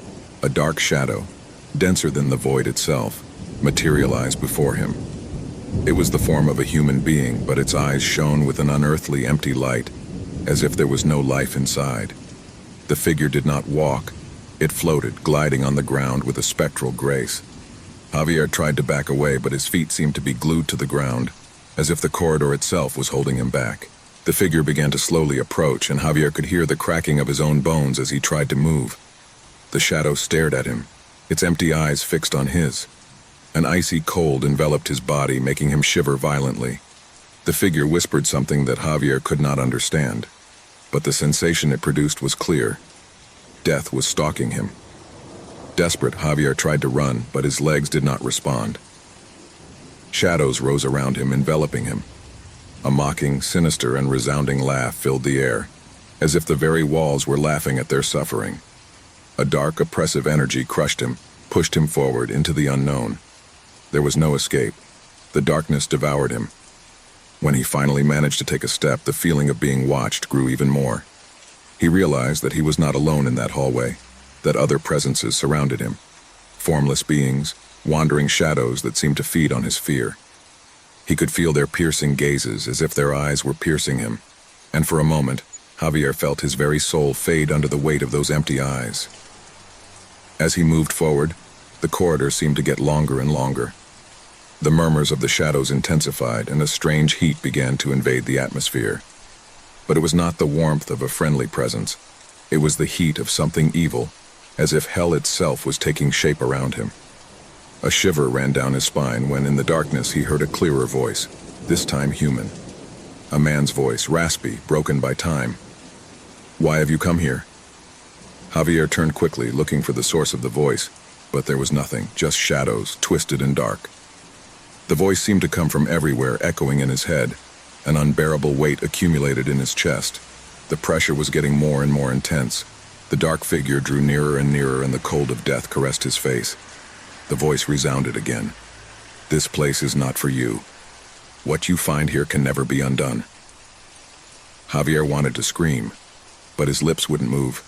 a dark shadow, denser than the void itself, materialized before him. It was the form of a human being, but its eyes shone with an unearthly, empty light, as if there was no life inside. The figure did not walk. It floated, gliding on the ground with a spectral grace. Javier tried to back away, but his feet seemed to be glued to the ground, as if the corridor itself was holding him back. The figure began to slowly approach, and Javier could hear the cracking of his own bones as he tried to move. The shadow stared at him, its empty eyes fixed on his. An icy cold enveloped his body, making him shiver violently. The figure whispered something that Javier could not understand, but the sensation it produced was clear. Death was stalking him. Desperate, Javier tried to run, but his legs did not respond. Shadows rose around him, enveloping him. A mocking, sinister, and resounding laugh filled the air, as if the very walls were laughing at their suffering. A dark, oppressive energy crushed him, pushed him forward into the unknown. There was no escape. The darkness devoured him. When he finally managed to take a step, the feeling of being watched grew even more. He realized that he was not alone in that hallway, that other presences surrounded him. Formless beings, wandering shadows that seemed to feed on his fear. He could feel their piercing gazes as if their eyes were piercing him, and for a moment, Javier felt his very soul fade under the weight of those empty eyes. As he moved forward, the corridor seemed to get longer and longer. The murmurs of the shadows intensified, and a strange heat began to invade the atmosphere. But it was not the warmth of a friendly presence. It was the heat of something evil, as if hell itself was taking shape around him. A shiver ran down his spine when, in the darkness, he heard a clearer voice, this time human. A man's voice, raspy, broken by time. "Why have you come here?" Javier turned quickly, looking for the source of the voice, but there was nothing, just shadows, twisted and dark. The voice seemed to come from everywhere, echoing in his head. An unbearable weight accumulated in his chest. The pressure was getting more and more intense. The dark figure drew nearer and nearer, and the cold of death caressed his face. The voice resounded again. "This place is not for you. What you find here can never be undone." Javier wanted to scream, but his lips wouldn't move.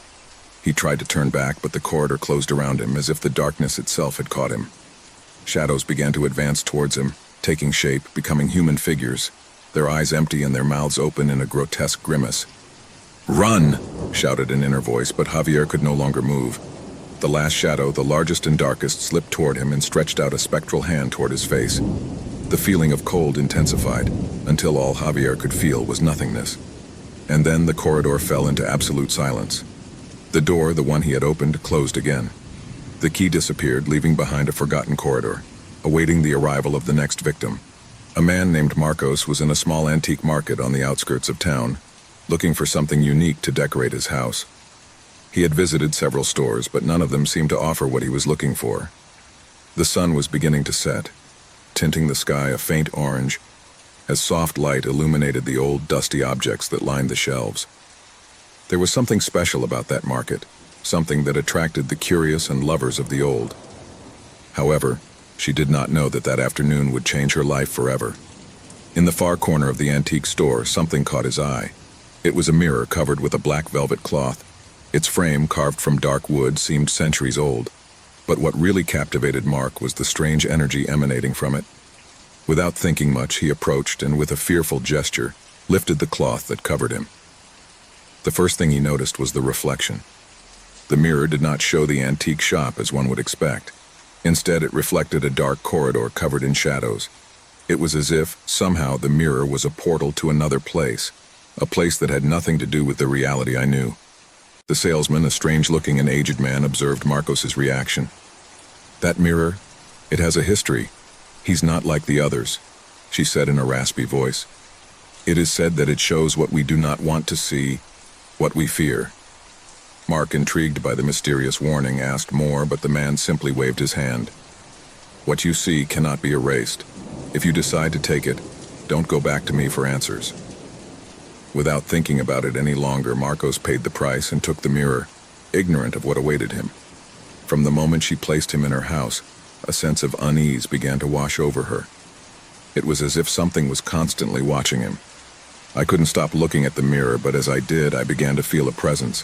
He tried to turn back, but the corridor closed around him as if the darkness itself had caught him. Shadows began to advance towards him, taking shape, becoming human figures, their eyes empty and their mouths open in a grotesque grimace. "Run!" shouted an inner voice, but Javier could no longer move. The last shadow, the largest and darkest, slipped toward him and stretched out a spectral hand toward his face. The feeling of cold intensified, until all Javier could feel was nothingness. And then the corridor fell into absolute silence. The door, the one he had opened, closed again. The key disappeared, leaving behind a forgotten corridor, awaiting the arrival of the next victim. A man named Marcos was in a small antique market on the outskirts of town, looking for something unique to decorate his house. He had visited several stores, but none of them seemed to offer what he was looking for. The sun was beginning to set, tinting the sky a faint orange, as soft light illuminated the old, dusty objects that lined the shelves. There was something special about that market, something that attracted the curious and lovers of the old. However, she did not know that that afternoon would change her life forever. In the far corner of the antique store, something caught his eye. It was a mirror covered with a black velvet cloth. Its frame, carved from dark wood, seemed centuries old. But what really captivated Mark was the strange energy emanating from it. Without thinking much, he approached and, with a fearful gesture, lifted the cloth that covered him. The first thing he noticed was the reflection. The mirror did not show the antique shop as one would expect. Instead, it reflected a dark corridor covered in shadows. It was as if, somehow, the mirror was a portal to another place, a place that had nothing to do with the reality I knew. The salesman, a strange-looking and aged man, observed Marcos's reaction. "That mirror, it has a history. He's not like the others," she said in a raspy voice. "It is said that it shows what we do not want to see, what we fear." Mark, intrigued by the mysterious warning, asked more, but the man simply waved his hand. "What you see cannot be erased. If you decide to take it, don't go back to me for answers." Without thinking about it any longer, Marcos paid the price and took the mirror, ignorant of what awaited him. From the moment she placed him in her house, a sense of unease began to wash over her. It was as if something was constantly watching him. I couldn't stop looking at the mirror, but as I did, I began to feel a presence.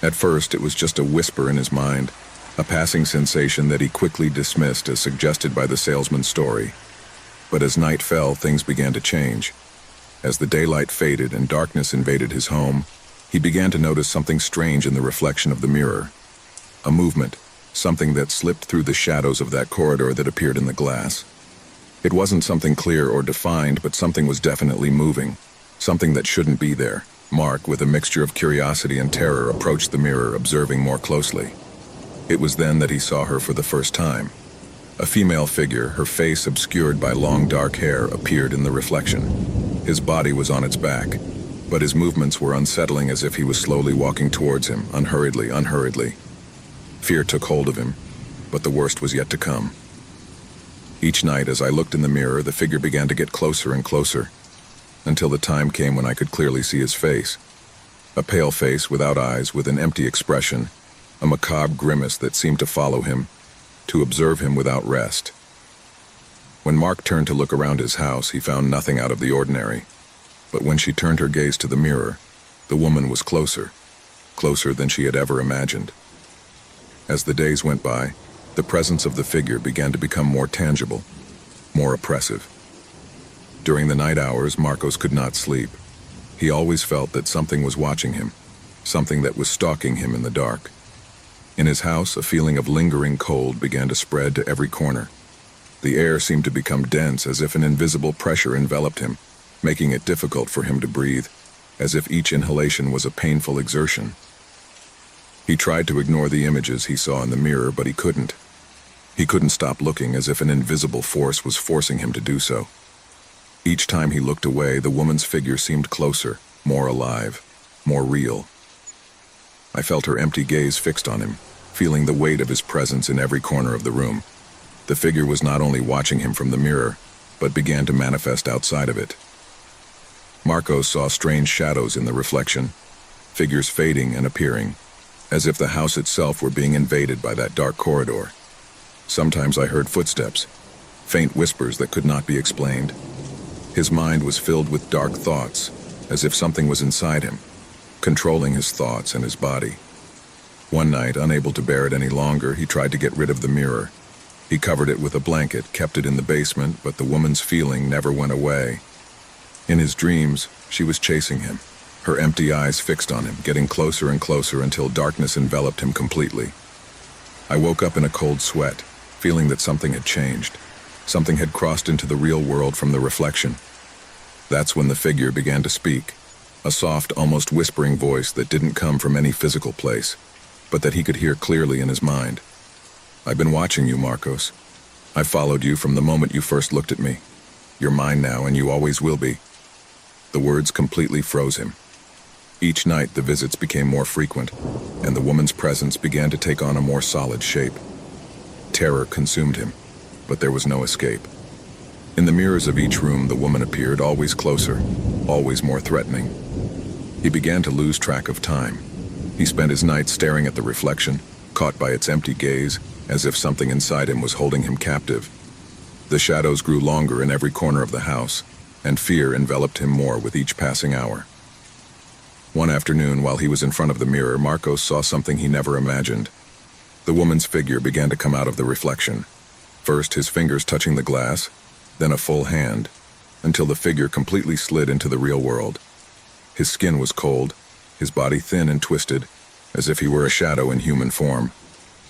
At first, it was just a whisper in his mind, a passing sensation that he quickly dismissed as suggested by the salesman's story. But as night fell, things began to change. As the daylight faded and darkness invaded his home, he began to notice something strange in the reflection of the mirror. A movement, something that slipped through the shadows of that corridor that appeared in the glass. It wasn't something clear or defined, but something was definitely moving, something that shouldn't be there. Mark, with a mixture of curiosity and terror, approached the mirror, observing more closely. It was then that he saw her for the first time. A female figure, her face obscured by long dark hair, appeared in the reflection. His body was on its back, but his movements were unsettling, as if he was slowly walking towards him, unhurriedly. Fear took hold of him, but the worst was yet to come. Each night, as I looked in the mirror, the figure began to get closer and closer, until the time came when I could clearly see his face. A pale face without eyes, with an empty expression, a macabre grimace that seemed to follow him, to observe him without rest. When Mark turned to look around his house, he found nothing out of the ordinary. But when she turned her gaze to the mirror, the woman was closer than she had ever imagined. As the days went by, the presence of the figure began to become more tangible, more oppressive. During the night hours, Marcos could not sleep. He always felt that something was watching him, something that was stalking him in the dark. In his house, a feeling of lingering cold began to spread to every corner. The air seemed to become dense, as if an invisible pressure enveloped him, making it difficult for him to breathe, as if each inhalation was a painful exertion. He tried to ignore the images he saw in the mirror, but he couldn't. He couldn't stop looking, as if an invisible force was forcing him to do so. Each time he looked away, the woman's figure seemed closer, more alive, more real. I felt her empty gaze fixed on him, feeling the weight of his presence in every corner of the room. The figure was not only watching him from the mirror, but began to manifest outside of it. Marcos saw strange shadows in the reflection, figures fading and appearing, as if the house itself were being invaded by that dark corridor. Sometimes I heard footsteps, faint whispers that could not be explained. His mind was filled with dark thoughts, as if something was inside him, controlling his thoughts and his body. One night, unable to bear it any longer, he tried to get rid of the mirror. He covered it with a blanket, kept it in the basement, but the woman's feeling never went away. In his dreams, she was chasing him, her empty eyes fixed on him, getting closer and closer until darkness enveloped him completely. I woke up in a cold sweat, feeling that something had changed. Something had crossed into the real world from the reflection. That's when the figure began to speak, a soft, almost whispering voice that didn't come from any physical place, but that he could hear clearly in his mind. "I've been watching you, Marcos. I followed you from the moment you first looked at me. You're mine now, and you always will be." The words completely froze him. Each night the visits became more frequent, and the woman's presence began to take on a more solid shape. Terror consumed him, but there was no escape. In the mirrors of each room, the woman appeared, always closer, always more threatening. He began to lose track of time. He spent his nights staring at the reflection, caught by its empty gaze, as if something inside him was holding him captive. The shadows grew longer in every corner of the house, and fear enveloped him more with each passing hour. One afternoon, while he was in front of the mirror, Marcos saw something he never imagined. The woman's figure began to come out of the reflection. First, his fingers touching the glass, then a full hand, until the figure completely slid into the real world. His skin was cold, his body thin and twisted, as if he were a shadow in human form.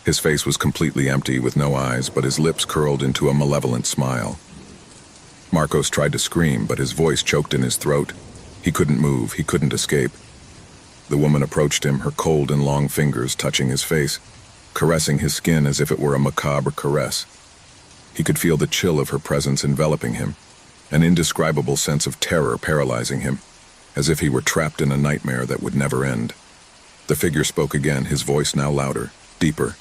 His face was completely empty, with no eyes, but his lips curled into a malevolent smile. Marcos tried to scream, but his voice choked in his throat. He couldn't move, he couldn't escape. The woman approached him, her cold and long fingers touching his face, caressing his skin as if it were a macabre caress. He could feel the chill of her presence enveloping him, an indescribable sense of terror paralyzing him, as if he were trapped in a nightmare that would never end. The figure spoke again, his voice now louder, deeper.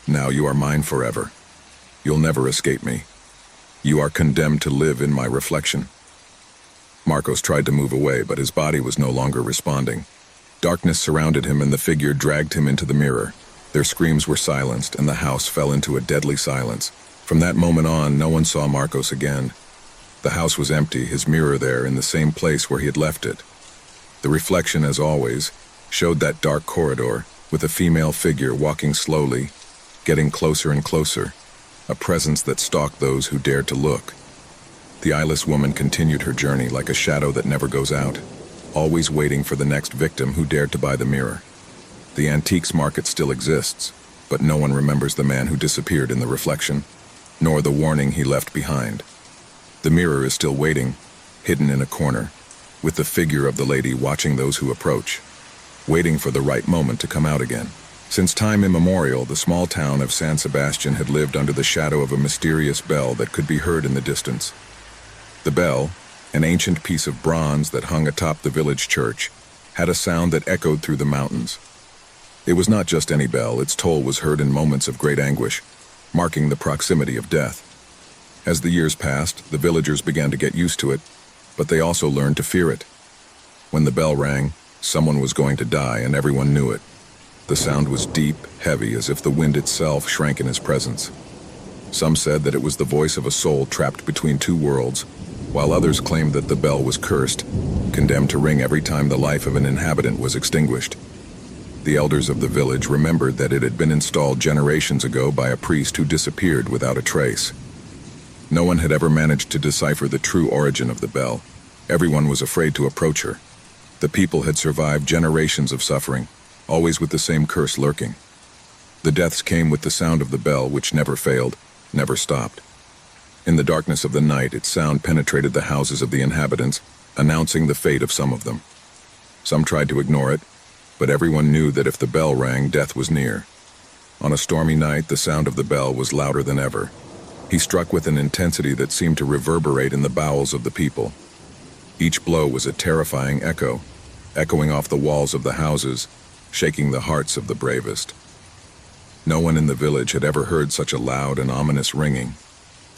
"Now you are mine forever. You'll never escape me. You are condemned to live in my reflection." Marcos tried to move away, but his body was no longer responding. Darkness surrounded him, and the figure dragged him into the mirror. Their screams were silenced, and the house fell into a deadly silence. From that moment on, no one saw Marcos again. The house was empty, his mirror there in the same place where he had left it. The reflection, as always, showed that dark corridor, with a female figure walking slowly, getting closer and closer, a presence that stalked those who dared to look. The eyeless woman continued her journey like a shadow that never goes out, always waiting for the next victim who dared to buy the mirror. The antiques market still exists, but no one remembers the man who disappeared in the reflection, nor the warning he left behind. The mirror is still waiting, hidden in a corner, with the figure of the lady watching those who approach, waiting for the right moment to come out again. Since time immemorial, the small town of San Sebastian had lived under the shadow of a mysterious bell that could be heard in the distance. The bell, an ancient piece of bronze that hung atop the village church, had a sound that echoed through the mountains. It was not just any bell, its toll was heard in moments of great anguish, marking the proximity of death. As the years passed, the villagers began to get used to it, but they also learned to fear it. When the bell rang, someone was going to die, and everyone knew it. The sound was deep, heavy, as if the wind itself shrank in his presence. Some said that it was the voice of a soul trapped between two worlds, while others claimed that the bell was cursed, condemned to ring every time the life of an inhabitant was extinguished. The elders of the village remembered that it had been installed generations ago by a priest who disappeared without a trace. No one had ever managed to decipher the true origin of the bell. Everyone was afraid to approach her. The people had survived generations of suffering, always with the same curse lurking. The deaths came with the sound of the bell, which never failed, never stopped. In the darkness of the night, its sound penetrated the houses of the inhabitants, announcing the fate of some of them. Some tried to ignore it, but everyone knew that if the bell rang, death was near. On a stormy night, the sound of the bell was louder than ever. He struck with an intensity that seemed to reverberate in the bowels of the people. Each blow was a terrifying echo, echoing off the walls of the houses, shaking the hearts of the bravest. No one in the village had ever heard such a loud and ominous ringing.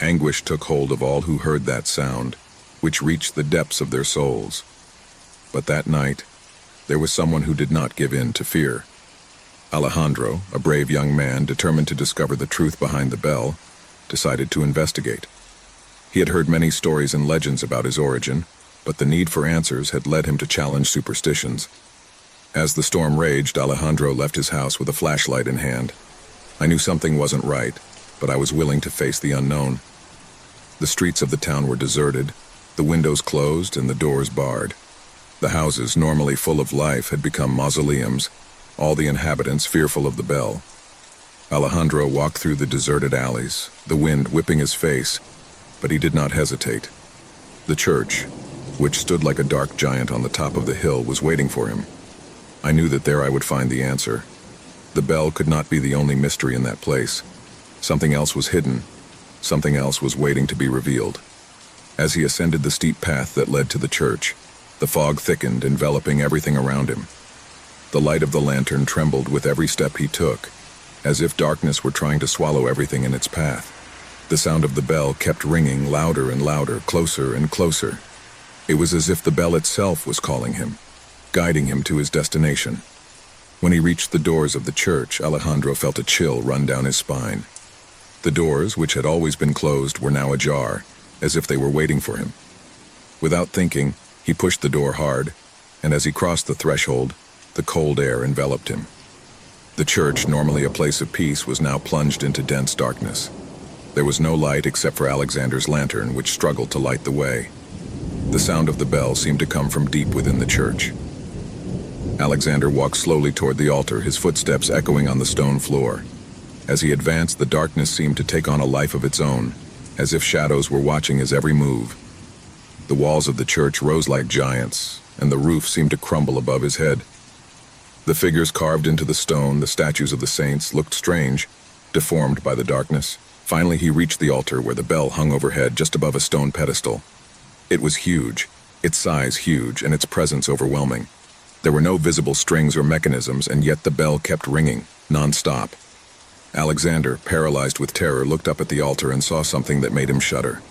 Anguish took hold of all who heard that sound, which reached the depths of their souls. But that night, there was someone who did not give in to fear. Alejandro, a brave young man determined to discover the truth behind the bell, decided to investigate. He had heard many stories and legends about his origin, but the need for answers had led him to challenge superstitions. As the storm raged, Alejandro left his house with a flashlight in hand. I knew something wasn't right, but I was willing to face the unknown. The streets of the town were deserted, the windows closed and the doors barred. The houses, normally full of life, had become mausoleums, all the inhabitants fearful of the bell. Alejandro walked through the deserted alleys, the wind whipping his face, but he did not hesitate. The church, which stood like a dark giant on the top of the hill, was waiting for him. I knew that there I would find the answer. The bell could not be the only mystery in that place. Something else was hidden. Something else was waiting to be revealed. As he ascended the steep path that led to the church, the fog thickened, enveloping everything around him. The light of the lantern trembled with every step he took, as if darkness were trying to swallow everything in its path. The sound of the bell kept ringing louder and louder, closer and closer. It was as if the bell itself was calling him, guiding him to his destination. When he reached the doors of the church, Alejandro felt a chill run down his spine. The doors, which had always been closed, were now ajar, as if they were waiting for him. Without thinking, he pushed the door hard, and as he crossed the threshold, the cold air enveloped him. The church, normally a place of peace, was now plunged into dense darkness. There was no light except for Alexander's lantern, which struggled to light the way. The sound of the bell seemed to come from deep within the church. Alexander walked slowly toward the altar, his footsteps echoing on the stone floor. As he advanced, the darkness seemed to take on a life of its own, as if shadows were watching his every move. The walls of the church rose like giants, and the roof seemed to crumble above his head. The figures carved into the stone, the statues of the saints, looked strange, deformed by the darkness. Finally, he reached the altar where the bell hung overhead just above a stone pedestal. It was huge, its size huge, and its presence overwhelming. There were no visible strings or mechanisms, and yet the bell kept ringing, non-stop. Alexander, paralyzed with terror, looked up at the altar and saw something that made him shudder.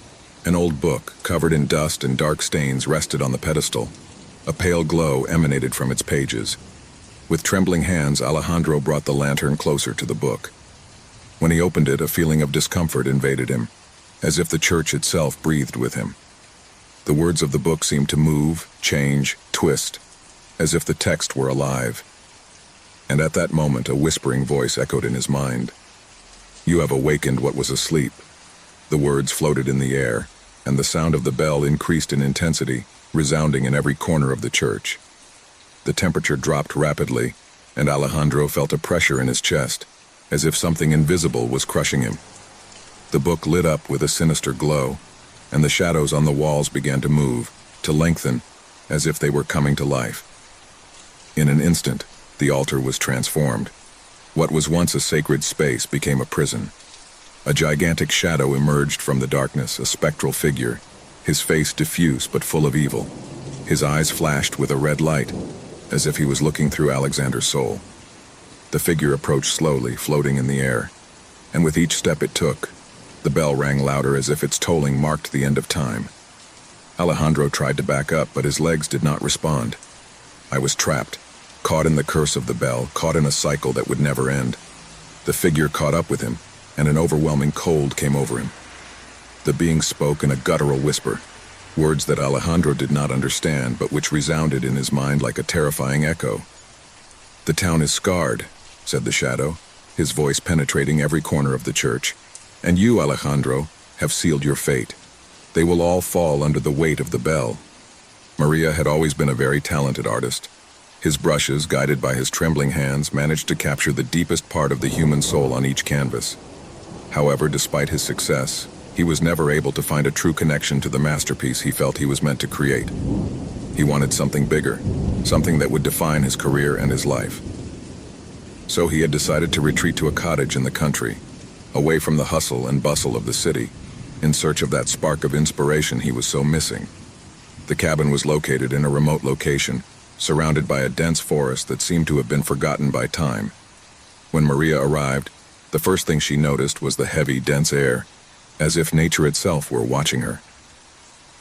An old book, covered in dust and dark stains, rested on the pedestal. A pale glow emanated from its pages. With trembling hands, Alejandro brought the lantern closer to the book. When he opened it, a feeling of discomfort invaded him, as if the church itself breathed with him. The words of the book seemed to move, change, twist, as if the text were alive. And at that moment, a whispering voice echoed in his mind. "You have awakened what was asleep." The words floated in the air, and the sound of the bell increased in intensity, resounding in every corner of the church. The temperature dropped rapidly, and Alejandro felt a pressure in his chest, as if something invisible was crushing him. The book lit up with a sinister glow, and the shadows on the walls began to move, to lengthen, as if they were coming to life. In an instant, the altar was transformed. What was once a sacred space became a prison. A gigantic shadow emerged from the darkness, a spectral figure, his face diffuse but full of evil. His eyes flashed with a red light, as if he was looking through Alexander's soul. The figure approached slowly, floating in the air, and with each step it took, the bell rang louder as if its tolling marked the end of time. Alejandro tried to back up, but his legs did not respond. I was trapped, caught in the curse of the bell, caught in a cycle that would never end. The figure caught up with him, and an overwhelming cold came over him. The being spoke in a guttural whisper, words that Alejandro did not understand, but which resounded in his mind like a terrifying echo. "The town is scarred," said the shadow, his voice penetrating every corner of the church. "And you, Alejandro, have sealed your fate. They will all fall under the weight of the bell." Maria had always been a very talented artist. His brushes, guided by his trembling hands, managed to capture the deepest part of the human soul on each canvas. However, despite his success, he was never able to find a true connection to the masterpiece he felt he was meant to create. He wanted something bigger, something that would define his career and his life. So he had decided to retreat to a cottage in the country, away from the hustle and bustle of the city, in search of that spark of inspiration he was so missing. The cabin was located in a remote location, surrounded by a dense forest that seemed to have been forgotten by time. When Maria arrived, the first thing she noticed was the heavy, dense air, as if nature itself were watching her.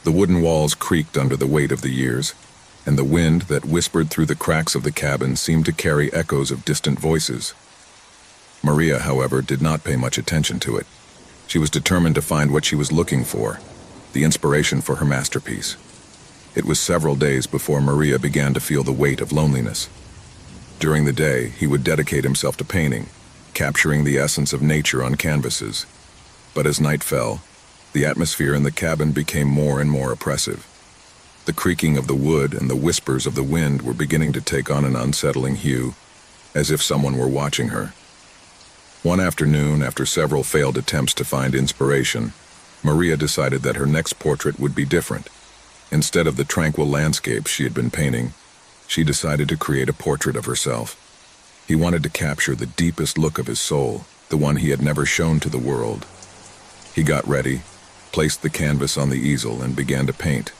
The wooden walls creaked under the weight of the years, and the wind that whispered through the cracks of the cabin seemed to carry echoes of distant voices. Maria, however, did not pay much attention to it. She was determined to find what she was looking for, the inspiration for her masterpiece. It was several days before Maria began to feel the weight of loneliness. During the day, he would dedicate himself to painting, capturing the essence of nature on canvases. But as night fell, the atmosphere in the cabin became more and more oppressive. The creaking of the wood and the whispers of the wind were beginning to take on an unsettling hue, as if someone were watching her. One afternoon, after several failed attempts to find inspiration, Maria decided that her next portrait would be different. Instead of the tranquil landscape she had been painting, she decided to create a portrait of herself. He wanted to capture the deepest look of his soul, the one he had never shown to the world. He got ready, placed the canvas on the easel, and began to paint,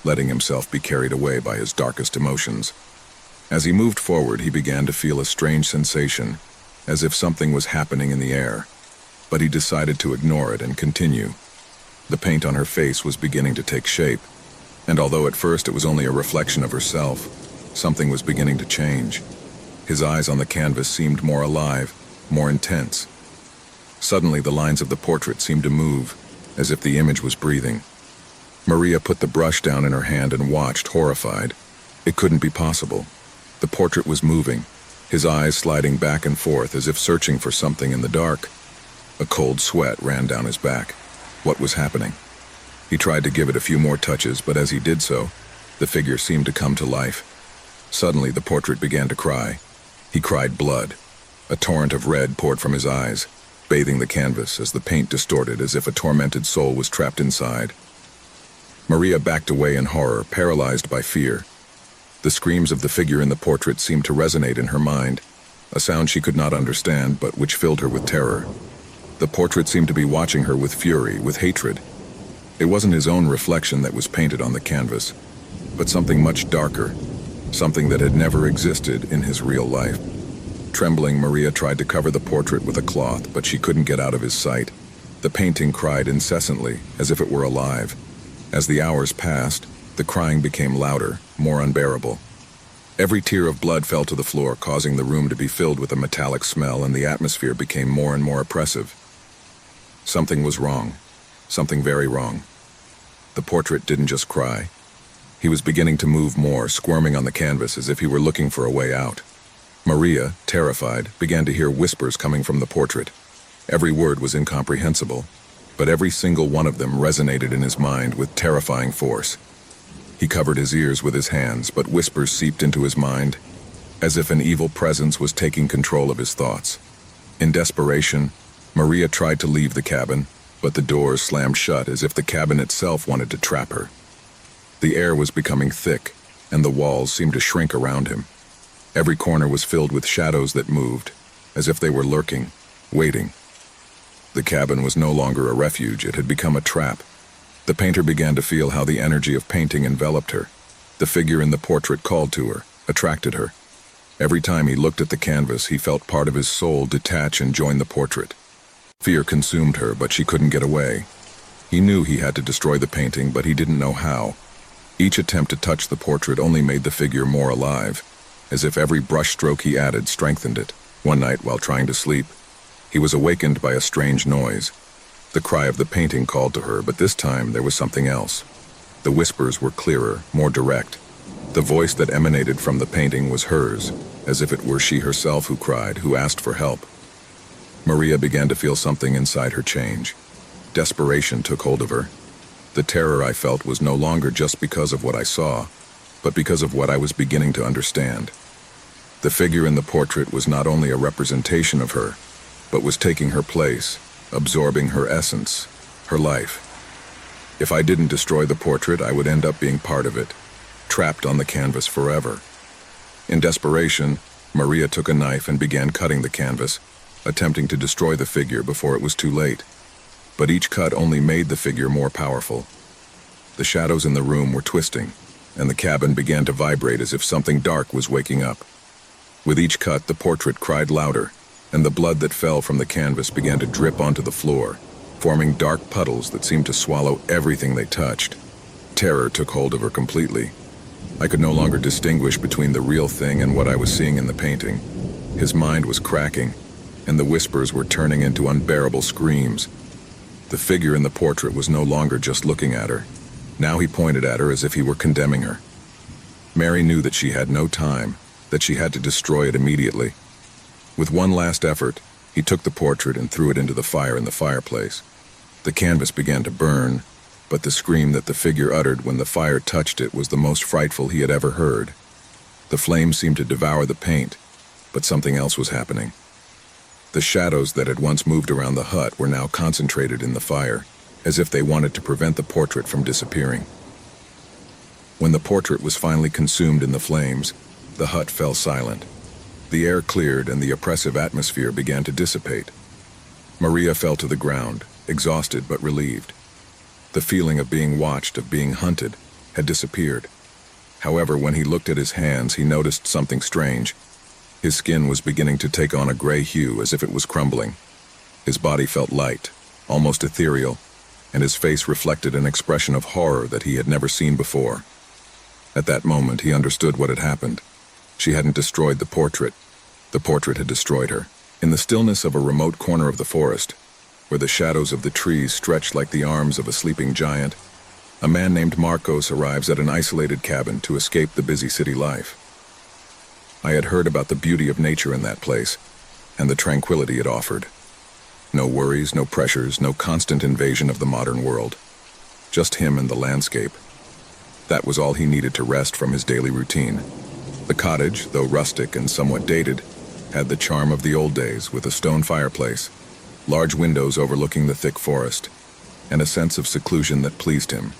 letting himself be carried away by his darkest emotions. As he moved forward, he began to feel a strange sensation, as if something was happening in the air, but he decided to ignore it and continue. The paint on her face was beginning to take shape, and although at first it was only a reflection of herself, something was beginning to change. His eyes on the canvas seemed more alive, more intense. Suddenly, the lines of the portrait seemed to move, as if the image was breathing. Maria put the brush down in her hand and watched, horrified. It couldn't be possible. The portrait was moving, his eyes sliding back and forth as if searching for something in the dark. A cold sweat ran down his back. What was happening? He tried to give it a few more touches, but as he did so, the figure seemed to come to life. Suddenly, the portrait began to cry. He cried blood. A torrent of red poured from his eyes, bathing the canvas as the paint distorted as if a tormented soul was trapped inside. Maria backed away in horror, paralyzed by fear. The screams of the figure in the portrait seemed to resonate in her mind, a sound she could not understand, but which filled her with terror. The portrait seemed to be watching her with fury, with hatred. It wasn't his own reflection that was painted on the canvas, but something much darker, something that had never existed in his real life. Trembling, Maria tried to cover the portrait with a cloth, but she couldn't get out of his sight. The painting cried incessantly, as if it were alive. As the hours passed, the crying became louder, more unbearable. Every tear of blood fell to the floor, causing the room to be filled with a metallic smell, and the atmosphere became more and more oppressive. Something was wrong. Something very wrong. The portrait didn't just cry. He was beginning to move more, squirming on the canvas as if he were looking for a way out. Maria, terrified, began to hear whispers coming from the portrait. Every word was incomprehensible, but every single one of them resonated in his mind with terrifying force. He covered his ears with his hands, but whispers seeped into his mind, as if an evil presence was taking control of his thoughts. In desperation, Maria tried to leave the cabin, but the doors slammed shut as if the cabin itself wanted to trap her. The air was becoming thick, and the walls seemed to shrink around him. Every corner was filled with shadows that moved, as if they were lurking, waiting. The cabin was no longer a refuge, it had become a trap. The painter began to feel how the energy of painting enveloped her. The figure in the portrait called to her, attracted her. Every time he looked at the canvas, he felt part of his soul detach and join the portrait. Fear consumed her, but she couldn't get away. He knew he had to destroy the painting, but he didn't know how. Each attempt to touch the portrait only made the figure more alive, as if every brushstroke he added strengthened it. One night, while trying to sleep, he was awakened by a strange noise. The cry of the painting called to her, but this time there was something else. The whispers were clearer, more direct. The voice that emanated from the painting was hers, as if it were she herself who cried, who asked for help. Maria began to feel something inside her change. Desperation took hold of her. The terror I felt was no longer just because of what I saw, but because of what I was beginning to understand. The figure in the portrait was not only a representation of her, but was taking her place, absorbing her essence, her life. If I didn't destroy the portrait, I would end up being part of it, trapped on the canvas forever. In desperation, Maria took a knife and began cutting the canvas, attempting to destroy the figure before it was too late. But each cut only made the figure more powerful. The shadows in the room were twisting, and the cabin began to vibrate as if something dark was waking up. With each cut, the portrait cried louder, and the blood that fell from the canvas began to drip onto the floor, forming dark puddles that seemed to swallow everything they touched. Terror took hold of her completely. I could no longer distinguish between the real thing and what I was seeing in the painting. His mind was cracking, and the whispers were turning into unbearable screams. The figure in the portrait was no longer just looking at her. Now he pointed at her as if he were condemning her. Mary knew that she had no time, that she had to destroy it immediately. With one last effort, he took the portrait and threw it into the fire in the fireplace. The canvas began to burn, but the scream that the figure uttered when the fire touched it was the most frightful he had ever heard. The flames seemed to devour the paint, but something else was happening. The shadows that had once moved around the hut were now concentrated in the fire, as if they wanted to prevent the portrait from disappearing. When the portrait was finally consumed in the flames, the hut fell silent. The air cleared and the oppressive atmosphere began to dissipate. Maria fell to the ground, exhausted but relieved. The feeling of being watched, of being hunted, had disappeared. However, when he looked at his hands, he noticed something strange. His skin was beginning to take on a gray hue as if it was crumbling. His body felt light, almost ethereal, and his face reflected an expression of horror that he had never seen before. At that moment, he understood what had happened. She hadn't destroyed the portrait. The portrait had destroyed her. In the stillness of a remote corner of the forest, where the shadows of the trees stretched like the arms of a sleeping giant, a man named Marcos arrives at an isolated cabin to escape the busy city life. I had heard about the beauty of nature in that place, and the tranquility it offered. No worries, no pressures, no constant invasion of the modern world. Just him and the landscape. That was all he needed to rest from his daily routine. The cottage, though rustic and somewhat dated, had the charm of the old days, with a stone fireplace, large windows overlooking the thick forest, and a sense of seclusion that pleased him.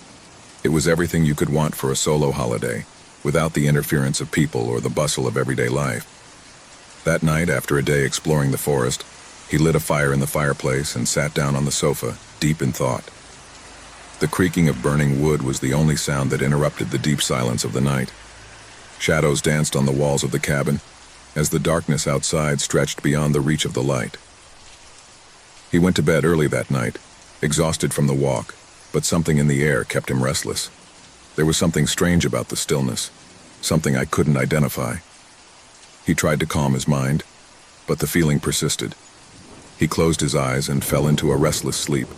It was everything you could want for a solo holiday, without the interference of people or the bustle of everyday life. That night, after a day exploring the forest, he lit a fire in the fireplace and sat down on the sofa, deep in thought. The creaking of burning wood was the only sound that interrupted the deep silence of the night. Shadows danced on the walls of the cabin, as the darkness outside stretched beyond the reach of the light. He went to bed early that night, exhausted from the walk, but something in the air kept him restless. There was something strange about the stillness, something I couldn't identify. He tried to calm his mind, but the feeling persisted. He closed his eyes and fell into a restless sleep.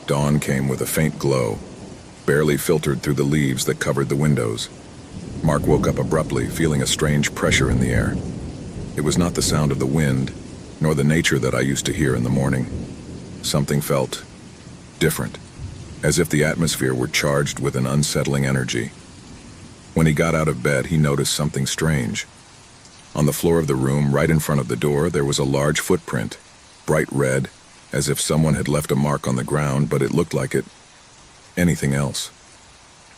Dawn came with a faint glow, barely filtered through the leaves that covered the windows. Mark woke up abruptly, feeling a strange pressure in the air. It was not the sound of the wind, nor the nature that I used to hear in the morning. Something felt different, as if the atmosphere were charged with an unsettling energy. When he got out of bed, he noticed something strange. On the floor of the room, right in front of the door, there was a large footprint, bright red, as if someone had left a mark on the ground, but it looked like anything else.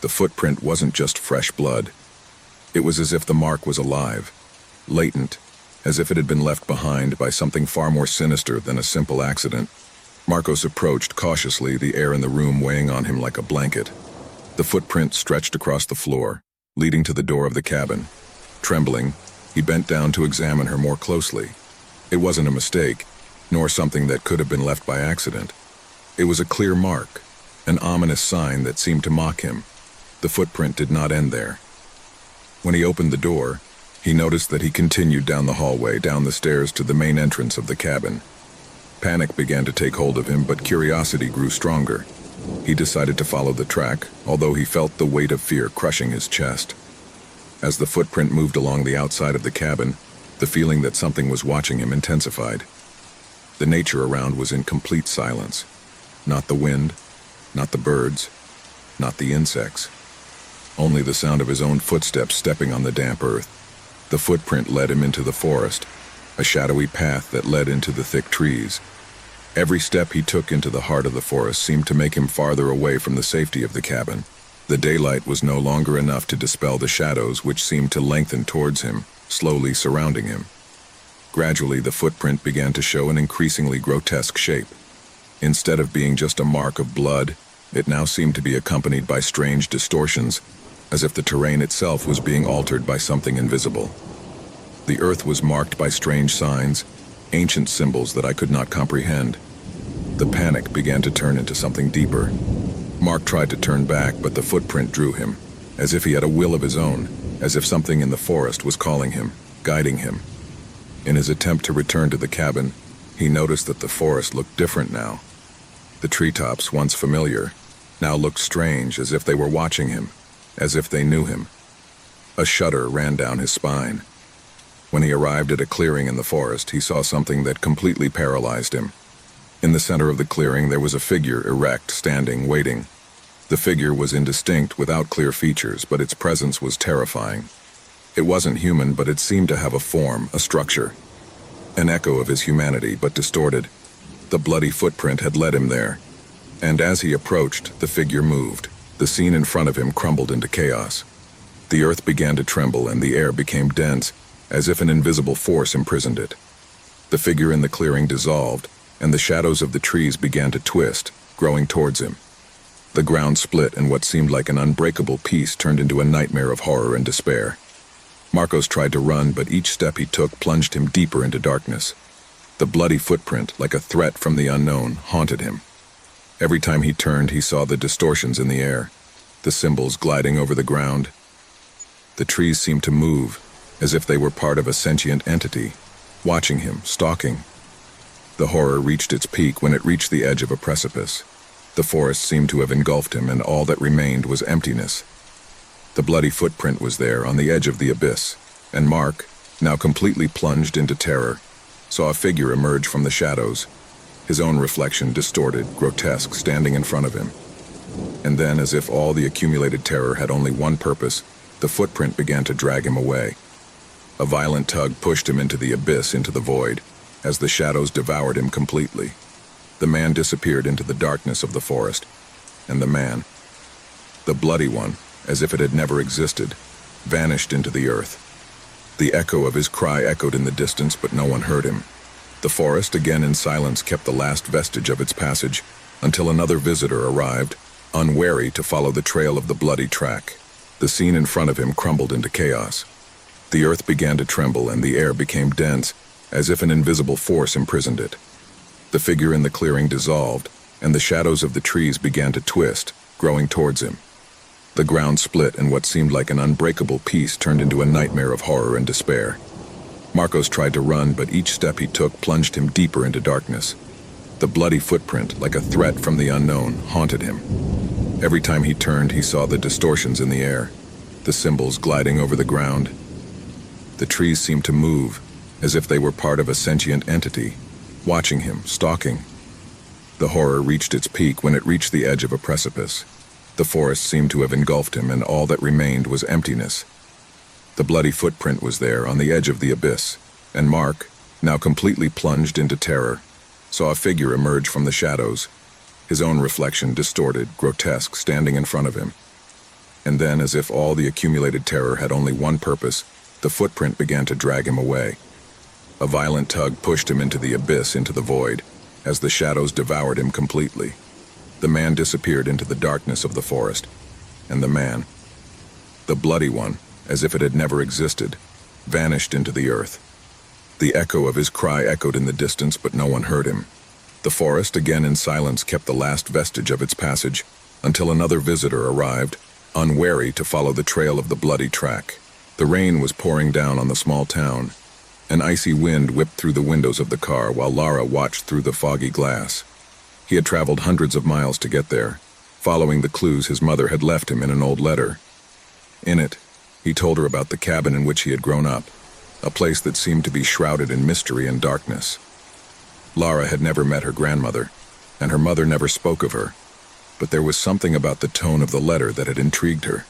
The footprint wasn't just fresh blood. It was as if the mark was alive, latent, as if it had been left behind by something far more sinister than a simple accident. Marcos approached cautiously, the air in the room weighing on him like a blanket. The footprint stretched across the floor, leading to the door of the cabin. Trembling, he bent down to examine her more closely. It wasn't a mistake, nor something that could have been left by accident. It was a clear mark, an ominous sign that seemed to mock him. The footprint did not end there. When he opened the door, he noticed that he continued down the hallway, down the stairs to the main entrance of the cabin. Panic began to take hold of him, but curiosity grew stronger. He decided to follow the track, although he felt the weight of fear crushing his chest. As the footprint moved along the outside of the cabin, the feeling that something was watching him intensified. The nature around was in complete silence. Not the wind, not the birds, not the insects. Only the sound of his own footsteps stepping on the damp earth. The footprint led him into the forest, a shadowy path that led into the thick trees. Every step he took into the heart of the forest seemed to make him farther away from the safety of the cabin. The daylight was no longer enough to dispel the shadows which seemed to lengthen towards him, slowly surrounding him. Gradually, the footprint began to show an increasingly grotesque shape. Instead of being just a mark of blood, it now seemed to be accompanied by strange distortions, as if the terrain itself was being altered by something invisible. The earth was marked by strange signs, ancient symbols that I could not comprehend. The panic began to turn into something deeper. Mark tried to turn back, but the footprint drew him, as if he had a will of his own, as if something in the forest was calling him, guiding him. In his attempt to return to the cabin, he noticed that the forest looked different now. The treetops, once familiar, now looked strange, as if they were watching him, as if they knew him. A shudder ran down his spine. When he arrived at a clearing in the forest, he saw something that completely paralyzed him. In the center of the clearing, there was a figure erect, standing, waiting. The figure was indistinct, without clear features, but its presence was terrifying. It wasn't human, but it seemed to have a form, a structure. An echo of his humanity, but distorted. The bloody footprint had led him there. And as he approached, the figure moved. The scene in front of him crumbled into chaos. The earth began to tremble and the air became dense, as if an invisible force imprisoned it. The figure in the clearing dissolved, and the shadows of the trees began to twist, growing towards him. The ground split, and what seemed like an unbreakable peace turned into a nightmare of horror and despair. Marcos tried to run, but each step he took plunged him deeper into darkness. The bloody footprint, like a threat from the unknown, haunted him. Every time he turned, he saw the distortions in the air, the symbols gliding over the ground. The trees seemed to move, as if they were part of a sentient entity, watching him, stalking. The horror reached its peak when it reached the edge of a precipice. The forest seemed to have engulfed him, and all that remained was emptiness. The bloody footprint was there on the edge of the abyss, and Mark, now completely plunged into terror, saw a figure emerge from the shadows, his own reflection distorted, grotesque, standing in front of him. And then, as if all the accumulated terror had only one purpose, the footprint began to drag him away. A violent tug pushed him into the abyss, into the void, as the shadows devoured him completely. The man disappeared into the darkness of the forest, and the man, the bloody one, as if it had never existed, vanished into the earth. The echo of his cry echoed in the distance, but no one heard him. The forest, again in silence, kept the last vestige of its passage, until another visitor arrived, unwary to follow the trail of the bloody track. The scene in front of him crumbled into chaos. The earth began to tremble, and the air became dense, as if an invisible force imprisoned it. The figure in the clearing dissolved, and the shadows of the trees began to twist, growing towards him. The ground split, and what seemed like an unbreakable peace turned into a nightmare of horror and despair. Marcos tried to run, but each step he took plunged him deeper into darkness. The bloody footprint, like a threat from the unknown, haunted him. Every time he turned, he saw the distortions in the air, the symbols gliding over the ground. The trees seemed to move, as if they were part of a sentient entity, watching him, stalking. The horror reached its peak when it reached the edge of a precipice. The forest seemed to have engulfed him, and all that remained was emptiness. The bloody footprint was there on the edge of the abyss, and Mark, now completely plunged into terror, saw a figure emerge from the shadows, his own reflection distorted, grotesque, standing in front of him. And then, as if all the accumulated terror had only one purpose, the footprint began to drag him away. A violent tug pushed him into the abyss, into the void, as the shadows devoured him completely. The man disappeared into the darkness of the forest, and the man, the bloody one, as if it had never existed, vanished into the earth. The echo of his cry echoed in the distance, but no one heard him. The forest, again in silence, kept the last vestige of its passage, until another visitor arrived, unwary to follow the trail of the bloody track. The rain was pouring down on the small town. An icy wind whipped through the windows of the car while Lara watched through the foggy glass. He had traveled hundreds of miles to get there, following the clues his mother had left him in an old letter. In it, he told her about the cabin in which he had grown up, a place that seemed to be shrouded in mystery and darkness. Lara had never met her grandmother, and her mother never spoke of her, but there was something about the tone of the letter that had intrigued her,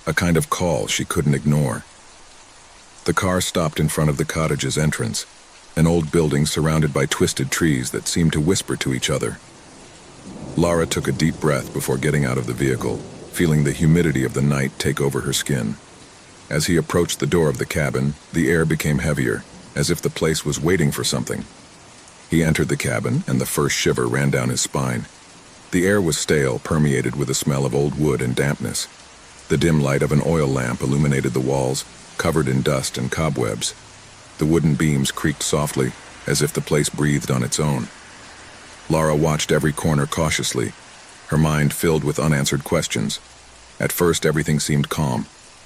a kind of call she couldn't ignore. The car stopped in front of the cottage's entrance, an old building surrounded by twisted trees that seemed to whisper to each other. Lara took a deep breath before getting out of the vehicle, feeling the humidity of the night take over her skin. As he approached the door of the cabin, the air became heavier, as if the place was waiting for something. He entered the cabin, and the first shiver ran down his spine. The air was stale, permeated with a smell of old wood and dampness. The dim light of an oil lamp illuminated the walls, covered in dust and cobwebs. The wooden beams creaked softly, as if the place breathed on its own. Lara watched every corner cautiously, her mind filled with unanswered questions. At first, everything seemed calm.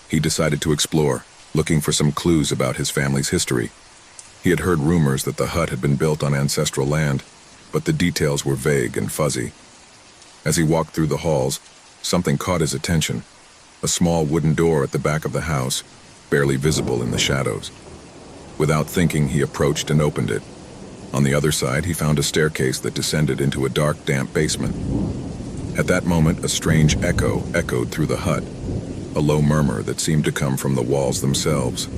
He decided to explore, looking for some clues about his family's history. He had heard rumors that the hut had been built on ancestral land, but the details were vague and fuzzy. As he walked through the halls, something caught his attention. A small wooden door at the back of the house, barely visible in the shadows. Without thinking, he approached and opened it. On the other side, he found a staircase that descended into a dark, damp basement. At that moment, a strange echo echoed through the hut, a low murmur that seemed to come from the walls themselves.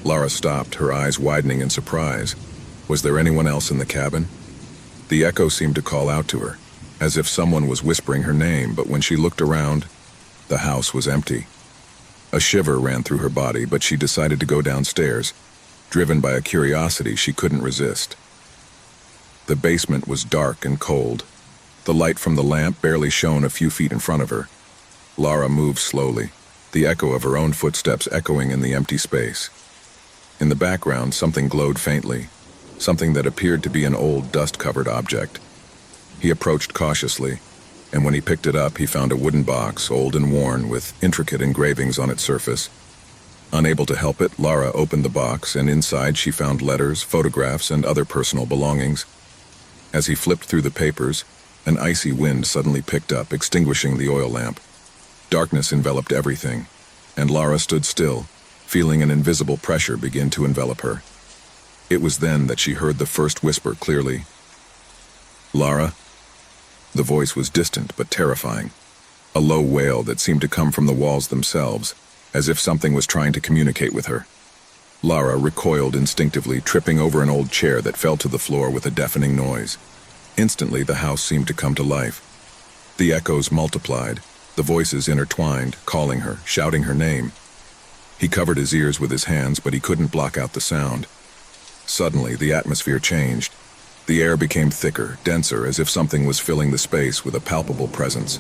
Lara stopped, her eyes widening in surprise. Was there anyone else in the cabin? The echo seemed to call out to her, as if someone was whispering her name, but when she looked around, the house was empty. A shiver ran through her body, but she decided to go downstairs, driven by a curiosity she couldn't resist. The basement was dark and cold. The light from the lamp barely shone a few feet in front of her. Lara moved slowly, the echo of her own footsteps echoing in the empty space. In the background, something glowed faintly, something that appeared to be an old, dust-covered object. He approached cautiously, and when he picked it up, he found a wooden box, old and worn, with intricate engravings on its surface. Unable to help it, Lara opened the box, and inside she found letters, photographs, and other personal belongings. As he flipped through the papers, an icy wind suddenly picked up, extinguishing the oil lamp. Darkness enveloped everything, and Lara stood still, feeling an invisible pressure begin to envelop her. It was then that she heard the first whisper clearly. "Lara?" The voice was distant but terrifying, a low wail that seemed to come from the walls themselves, as if something was trying to communicate with her. Lara recoiled instinctively, tripping over an old chair that fell to the floor with a deafening noise. Instantly, the house seemed to come to life. The echoes multiplied, the voices intertwined, calling her, shouting her name. He covered his ears with his hands, but he couldn't block out the sound. Suddenly, the atmosphere changed. The air became thicker, denser, as if something was filling the space with a palpable presence.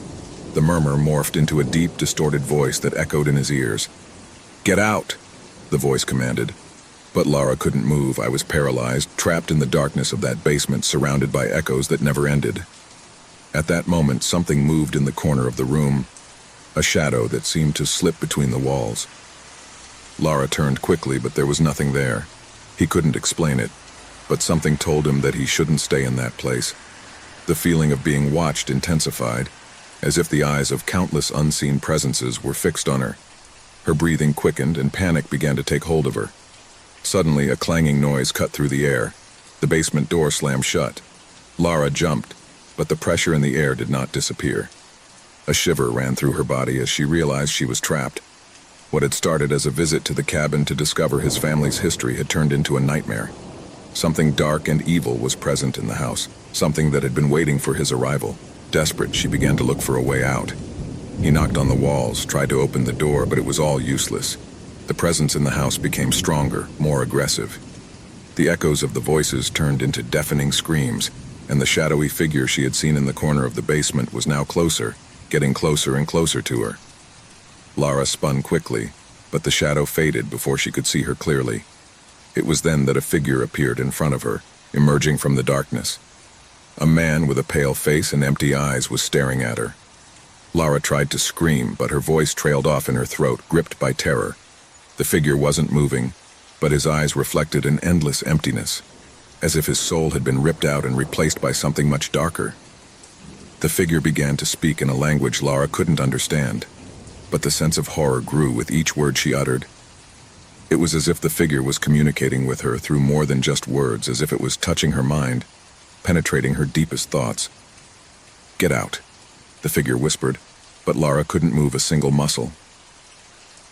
The murmur morphed into a deep, distorted voice that echoed in his ears. "Get out!" the voice commanded. But Lara couldn't move. I was paralyzed, trapped in the darkness of that basement, surrounded by echoes that never ended. At that moment, something moved in the corner of the room, a shadow that seemed to slip between the walls. Lara turned quickly, but there was nothing there. He couldn't explain it, but something told him that he shouldn't stay in that place. The feeling of being watched intensified, as if the eyes of countless unseen presences were fixed on her. Her breathing quickened, and panic began to take hold of her. Suddenly, a clanging noise cut through the air. The basement door slammed shut. Lara jumped, but the pressure in the air did not disappear. A shiver ran through her body as she realized she was trapped. What had started as a visit to the cabin to discover his family's history had turned into a nightmare. Something dark and evil was present in the house, something that had been waiting for his arrival. Desperate, she began to look for a way out. He knocked on the walls, tried to open the door, but it was all useless. The presence in the house became stronger, more aggressive. The echoes of the voices turned into deafening screams, and the shadowy figure she had seen in the corner of the basement was now closer, getting closer and closer to her. Lara spun quickly, but the shadow faded before she could see her clearly. It was then that a figure appeared in front of her, emerging from the darkness. A man with a pale face and empty eyes was staring at her. Lara tried to scream, but her voice trailed off in her throat, gripped by terror. The figure wasn't moving, but his eyes reflected an endless emptiness, as if his soul had been ripped out and replaced by something much darker. The figure began to speak in a language Lara couldn't understand, but the sense of horror grew with each word she uttered. It was as if the figure was communicating with her through more than just words, as if it was touching her mind, penetrating her deepest thoughts. "Get out," the figure whispered, but Lara couldn't move a single muscle.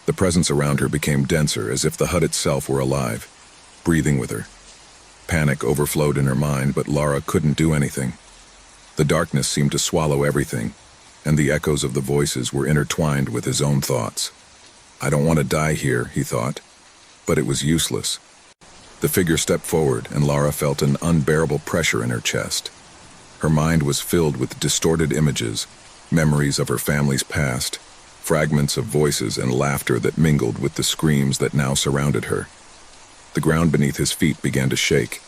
The presence around her became denser, as if the hut itself were alive, breathing with her. Panic overflowed in her mind, but Lara couldn't do anything. The darkness seemed to swallow everything, and the echoes of the voices were intertwined with his own thoughts. "I don't want to die here," he thought, but it was useless. The figure stepped forward, and Lara felt an unbearable pressure in her chest. Her mind was filled with distorted images, memories of her family's past, fragments of voices and laughter that mingled with the screams that now surrounded her. The ground beneath his feet began to shake.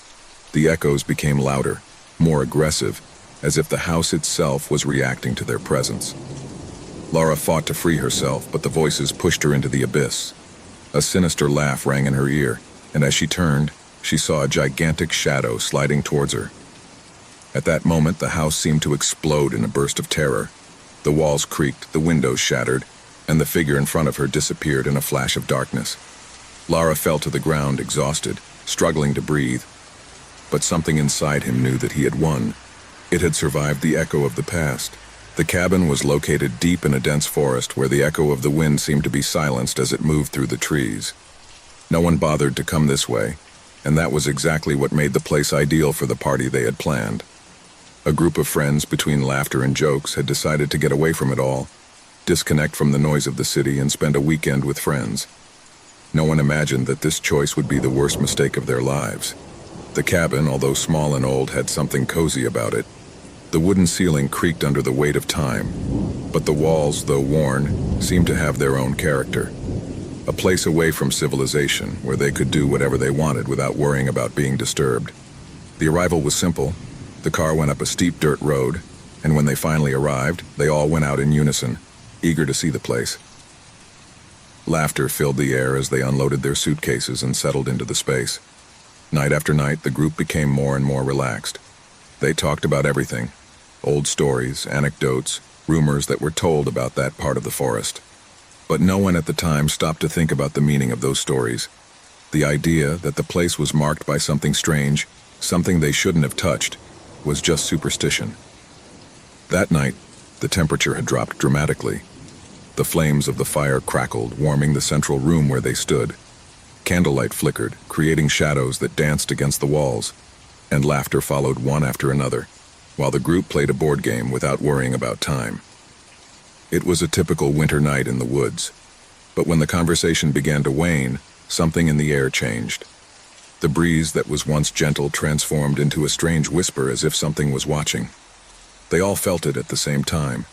The echoes became louder, more aggressive, as if the house itself was reacting to their presence. Lara fought to free herself, but the voices pushed her into the abyss. A sinister laugh rang in her ear, and as she turned, she saw a gigantic shadow sliding towards her. At that moment, the house seemed to explode in a burst of terror. The walls creaked, the windows shattered, and the figure in front of her disappeared in a flash of darkness. Lara fell to the ground, exhausted, struggling to breathe. But something inside him knew that he had won. It had survived the echo of the past. The cabin was located deep in a dense forest where the echo of the wind seemed to be silenced as it moved through the trees. No one bothered to come this way, and that was exactly what made the place ideal for the party they had planned. A group of friends, between laughter and jokes, had decided to get away from it all, disconnect from the noise of the city, and spend a weekend with friends. No one imagined that this choice would be the worst mistake of their lives. The cabin, although small and old, had something cozy about it. The wooden ceiling creaked under the weight of time, but the walls, though worn, seemed to have their own character. A place away from civilization, where they could do whatever they wanted without worrying about being disturbed. The arrival was simple. The car went up a steep dirt road, and when they finally arrived, they all went out in unison, eager to see the place. Laughter filled the air as they unloaded their suitcases and settled into the space. Night after night, the group became more and more relaxed. They talked about everything: old stories, anecdotes, rumors that were told about that part of the forest. But no one at the time stopped to think about the meaning of those stories. The idea that the place was marked by something strange, something they shouldn't have touched, was just superstition. That night, the temperature had dropped dramatically. The flames of the fire crackled, warming the central room where they stood. Candlelight flickered, creating shadows that danced against the walls, and laughter followed one after another, while the group played a board game without worrying about time. It was a typical winter night in the woods, but when the conversation began to wane, something in the air changed. The breeze that was once gentle transformed into a strange whisper, as if something was watching. They all felt it at the same time,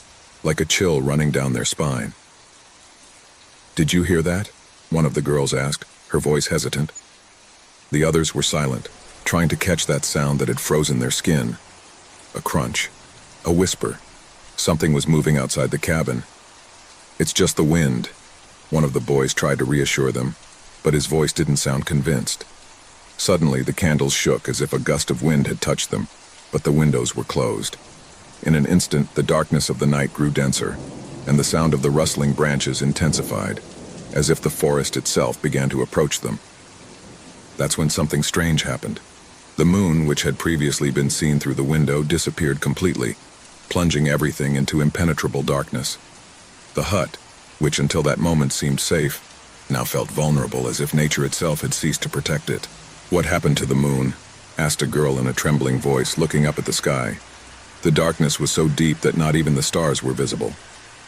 like a chill running down their spine. "Did you hear that?" one of the girls asked, her voice hesitant. The others were silent, trying to catch that sound that had frozen their skin. A crunch, a whisper. Something was moving outside the cabin. "It's just the wind," one of the boys tried to reassure them, but his voice didn't sound convinced. Suddenly, the candles shook as if a gust of wind had touched them, but the windows were closed. In an instant, the darkness of the night grew denser, and the sound of the rustling branches intensified, as if the forest itself began to approach them. That's when something strange happened. The moon, which had previously been seen through the window, disappeared completely, plunging everything into impenetrable darkness. The hut, which until that moment seemed safe, now felt vulnerable, as if nature itself had ceased to protect it. "What happened to the moon?" asked a girl in a trembling voice, looking up at the sky. The darkness was so deep that not even the stars were visible.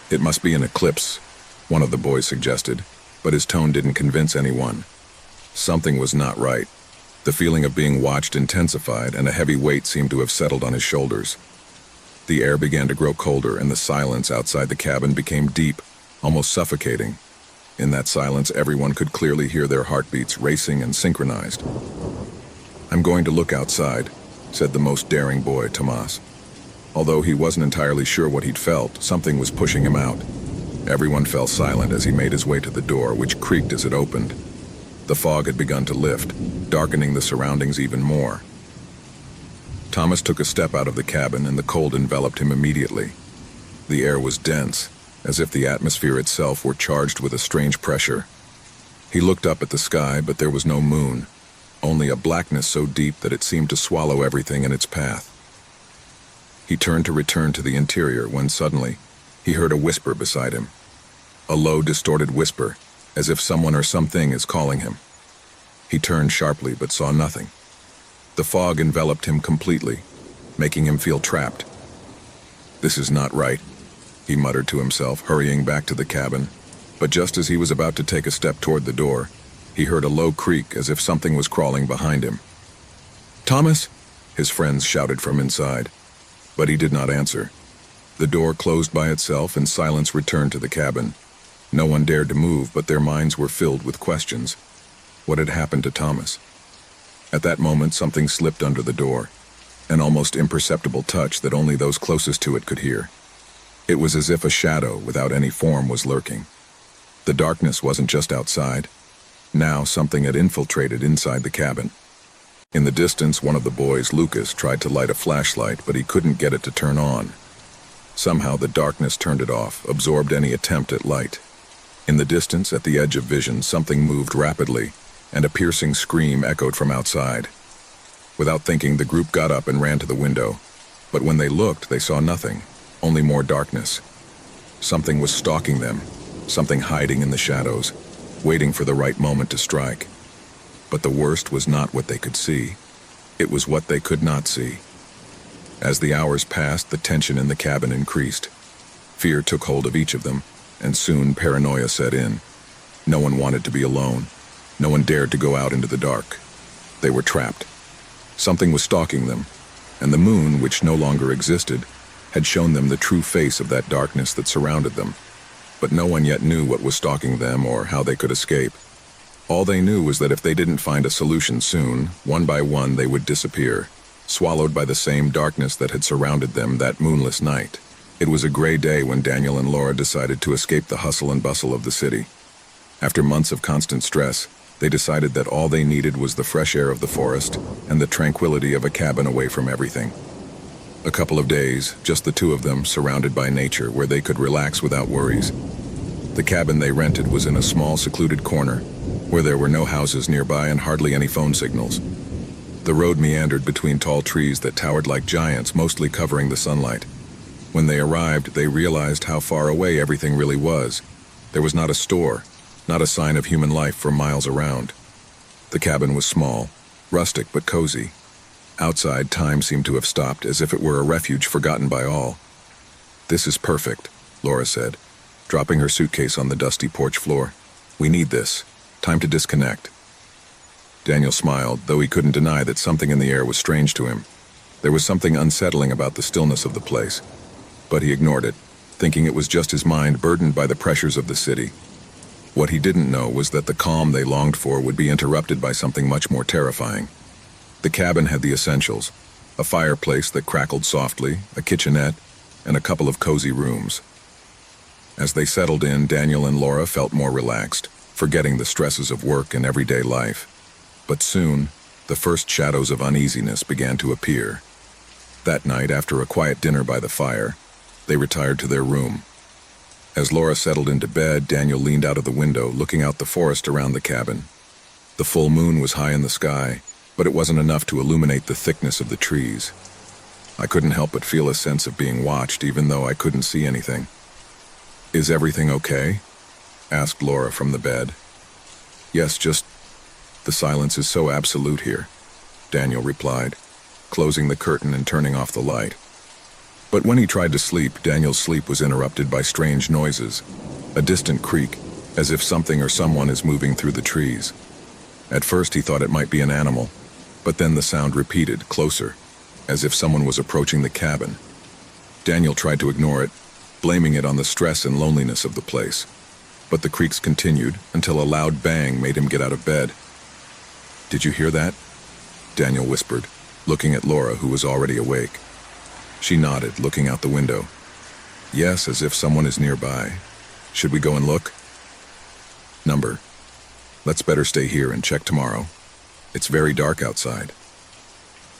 "It must be an eclipse," one of the boys suggested, but his tone didn't convince anyone. Something was not right. The feeling of being watched intensified, and a heavy weight seemed to have settled on his shoulders. The air began to grow colder, and the silence outside the cabin became deep, almost suffocating. In that silence, everyone could clearly hear their heartbeats racing and synchronized. "I'm going to look outside," said the most daring boy, Tomas. Although he wasn't entirely sure what he'd felt, something was pushing him out. Everyone fell silent as he made his way to the door, which creaked as it opened. The fog had begun to lift, darkening the surroundings even more. Thomas took a step out of the cabin, and the cold enveloped him immediately. The air was dense, as if the atmosphere itself were charged with a strange pressure. He looked up at the sky, but there was no moon, only a blackness so deep that it seemed to swallow everything in its path. He turned to return to the interior when suddenly he heard a whisper beside him. A low, distorted whisper, as if someone or something is calling him. He turned sharply but saw nothing. The fog enveloped him completely, making him feel trapped. "This is not right," he muttered to himself, hurrying back to the cabin. But just as he was about to take a step toward the door, he heard a low creak as if something was crawling behind him. "Thomas!" his friends shouted from inside. But he did not answer. The door closed by itself, and silence returned to the cabin. No one dared to move, but their minds were filled with questions. What had happened to Thomas? At that moment, something slipped under the door, an almost imperceptible touch that only those closest to it could hear. It was as if a shadow without any form was lurking. The darkness wasn't just outside. Now something had infiltrated inside the cabin. In the distance, one of the boys, Lucas, tried to light a flashlight, but he couldn't get it to turn on. Somehow the darkness turned it off, absorbed any attempt at light. In the distance, at the edge of vision, something moved rapidly, and a piercing scream echoed from outside. Without thinking, the group got up and ran to the window. But when they looked, they saw nothing, only more darkness. Something was stalking them, something hiding in the shadows, waiting for the right moment to strike. But the worst was not what they could see. It was what they could not see. As the hours passed, the tension in the cabin increased. Fear took hold of each of them, and soon paranoia set in. No one wanted to be alone. No one dared to go out into the dark. They were trapped. Something was stalking them, and the moon, which no longer existed, had shown them the true face of that darkness that surrounded them. But no one yet knew what was stalking them or how they could escape. All they knew was that if they didn't find a solution soon, one by one they would disappear, swallowed by the same darkness that had surrounded them that moonless night. It was a gray day when Daniel and Laura decided to escape the hustle and bustle of the city. After months of constant stress, they decided that all they needed was the fresh air of the forest and the tranquility of a cabin away from everything. A couple of days, just the two of them, surrounded by nature, where they could relax without worries. The cabin they rented was in a small, secluded corner, where there were no houses nearby and hardly any phone signals. The road meandered between tall trees that towered like giants, mostly covering the sunlight. When they arrived, they realized how far away everything really was. There was not a store, not a sign of human life for miles around. The cabin was small, rustic but cozy. Outside, time seemed to have stopped, as if it were a refuge forgotten by all. "This is perfect," Laura said, dropping her suitcase on the dusty porch floor. "We need this. Time to disconnect." Daniel smiled, though he couldn't deny that something in the air was strange to him. There was something unsettling about the stillness of the place. But he ignored it, thinking it was just his mind burdened by the pressures of the city. What he didn't know was that the calm they longed for would be interrupted by something much more terrifying. The cabin had the essentials: a fireplace that crackled softly, a kitchenette, and a couple of cozy rooms. As they settled in, Daniel and Laura felt more relaxed, forgetting the stresses of work and everyday life. But soon, the first shadows of uneasiness began to appear. That night, after a quiet dinner by the fire, they retired to their room. As Laura settled into bed, Daniel leaned out of the window, looking out the forest around the cabin. The full moon was high in the sky, but it wasn't enough to illuminate the thickness of the trees. "I couldn't help but feel a sense of being watched, even though I couldn't see anything." "Is everything okay?" asked Laura from the bed. "Yes, just the silence is so absolute here," Daniel replied, closing the curtain and turning off the light. But when he tried to sleep, Daniel's sleep was interrupted by strange noises, a distant creak, as if something or someone is moving through the trees. At first he thought it might be an animal, But then the sound repeated, closer, as if someone was approaching the cabin. Daniel tried to ignore it, blaming it on the stress and loneliness of the place. But the creaks continued until a loud bang made him get out of bed. "Did you hear that?" Daniel whispered, looking at Laura, who was already awake. She nodded, looking out the window. "Yes, as if someone is nearby. Should we go and look?" "Number. Let's better stay here and check tomorrow. It's very dark outside."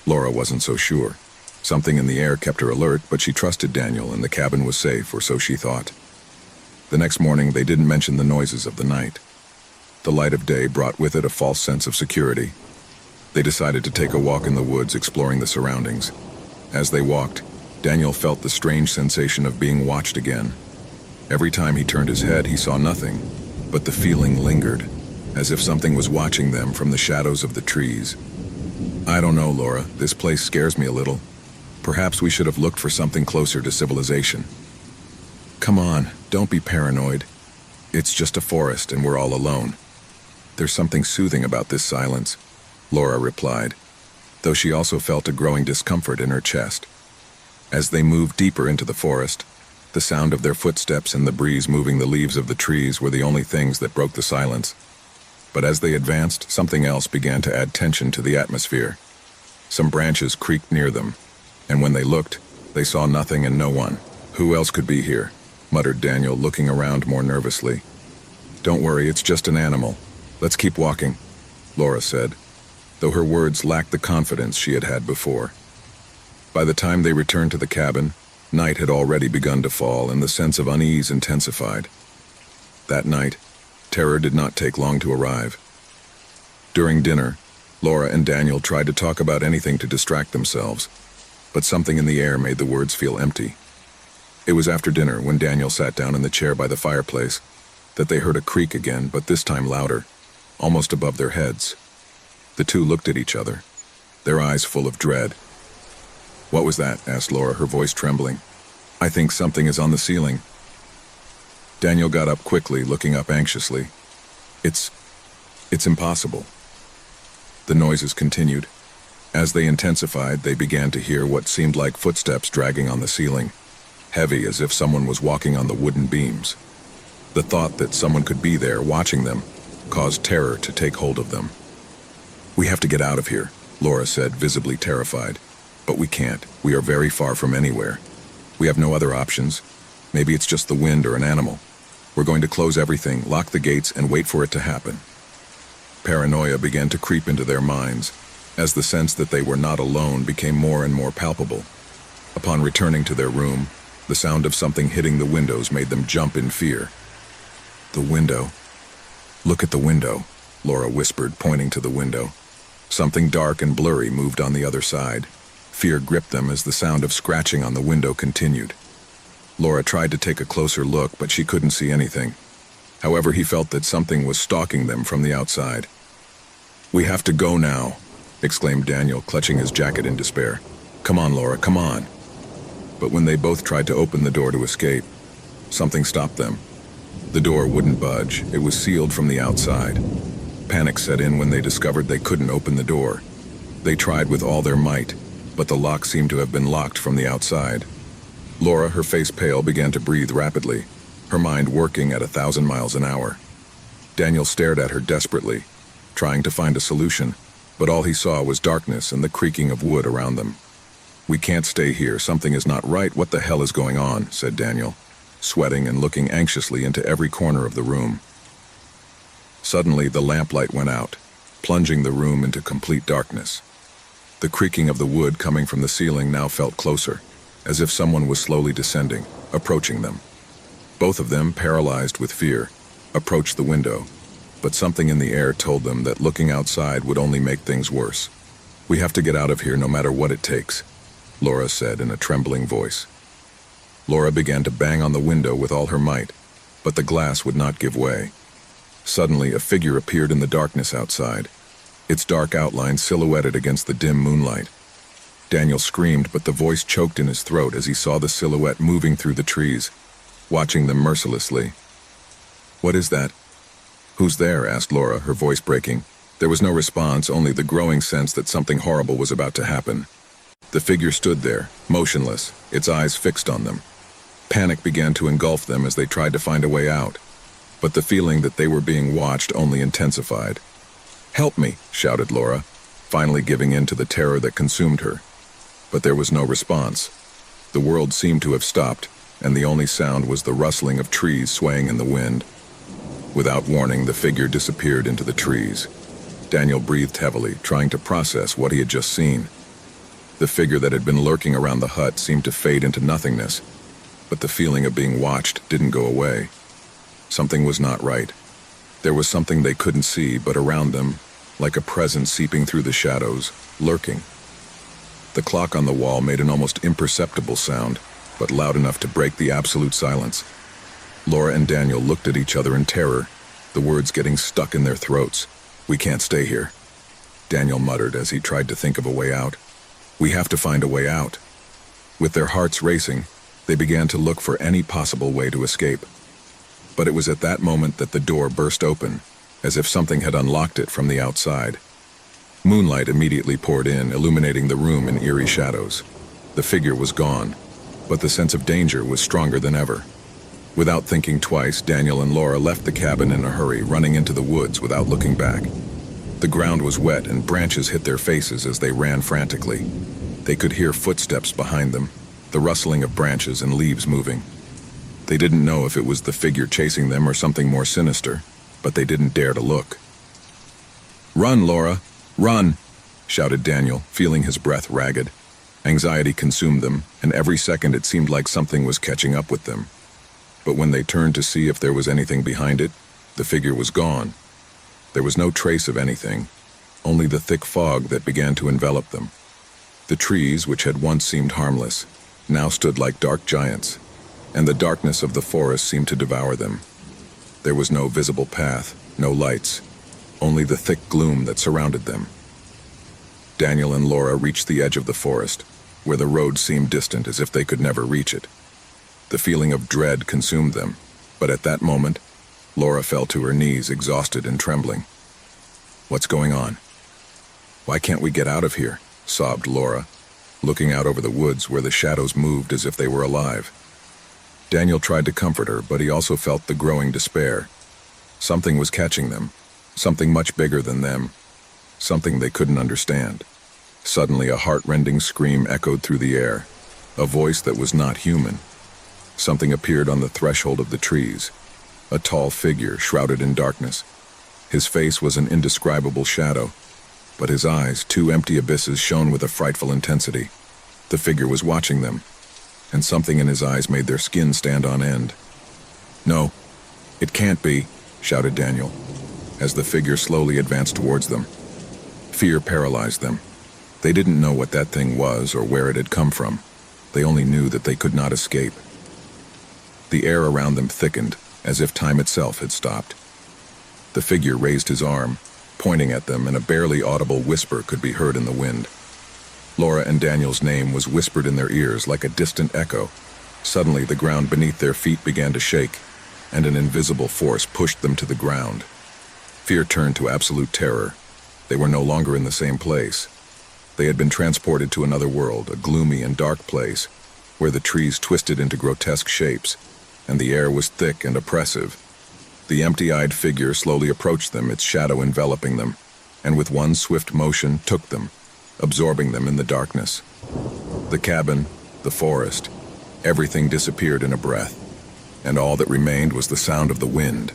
Laura wasn't so sure. Something in the air kept her alert, but she trusted Daniel and the cabin was safe, or so she thought. The next morning, they didn't mention the noises of the night. The light of day brought with it a false sense of security. They decided to take a walk in the woods, exploring the surroundings. As they walked, Daniel felt the strange sensation of being watched again. Every time he turned his head, he saw nothing, but the feeling lingered, as if something was watching them from the shadows of the trees. "I don't know, Laura. This place scares me a little. Perhaps we should have looked for something closer to civilization." "Come on, don't be paranoid. It's just a forest and we're all alone." "There's something soothing about this silence," Laura replied, though she also felt a growing discomfort in her chest. As they moved deeper into the forest, the sound of their footsteps and the breeze moving the leaves of the trees were the only things that broke the silence. But as they advanced, something else began to add tension to the atmosphere. Some branches creaked near them, and when they looked, they saw nothing and no one. "Who else could be here?" muttered Daniel, looking around more nervously. "Don't worry, it's just an animal. Let's keep walking," Laura said, though her words lacked the confidence she had had before. By the time they returned to the cabin, night had already begun to fall and the sense of unease intensified. That night, terror did not take long to arrive. During dinner, Laura and Daniel tried to talk about anything to distract themselves, but something in the air made the words feel empty. It was after dinner, when Daniel sat down in the chair by the fireplace, that they heard a creak again, but this time louder, almost above their heads. The two looked at each other, their eyes full of dread. "What was that?" asked Laura, her voice trembling. "I think something is on the ceiling." Daniel got up quickly, looking up anxiously. It's impossible." The noises continued. As they intensified, they began to hear what seemed like footsteps dragging on the ceiling, heavy as if someone was walking on the wooden beams. The thought that someone could be there watching them caused terror to take hold of them. "We have to get out of here," Laura said, visibly terrified. "But we can't. We are very far from anywhere. We have no other options. Maybe it's just the wind or an animal. We're going to close everything, lock the gates, and wait for it to happen." Paranoia began to creep into their minds, as the sense that they were not alone became more and more palpable. Upon returning to their room, the sound of something hitting the windows made them jump in fear. "The window. Look at the window," Laura whispered, pointing to the window. Something dark and blurry moved on the other side. Fear gripped them as the sound of scratching on the window continued. Laura tried to take a closer look, but she couldn't see anything. However, he felt that something was stalking them from the outside. "We have to go now," exclaimed Daniel, clutching his jacket in despair. "Come on, Laura, come on." But when they both tried to open the door to escape, something stopped them. The door wouldn't budge. It was sealed from the outside. Panic set in when they discovered they couldn't open the door. They tried with all their might, but the lock seemed to have been locked from the outside. Laura, her face pale, began to breathe rapidly, her mind working at 1,000 miles an hour. Daniel stared at her desperately, trying to find a solution, but all he saw was darkness and the creaking of wood around them. "We can't stay here. Something is not right. What the hell is going on?" said Daniel, sweating and looking anxiously into every corner of the room. Suddenly, the lamplight went out, plunging the room into complete darkness. The creaking of the wood coming from the ceiling now felt closer, as if someone was slowly descending, approaching them. Both of them, paralyzed with fear, approached the window, but something in the air told them that looking outside would only make things worse. "We have to get out of here no matter what it takes," Laura said in a trembling voice. Laura began to bang on the window with all her might, but the glass would not give way. Suddenly, a figure appeared in the darkness outside, its dark outline silhouetted against the dim moonlight. Daniel screamed, but the voice choked in his throat as he saw the silhouette moving through the trees, watching them mercilessly. "What is that?" "Who's there?" asked Laura, her voice breaking. There was no response, only the growing sense that something horrible was about to happen. The figure stood there, motionless, its eyes fixed on them. Panic began to engulf them as they tried to find a way out. But the feeling that they were being watched only intensified. "Help me," shouted Laura, finally giving in to the terror that consumed her. But there was no response. The world seemed to have stopped, and the only sound was the rustling of trees swaying in the wind. Without warning, the figure disappeared into the trees. Daniel breathed heavily, trying to process what he had just seen. The figure that had been lurking around the hut seemed to fade into nothingness, but the feeling of being watched didn't go away. Something was not right. There was something they couldn't see, but around them, like a presence seeping through the shadows, lurking. The clock on the wall made an almost imperceptible sound, but loud enough to break the absolute silence. Laura and Daniel looked at each other in terror, the words getting stuck in their throats. "We can't stay here," Daniel muttered as he tried to think of a way out. "We have to find a way out." With their hearts racing, they began to look for any possible way to escape. But it was at that moment that the door burst open, as if something had unlocked it from the outside. Moonlight immediately poured in, illuminating the room in eerie shadows. The figure was gone, but the sense of danger was stronger than ever. Without thinking twice, Daniel and Laura left the cabin in a hurry, running into the woods without looking back. The ground was wet and branches hit their faces as they ran frantically. They could hear footsteps behind them, the rustling of branches and leaves moving. They didn't know if it was the figure chasing them or something more sinister, but they didn't dare to look. "Run, Laura! Run!" shouted Daniel, feeling his breath ragged. Anxiety consumed them, and every second it seemed like something was catching up with them. But when they turned to see if there was anything behind it, the figure was gone. There was no trace of anything, only the thick fog that began to envelop them. The trees, which had once seemed harmless, now stood like dark giants, and the darkness of the forest seemed to devour them. There was no visible path, no lights, only the thick gloom that surrounded them. Daniel and Laura reached the edge of the forest, where the road seemed distant as if they could never reach it. The feeling of dread consumed them, but at that moment, Laura fell to her knees, exhausted and trembling. "What's going on? Why can't we get out of here?" sobbed Laura, looking out over the woods where the shadows moved as if they were alive. Daniel tried to comfort her, but he also felt the growing despair. Something was catching them, something much bigger than them, something they couldn't understand. Suddenly, a heart-rending scream echoed through the air, a voice that was not human. Something appeared on the threshold of the trees, a tall figure shrouded in darkness. His face was an indescribable shadow, but his eyes, two empty abysses, shone with a frightful intensity. The figure was watching them, and something in his eyes made their skin stand on end. "No, it can't be," shouted Daniel, as the figure slowly advanced towards them. Fear paralyzed them. They didn't know what that thing was or where it had come from. They only knew that they could not escape. The air around them thickened, as if time itself had stopped. The figure raised his arm, pointing at them, and a barely audible whisper could be heard in the wind. Laura and Daniel's name was whispered in their ears like a distant echo. Suddenly, the ground beneath their feet began to shake, and an invisible force pushed them to the ground. Fear turned to absolute terror. They were no longer in the same place. They had been transported to another world, a gloomy and dark place, where the trees twisted into grotesque shapes, and the air was thick and oppressive. The empty-eyed figure slowly approached them, its shadow enveloping them, and with one swift motion took them, absorbing them in the darkness. The cabin, the forest, everything disappeared in a breath, and all that remained was the sound of the wind,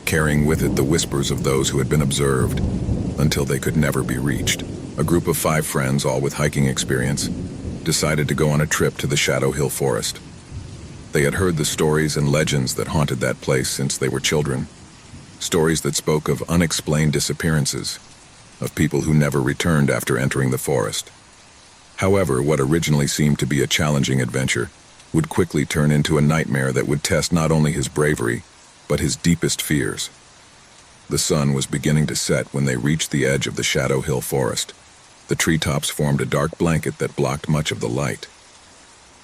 carrying with it the whispers of those who had been observed, until they could never be reached. A group of 5 friends, all with hiking experience, decided to go on a trip to the Shadow Hill Forest. They had heard the stories and legends that haunted that place since they were children. Stories that spoke of unexplained disappearances, of people who never returned after entering the forest. However, what originally seemed to be a challenging adventure would quickly turn into a nightmare that would test not only his bravery, but his deepest fears. The sun was beginning to set when they reached the edge of the Shadow Hill Forest. The treetops formed a dark blanket that blocked much of the light.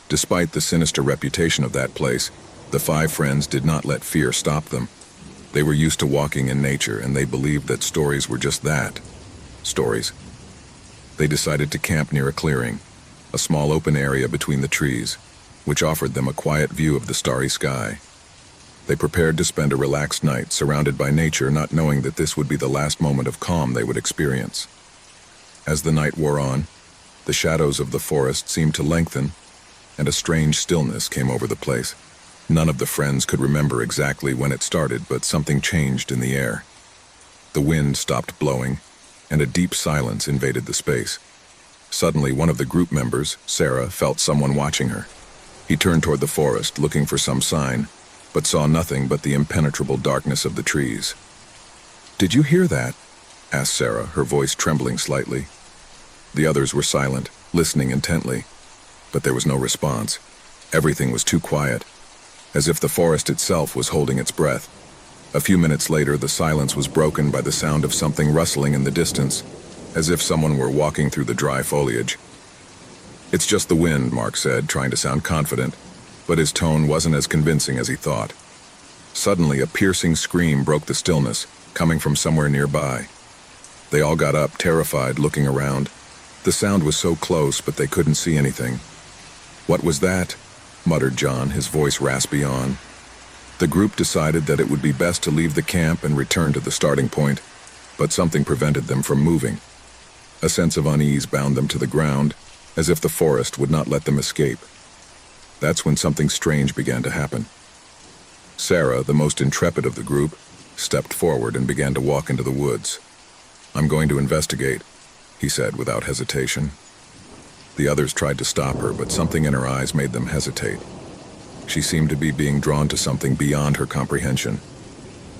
Despite the sinister reputation of that place, the 5 friends did not let fear stop them. They were used to walking in nature, and they believed that stories were just that, stories. They decided to camp near a clearing, a small open area between the trees, which offered them a quiet view of the starry sky. They prepared to spend a relaxed night surrounded by nature, not knowing that this would be the last moment of calm they would experience. As the night wore on, the shadows of the forest seemed to lengthen, and a strange stillness came over the place. None of the friends could remember exactly when it started, but something changed in the air. The wind stopped blowing, and a deep silence invaded the space. Suddenly, one of the group members, Sarah, felt someone watching her. He turned toward the forest, looking for some sign, but saw nothing but the impenetrable darkness of the trees. "Did you hear that?" asked Sarah, her voice trembling slightly. The others were silent, listening intently, but there was no response. Everything was too quiet, as if the forest itself was holding its breath. A few minutes later, the silence was broken by the sound of something rustling in the distance, as if someone were walking through the dry foliage. "It's just the wind," Mark said, trying to sound confident, but his tone wasn't as convincing as he thought. Suddenly, a piercing scream broke the stillness, coming from somewhere nearby. They all got up, terrified, looking around. The sound was so close, but they couldn't see anything. "What was that?" muttered John, his voice raspy on. The group decided that it would be best to leave the camp and return to the starting point, but something prevented them from moving. A sense of unease bound them to the ground, as if the forest would not let them escape. That's when something strange began to happen. Sarah, the most intrepid of the group, stepped forward and began to walk into the woods. "I'm going to investigate," he said without hesitation. The others tried to stop her, but something in her eyes made them hesitate. She seemed to be being drawn to something beyond her comprehension.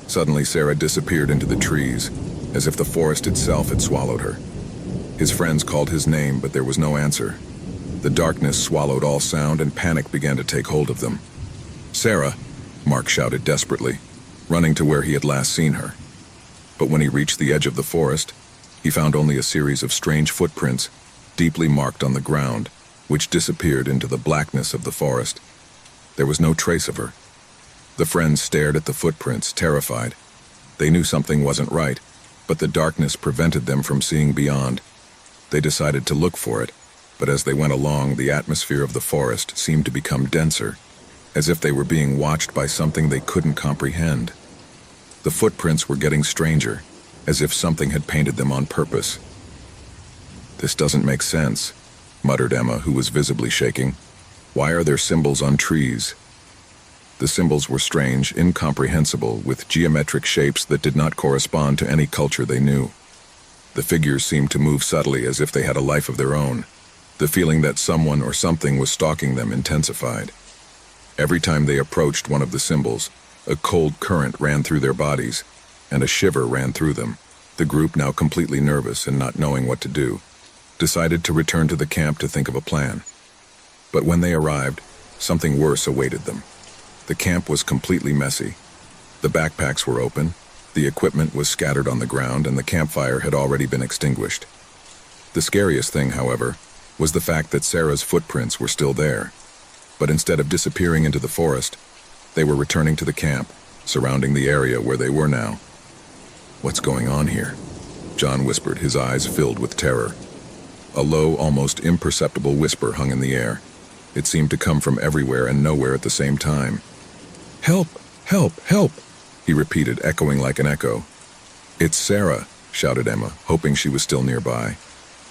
Suddenly, Sarah disappeared into the trees, as if the forest itself had swallowed her. His friends called his name, but there was no answer. The darkness swallowed all sound, and panic began to take hold of them. "Sarah!" Mark shouted desperately, running to where he had last seen her. But when he reached the edge of the forest, he found only a series of strange footprints, deeply marked on the ground, which disappeared into the blackness of the forest. There was no trace of her. The friends stared at the footprints, terrified. They knew something wasn't right, but the darkness prevented them from seeing beyond. They decided to look for it, but as they went along, the atmosphere of the forest seemed to become denser, as if they were being watched by something they couldn't comprehend. The footprints were getting stranger, as if something had painted them on purpose. "This doesn't make sense," muttered Emma, who was visibly shaking. "Why are there symbols on trees?" The symbols were strange, incomprehensible, with geometric shapes that did not correspond to any culture they knew. The figures seemed to move subtly, as if they had a life of their own. The feeling that someone or something was stalking them intensified. Every time they approached one of the symbols, a cold current ran through their bodies, and a shiver ran through them. The group, now completely nervous and not knowing what to do, decided to return to the camp to think of a plan. But when they arrived, something worse awaited them. The camp was completely messy. The backpacks were open, the equipment was scattered on the ground, and the campfire had already been extinguished. The scariest thing, however, was the fact that Sarah's footprints were still there. But instead of disappearing into the forest, they were returning to the camp, surrounding the area where they were now. "What's going on here?" John whispered, his eyes filled with terror. A low, almost imperceptible whisper hung in the air. It seemed to come from everywhere and nowhere at the same time. "Help! Help! Help!" he repeated, echoing like an echo. "It's Sarah!" shouted Emma, hoping she was still nearby.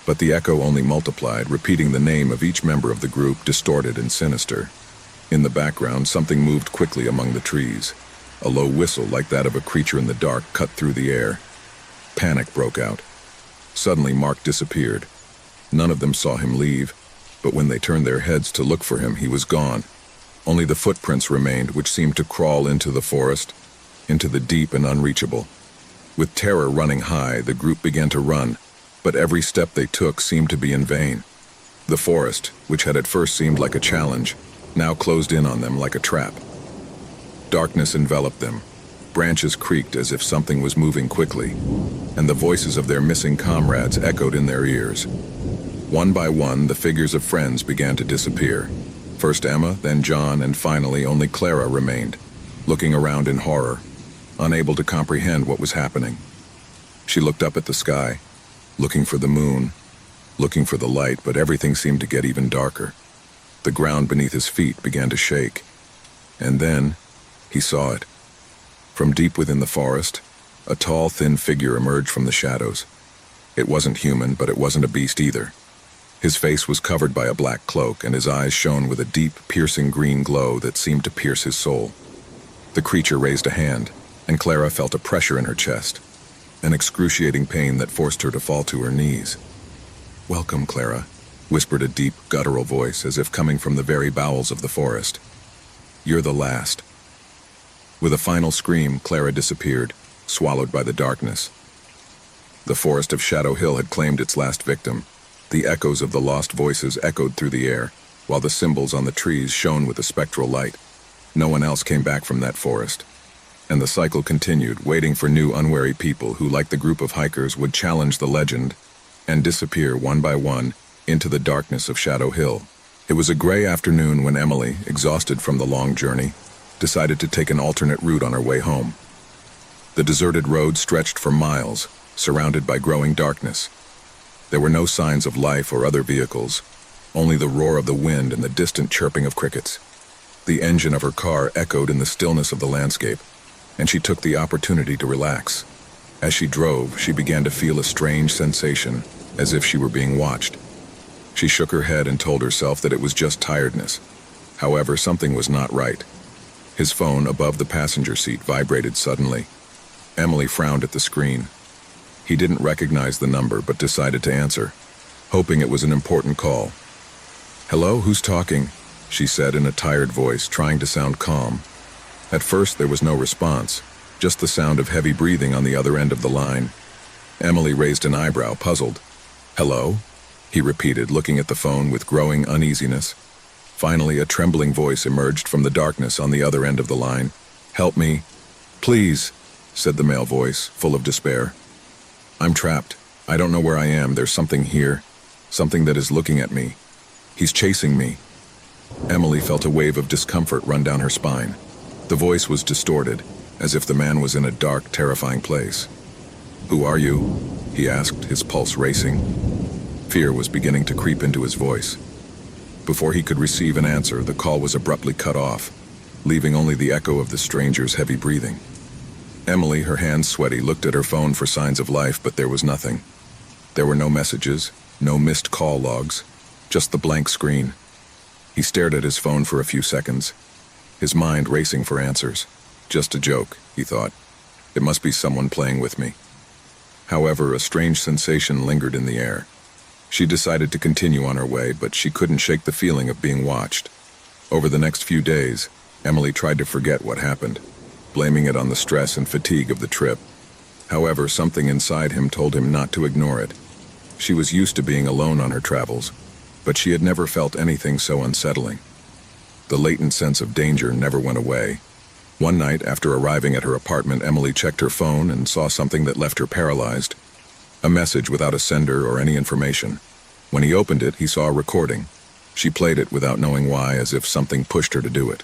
But the echo only multiplied, repeating the name of each member of the group, distorted and sinister. In the background, something moved quickly among the trees. A low whistle, like that of a creature in the dark, cut through the air. Panic broke out. Suddenly, Mark disappeared. None of them saw him leave, but when they turned their heads to look for him, he was gone. Only the footprints remained, which seemed to crawl into the forest, into the deep and unreachable. With terror running high, the group began to run, but every step they took seemed to be in vain. The forest, which had at first seemed like a challenge, now closed in on them like a trap. Darkness enveloped them. Branches creaked as if something was moving quickly, and the voices of their missing comrades echoed in their ears. One by one, the figures of friends began to disappear. First Emma, then John, and finally only Clara remained, looking around in horror. unable to comprehend what was happening. She looked up at the sky, looking for the moon, looking for the light, but everything seemed to get even darker. The ground beneath his feet began to shake. And then, he saw it. From deep within the forest, a tall, thin figure emerged from the shadows. It wasn't human, but it wasn't a beast either. His face was covered by a black cloak, and his eyes shone with a deep, piercing green glow that seemed to pierce his soul. The creature raised a hand, and Clara felt a pressure in her chest, an excruciating pain that forced her to fall to her knees. "Welcome, Clara," whispered a deep, guttural voice, as if coming from the very bowels of the forest. "You're the last." With a final scream, Clara disappeared, swallowed by the darkness. The forest of Shadow Hill had claimed its last victim. The echoes of the lost voices echoed through the air, while the symbols on the trees shone with a spectral light. No one else came back from that forest. And the cycle continued, waiting for new unwary people who, like the group of hikers, would challenge the legend and disappear one by one into the darkness of Shadow Hill. It was a gray afternoon when Emily, exhausted from the long journey, decided to take an alternate route on her way home. The deserted road stretched for miles, surrounded by growing darkness. There were no signs of life or other vehicles, only the roar of the wind and the distant chirping of crickets. The engine of her car echoed in the stillness of the landscape, and she took the opportunity to relax. As she drove, she began to feel a strange sensation, as if she were being watched. She shook her head and told herself that it was just tiredness. However, something was not right. His phone above the passenger seat vibrated suddenly. Emily frowned at the screen. He didn't recognize the number, but decided to answer, hoping it was an important call. "Hello, who's talking?" she said in a tired voice, trying to sound calm. At first, there was no response, just the sound of heavy breathing on the other end of the line. Emily raised an eyebrow, puzzled. "Hello?" he repeated, looking at the phone with growing uneasiness. Finally, a trembling voice emerged from the darkness on the other end of the line. "Help me. Please," said the male voice, full of despair. "I'm trapped. I don't know where I am. There's something here. Something that is looking at me. He's chasing me." Emily felt a wave of discomfort run down her spine. The voice was distorted, as if the man was in a dark, terrifying place. "Who are you?" he asked, his pulse racing. Fear was beginning to creep into his voice. Before he could receive an answer, the call was abruptly cut off, leaving only the echo of the stranger's heavy breathing. Emily, her hands sweaty, looked at her phone for signs of life, but there was nothing. There were no messages, no missed call logs, just the blank screen. He stared at his phone for a few seconds, his mind racing for answers. Just a joke, he thought. It must be someone playing with me. However, a strange sensation lingered in the air. She decided to continue on her way, but she couldn't shake the feeling of being watched. Over the next few days, Emily tried to forget what happened, blaming it on the stress and fatigue of the trip. However, something inside him told him not to ignore it. She was used to being alone on her travels, but she had never felt anything so unsettling. The latent sense of danger never went away. One night, after arriving at her apartment, Emily checked her phone and saw something that left her paralyzed. A message without a sender or any information. When he opened it, he saw a recording. She played it without knowing why, as if something pushed her to do it.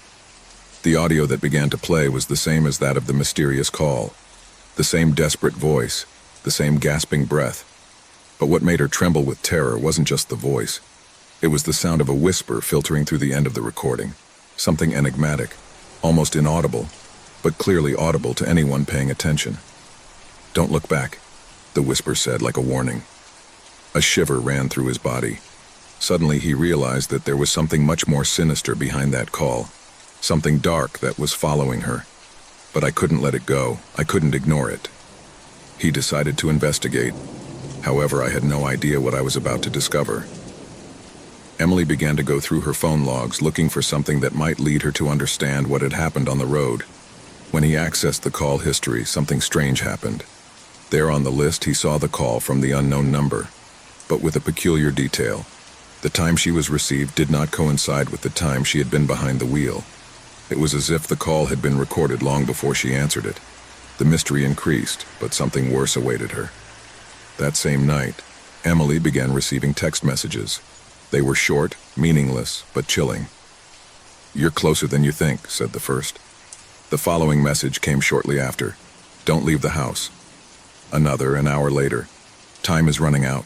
The audio that began to play was the same as that of the mysterious call. The same desperate voice, the same gasping breath. But what made her tremble with terror wasn't just the voice. It was the sound of a whisper filtering through the end of the recording. Something enigmatic, almost inaudible, but clearly audible to anyone paying attention. "Don't look back," the whisper said, like a warning. A shiver ran through his body. Suddenly he realized that there was something much more sinister behind that call. Something dark that was following her. But I couldn't let it go. I couldn't ignore it. He decided to investigate. However, I had no idea what I was about to discover. Emily began to go through her phone logs, looking for something that might lead her to understand what had happened on the road. When he accessed the call history, something strange happened. There on the list, he saw the call from the unknown number, but with a peculiar detail. The time she was received did not coincide with the time she had been behind the wheel. It was as if the call had been recorded long before she answered it. The mystery increased, but something worse awaited her. That same night, Emily began receiving text messages. They were short, meaningless, but chilling. "You're closer than you think," said the first. The following message came shortly after. Don't leave the house. Another, an hour later. Time is running out.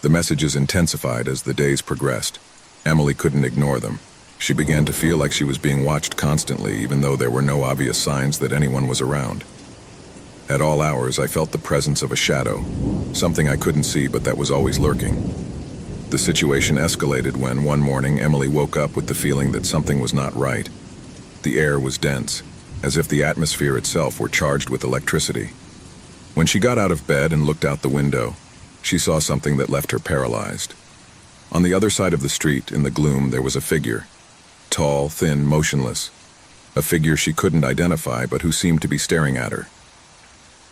The messages intensified as the days progressed. Emily couldn't ignore them. She began to feel like she was being watched constantly, even though there were no obvious signs that anyone was around. At all hours, I felt the presence of a shadow, something I couldn't see but that was always lurking. The situation escalated when, one morning, Emily woke up with the feeling that something was not right. The air was dense, as if the atmosphere itself were charged with electricity. When she got out of bed and looked out the window, she saw something that left her paralyzed. On the other side of the street, in the gloom, there was a figure. Tall, thin, motionless. A figure she couldn't identify, but who seemed to be staring at her.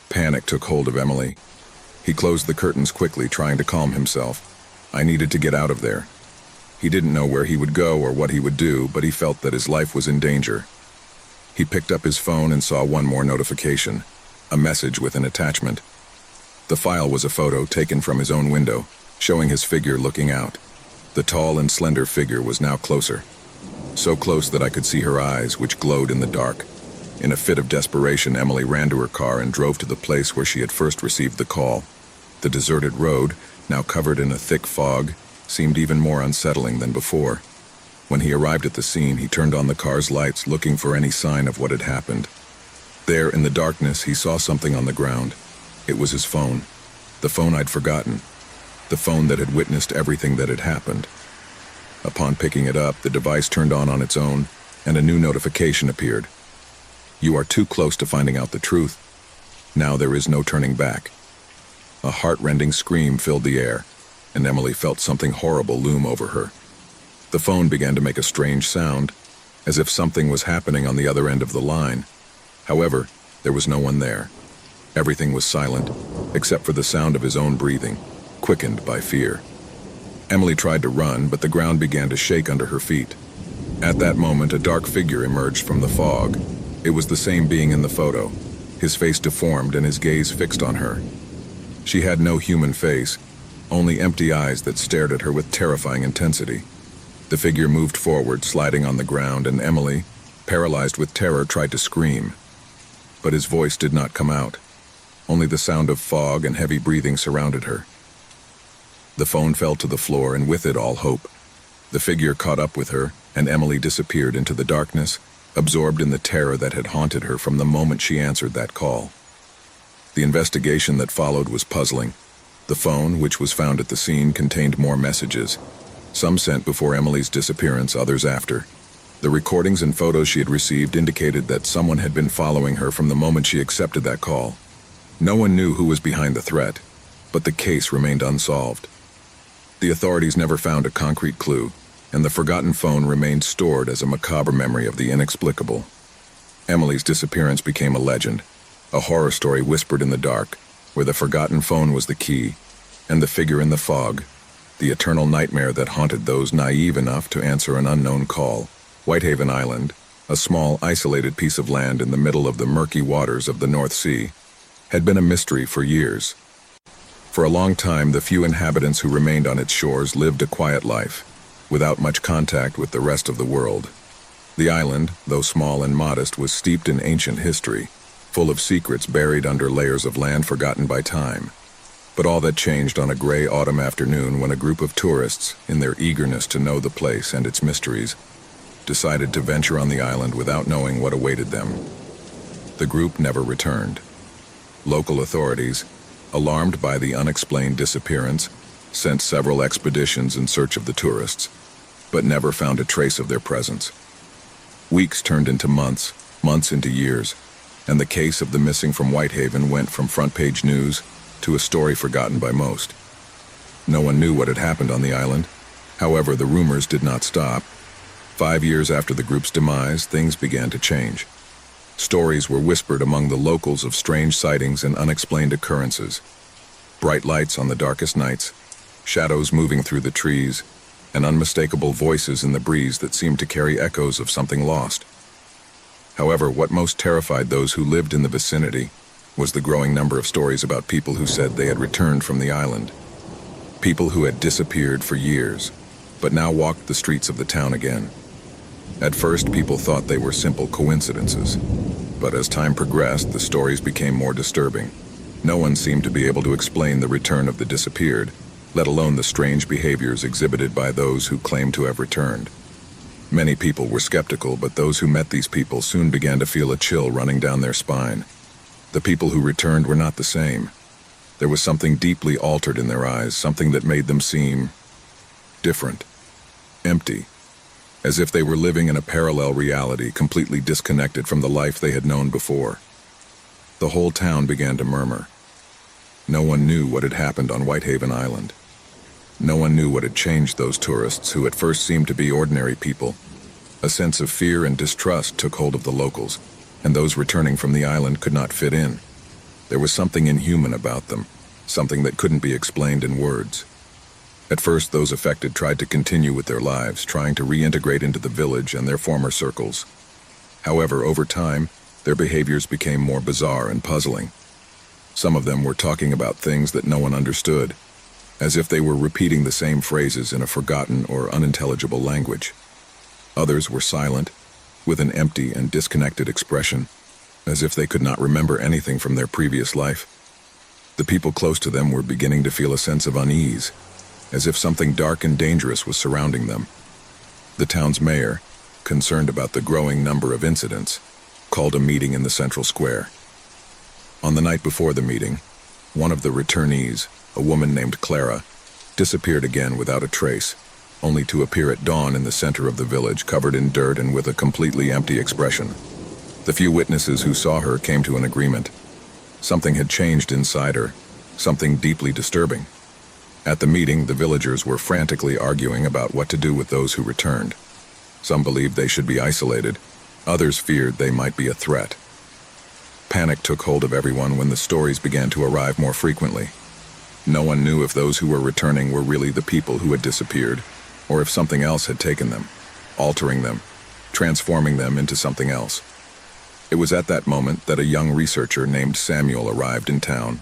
Panic took hold of Emily. He closed the curtains quickly, trying to calm himself. I needed to get out of there. He didn't know where he would go or what he would do, but he felt that his life was in danger. He picked up his phone and saw one more notification, a message with an attachment. The file was a photo taken from his own window, showing his figure looking out. The tall and slender figure was now closer. So close that I could see her eyes, which glowed in the dark. In a fit of desperation, Emily ran to her car and drove to the place where she had first received the call. The deserted road, now covered in a thick fog, seemed even more unsettling than before. When he arrived at the scene, he turned on the car's lights, looking for any sign of what had happened. There, in the darkness, he saw something on the ground. It was his phone. The phone I'd forgotten. The phone that had witnessed everything that had happened. Upon picking it up, the device turned on its own, and a new notification appeared. You are too close to finding out the truth. Now there is no turning back. A heart-rending scream filled the air, and Emily felt something horrible loom over her. The phone began to make a strange sound, as if something was happening on the other end of the line. However, there was no one there. Everything was silent, except for the sound of his own breathing, quickened by fear. Emily tried to run, but the ground began to shake under her feet. At that moment, a dark figure emerged from the fog. It was the same being in the photo, his face deformed and his gaze fixed on her. She had no human face, only empty eyes that stared at her with terrifying intensity. The figure moved forward, sliding on the ground, and Emily, paralyzed with terror, tried to scream. But his voice did not come out. Only the sound of fog and heavy breathing surrounded her. The phone fell to the floor, and with it all hope. The figure caught up with her, and Emily disappeared into the darkness, absorbed in the terror that had haunted her from the moment she answered that call. The investigation that followed was puzzling. The phone, which was found at the scene, contained more messages. Some sent before Emily's disappearance, others after. The recordings and photos she had received indicated that someone had been following her from the moment she accepted that call. No one knew who was behind the threat, but the case remained unsolved. The authorities never found a concrete clue, and the forgotten phone remained stored as a macabre memory of the inexplicable. Emily's disappearance became a legend, a horror story whispered in the dark, where the forgotten phone was the key, and the figure in the fog, the eternal nightmare that haunted those naive enough to answer an unknown call. Whitehaven Island, a small, isolated piece of land in the middle of the murky waters of the North Sea, had been a mystery for years. For a long time, the few inhabitants who remained on its shores lived a quiet life, without much contact with the rest of the world. The island, though small and modest, was steeped in ancient history, full of secrets buried under layers of land forgotten by time. But all that changed on a gray autumn afternoon when a group of tourists, in their eagerness to know the place and its mysteries, decided to venture on the island without knowing what awaited them. The group never returned. Local authorities, alarmed by the unexplained disappearance, sent several expeditions in search of the tourists, but never found a trace of their presence. Weeks turned into months, months into years, and the case of the missing from Whitehaven went from front-page news to a story forgotten by most. No one knew what had happened on the island. However, the rumors did not stop. 5 years after the group's demise, things began to change. Stories were whispered among the locals of strange sightings and unexplained occurrences. Bright lights on the darkest nights, shadows moving through the trees, and unmistakable voices in the breeze that seemed to carry echoes of something lost. However, what most terrified those who lived in the vicinity was the growing number of stories about people who said they had returned from the island. People who had disappeared for years, but now walked the streets of the town again. At first, people thought they were simple coincidences. But as time progressed, the stories became more disturbing. No one seemed to be able to explain the return of the disappeared, let alone the strange behaviors exhibited by those who claimed to have returned. Many people were skeptical, but those who met these people soon began to feel a chill running down their spine. The people who returned were not the same. There was something deeply altered in their eyes, something that made them seem different, empty, as if they were living in a parallel reality, completely disconnected from the life they had known before. The whole town began to murmur. No one knew what had happened on Whitehaven Island. No one knew what had changed those tourists who at first seemed to be ordinary people. A sense of fear and distrust took hold of the locals, and those returning from the island could not fit in. There was something inhuman about them, something that couldn't be explained in words. At first, those affected tried to continue with their lives, trying to reintegrate into the village and their former circles. However, over time, their behaviors became more bizarre and puzzling. Some of them were talking about things that no one understood, as if they were repeating the same phrases in a forgotten or unintelligible language. Others were silent, with an empty and disconnected expression, as if they could not remember anything from their previous life. The people close to them were beginning to feel a sense of unease, as if something dark and dangerous was surrounding them. The town's mayor, concerned about the growing number of incidents, called a meeting in the central square. On the night before the meeting, one of the returnees, a woman named Clara, disappeared again without a trace, only to appear at dawn in the center of the village, covered in dirt and with a completely empty expression. The few witnesses who saw her came to an agreement. Something had changed inside her, something deeply disturbing. At the meeting, the villagers were frantically arguing about what to do with those who returned. Some believed they should be isolated. Others feared they might be a threat. Panic took hold of everyone when the stories began to arrive more frequently. No one knew if those who were returning were really the people who had disappeared, or if something else had taken them, altering them, transforming them into something else. It was at that moment that a young researcher named Samuel arrived in town.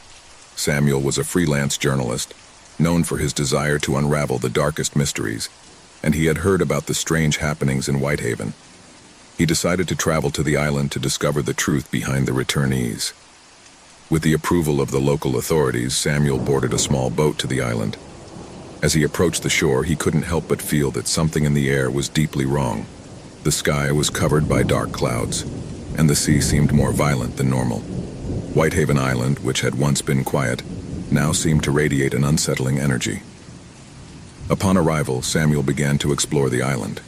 Samuel was a freelance journalist, known for his desire to unravel the darkest mysteries, and he had heard about the strange happenings in Whitehaven. He decided to travel to the island to discover the truth behind the returnees. With the approval of the local authorities, Samuel boarded a small boat to the island. As he approached the shore, he couldn't help but feel that something in the air was deeply wrong. The sky was covered by dark clouds, and the sea seemed more violent than normal. Whitehaven Island, which had once been quiet, now seemed to radiate an unsettling energy. Upon arrival, Samuel began to explore the island.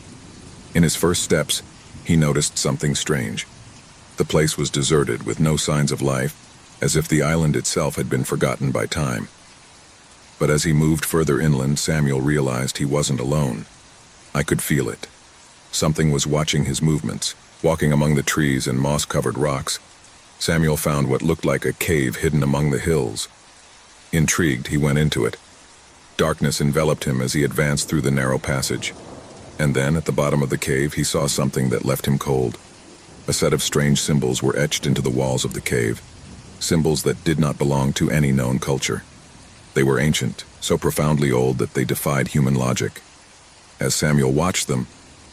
In his first steps, he noticed something strange. The place was deserted with no signs of life, as if the island itself had been forgotten by time. But as he moved further inland, Samuel realized he wasn't alone. I could feel it. Something was watching his movements, walking among the trees and moss-covered rocks. Samuel found what looked like a cave hidden among the hills. Intrigued, he went into it. Darkness enveloped him as he advanced through the narrow passage. And then, at the bottom of the cave, he saw something that left him cold. A set of strange symbols were etched into the walls of the cave, symbols that did not belong to any known culture. They were ancient, so profoundly old that they defied human logic. As Samuel watched them,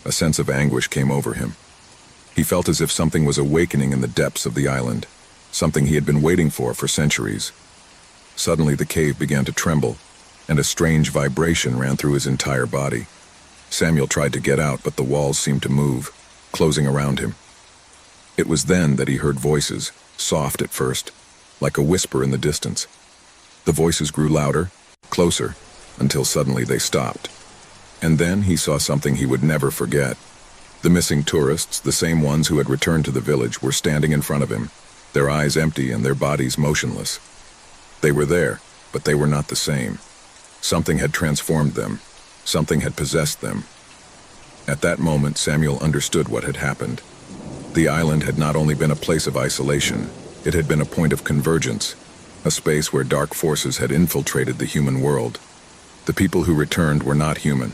a sense of anguish came over him. He felt as if something was awakening in the depths of the island, something he had been waiting for centuries. Suddenly the cave began to tremble, and a strange vibration ran through his entire body. Samuel tried to get out, but the walls seemed to move, closing around him. It was then that he heard voices, soft at first, like a whisper in the distance. The voices grew louder, closer, until suddenly they stopped. And then he saw something he would never forget. The missing tourists, the same ones who had returned to the village, were standing in front of him, their eyes empty and their bodies motionless. They were there, but they were not the same. Something had transformed them. Something had possessed them. At that moment, Samuel understood what had happened. The island had not only been a place of isolation, it had been a point of convergence, a space where dark forces had infiltrated the human world. The people who returned were not human.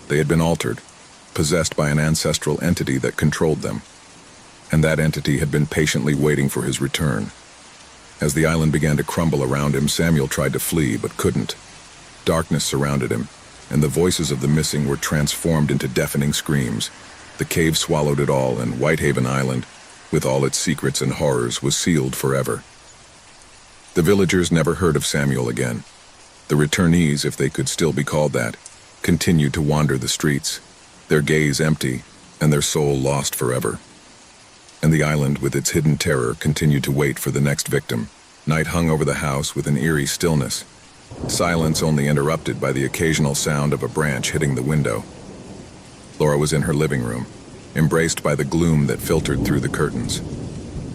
They had been altered, possessed by an ancestral entity that controlled them. And that entity had been patiently waiting for his return. As the island began to crumble around him, Samuel tried to flee, but couldn't. Darkness surrounded him, and the voices of the missing were transformed into deafening screams. The cave swallowed it all, and Whitehaven Island, with all its secrets and horrors, was sealed forever. The villagers never heard of Samuel again. The returnees, if they could still be called that, continued to wander the streets, their gaze empty and their soul lost forever. And the island, with its hidden terror, continued to wait for the next victim. Night hung over the house with an eerie stillness, silence only interrupted by the occasional sound of a branch hitting the window. Laura was in her living room, embraced by the gloom that filtered through the curtains.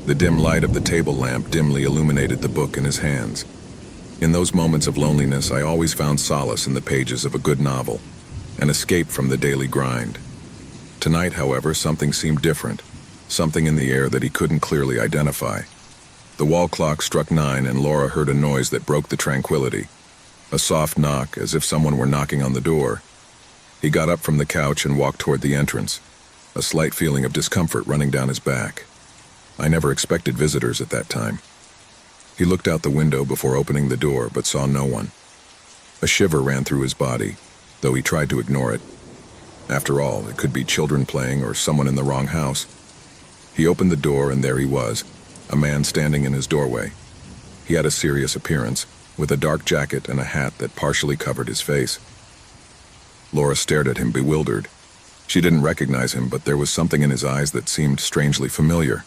The dim light of the table lamp dimly illuminated the book in his hands. In those moments of loneliness, I always found solace in the pages of a good novel, an escape from the daily grind. Tonight, however, something seemed different, something in the air that he couldn't clearly identify. The wall clock struck 9 and Laura heard a noise that broke the tranquility. A soft knock, as if someone were knocking on the door. He got up from the couch and walked toward the entrance, a slight feeling of discomfort running down his back. I never expected visitors at that time. He looked out the window before opening the door, but saw no one. A shiver ran through his body, though he tried to ignore it. After all, it could be children playing or someone in the wrong house. He opened the door and there he was, a man standing in his doorway. He had a serious appearance, with a dark jacket and a hat that partially covered his face. Laura stared at him, bewildered. She didn't recognize him, but there was something in his eyes that seemed strangely familiar.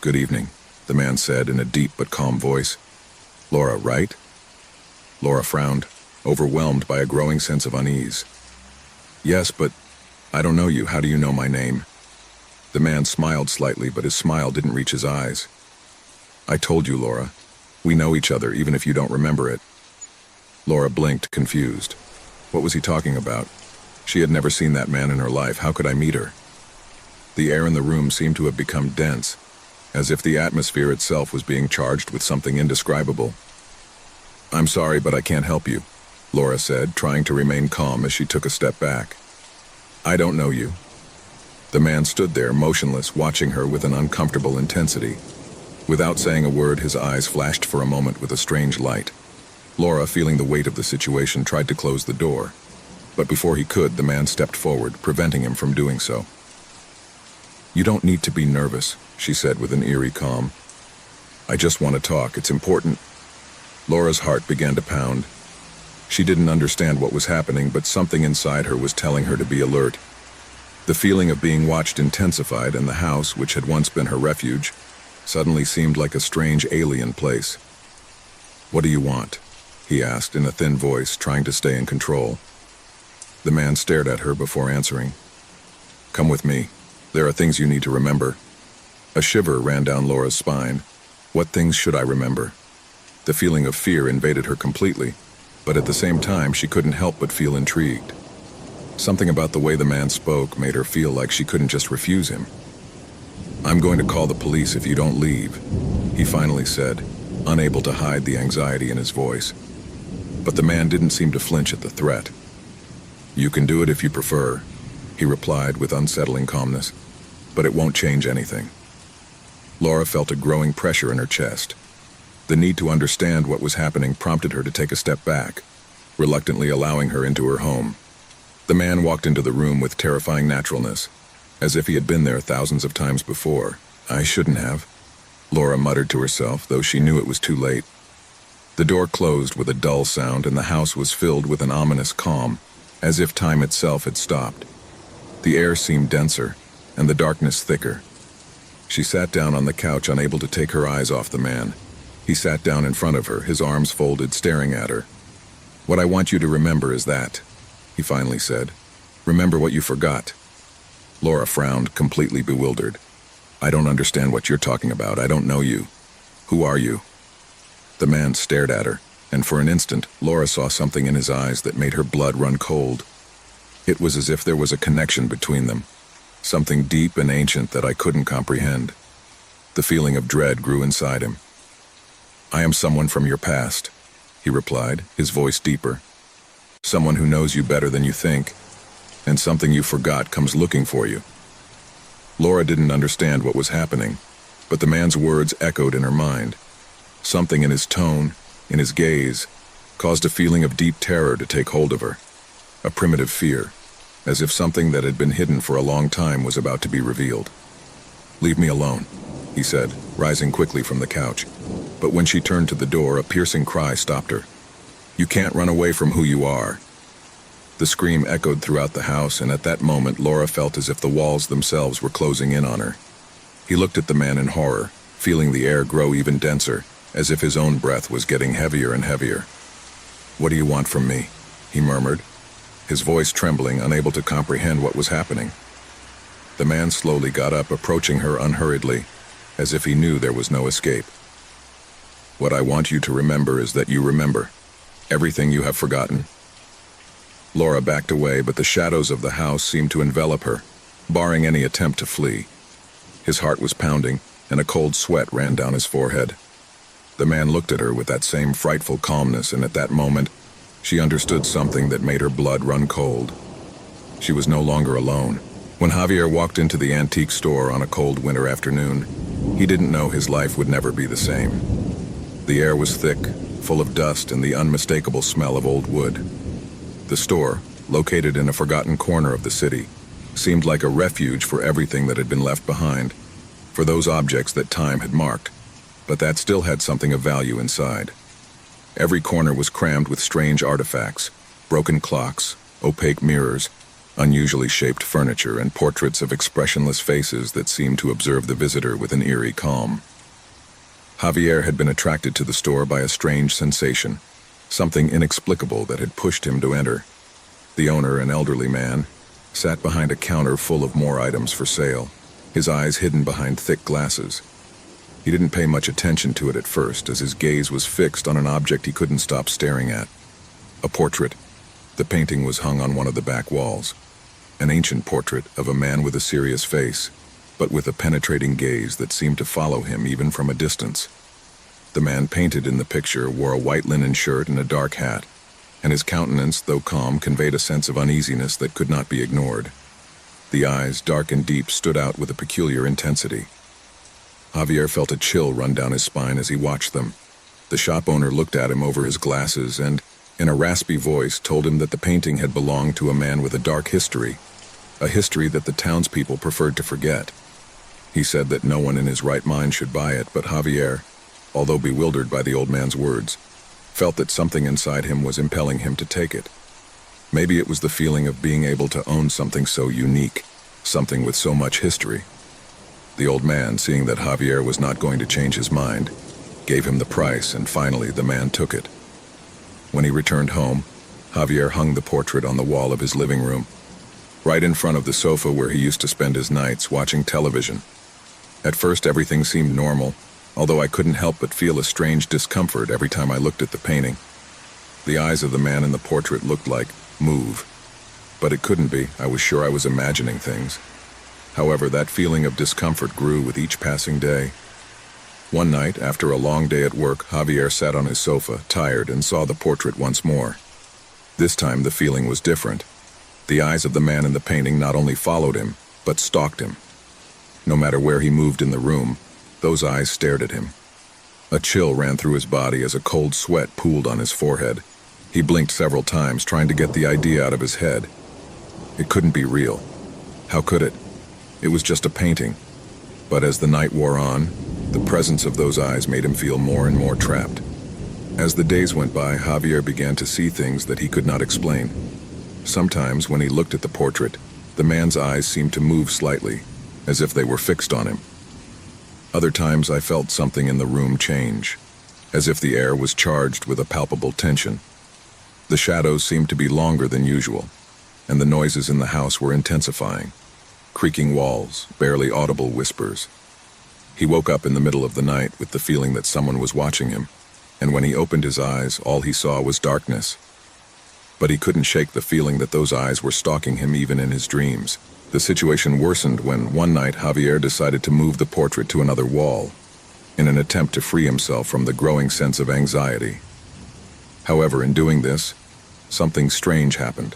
"Good evening," the man said in a deep but calm voice. "Laura, right?" Laura frowned, overwhelmed by a growing sense of unease. "Yes, but I don't know you. How do you know my name?" The man smiled slightly, but his smile didn't reach his eyes. "I told you, Laura. We know each other, even if you don't remember it." Laura blinked, confused. What was he talking about? She had never seen that man in her life. How could I meet her? The air in the room seemed to have become dense, as if the atmosphere itself was being charged with something indescribable. "I'm sorry, but I can't help you," Laura said, trying to remain calm as she took a step back. "I don't know you." The man stood there, motionless, watching her with an uncomfortable intensity. Without saying a word, his eyes flashed for a moment with a strange light. Laura, feeling the weight of the situation, tried to close the door. But before he could, the man stepped forward, preventing him from doing so. "You don't need to be nervous," she said with an eerie calm. "I just want to talk. It's important." Laura's heart began to pound. She didn't understand what was happening, but something inside her was telling her to be alert. The feeling of being watched intensified, and the house, which had once been her refuge, suddenly seemed like a strange alien place. "What do you want?" he asked in a thin voice, trying to stay in control. The man stared at her before answering. "Come with me. There are things you need to remember." A shiver ran down Laura's spine. What things should I remember? The feeling of fear invaded her completely, but at the same time she couldn't help but feel intrigued. Something about the way the man spoke made her feel like she couldn't just refuse him. "I'm going to call the police if you don't leave," he finally said, unable to hide the anxiety in his voice. But the man didn't seem to flinch at the threat. "You can do it if you prefer," he replied with unsettling calmness, "but it won't change anything." Laura felt a growing pressure in her chest. The need to understand what was happening prompted her to take a step back, reluctantly allowing her into her home. The man walked into the room with terrifying naturalness, as if he had been there thousands of times before. "I shouldn't have," Laura muttered to herself, though she knew it was too late. The door closed with a dull sound, and the house was filled with an ominous calm, as if time itself had stopped. The air seemed denser, and the darkness thicker. She sat down on the couch, unable to take her eyes off the man. He sat down in front of her, his arms folded, staring at her. "What I want you to remember is that," he finally said. "Remember what you forgot." Laura frowned, completely bewildered. "I don't understand what you're talking about. I don't know you. Who are you?" The man stared at her, and for an instant, Laura saw something in his eyes that made her blood run cold. It was as if there was a connection between them, something deep and ancient that I couldn't comprehend. The feeling of dread grew inside him. "I am someone from your past," he replied, his voice deeper. "Someone who knows you better than you think, and something you forgot comes looking for you." Laura didn't understand what was happening, but the man's words echoed in her mind. Something in his tone, in his gaze, caused a feeling of deep terror to take hold of her, a primitive fear, as if something that had been hidden for a long time was about to be revealed. "Leave me alone," he said, rising quickly from the couch. But when she turned to the door, a piercing cry stopped her. "You can't run away from who you are." The scream echoed throughout the house, and at that moment Laura felt as if the walls themselves were closing in on her. He looked at the man in horror, feeling the air grow even denser, as if his own breath was getting heavier and heavier. "What do you want from me?" he murmured, his voice trembling, unable to comprehend what was happening. The man slowly got up, approaching her unhurriedly, as if he knew there was no escape. "What I want you to remember is that you remember everything you have forgotten." Laura backed away, but the shadows of the house seemed to envelop her, barring any attempt to flee. His heart was pounding, and a cold sweat ran down his forehead. The man looked at her with that same frightful calmness, and at that moment, she understood something that made her blood run cold. She was no longer alone. When Javier walked into the antique store on a cold winter afternoon, he didn't know his life would never be the same. The air was thick, full of dust and the unmistakable smell of old wood. The store, located in a forgotten corner of the city, seemed like a refuge for everything that had been left behind, for those objects that time had marked, but that still had something of value inside. Every corner was crammed with strange artifacts, broken clocks, opaque mirrors, unusually shaped furniture, and portraits of expressionless faces that seemed to observe the visitor with an eerie calm. Javier had been attracted to the store by a strange sensation, something inexplicable that had pushed him to enter. The owner, an elderly man, sat behind a counter full of more items for sale, his eyes hidden behind thick glasses. He didn't pay much attention to it at first, as his gaze was fixed on an object he couldn't stop staring at. A portrait. The painting was hung on one of the back walls. An ancient portrait of a man with a serious face, but with a penetrating gaze that seemed to follow him even from a distance. The man painted in the picture wore a white linen shirt and a dark hat, and his countenance, though calm, conveyed a sense of uneasiness that could not be ignored. The eyes, dark and deep, stood out with a peculiar intensity. Javier felt a chill run down his spine as he watched them. The shop owner looked at him over his glasses and, in a raspy voice, told him that the painting had belonged to a man with a dark history, a history that the townspeople preferred to forget. He said that no one in his right mind should buy it, but Javier, although bewildered by the old man's words, felt that something inside him was impelling him to take it. Maybe it was the feeling of being able to own something so unique, something with so much history. The old man, seeing that Javier was not going to change his mind, gave him the price, and finally the man took it. When he returned home, Javier hung the portrait on the wall of his living room, right in front of the sofa where he used to spend his nights watching television. At first everything seemed normal, although I couldn't help but feel a strange discomfort every time I looked at the painting. The eyes of the man in the portrait looked like move, but it couldn't be. I was sure I was imagining things. However, that feeling of discomfort grew with each passing day. One night, after a long day at work, Javier sat on his sofa, tired, and saw the portrait once more. This time the feeling was different. The eyes of the man in the painting not only followed him, but stalked him. No matter where he moved in the room, those eyes stared at him. A chill ran through his body as a cold sweat pooled on his forehead. He blinked several times, trying to get the idea out of his head. It couldn't be real. How could it? It was just a painting. But as the night wore on, the presence of those eyes made him feel more and more trapped. As the days went by, Javier began to see things that he could not explain. Sometimes, when he looked at the portrait, the man's eyes seemed to move slightly, as if they were fixed on him. Other times I felt something in the room change, as if the air was charged with a palpable tension. The shadows seemed to be longer than usual, and the noises in the house were intensifying. Creaking walls, barely audible whispers. He woke up in the middle of the night with the feeling that someone was watching him, and when he opened his eyes, all he saw was darkness. But he couldn't shake the feeling that those eyes were stalking him even in his dreams. The situation worsened when, one night, Javier decided to move the portrait to another wall, in an attempt to free himself from the growing sense of anxiety. However, in doing this, something strange happened.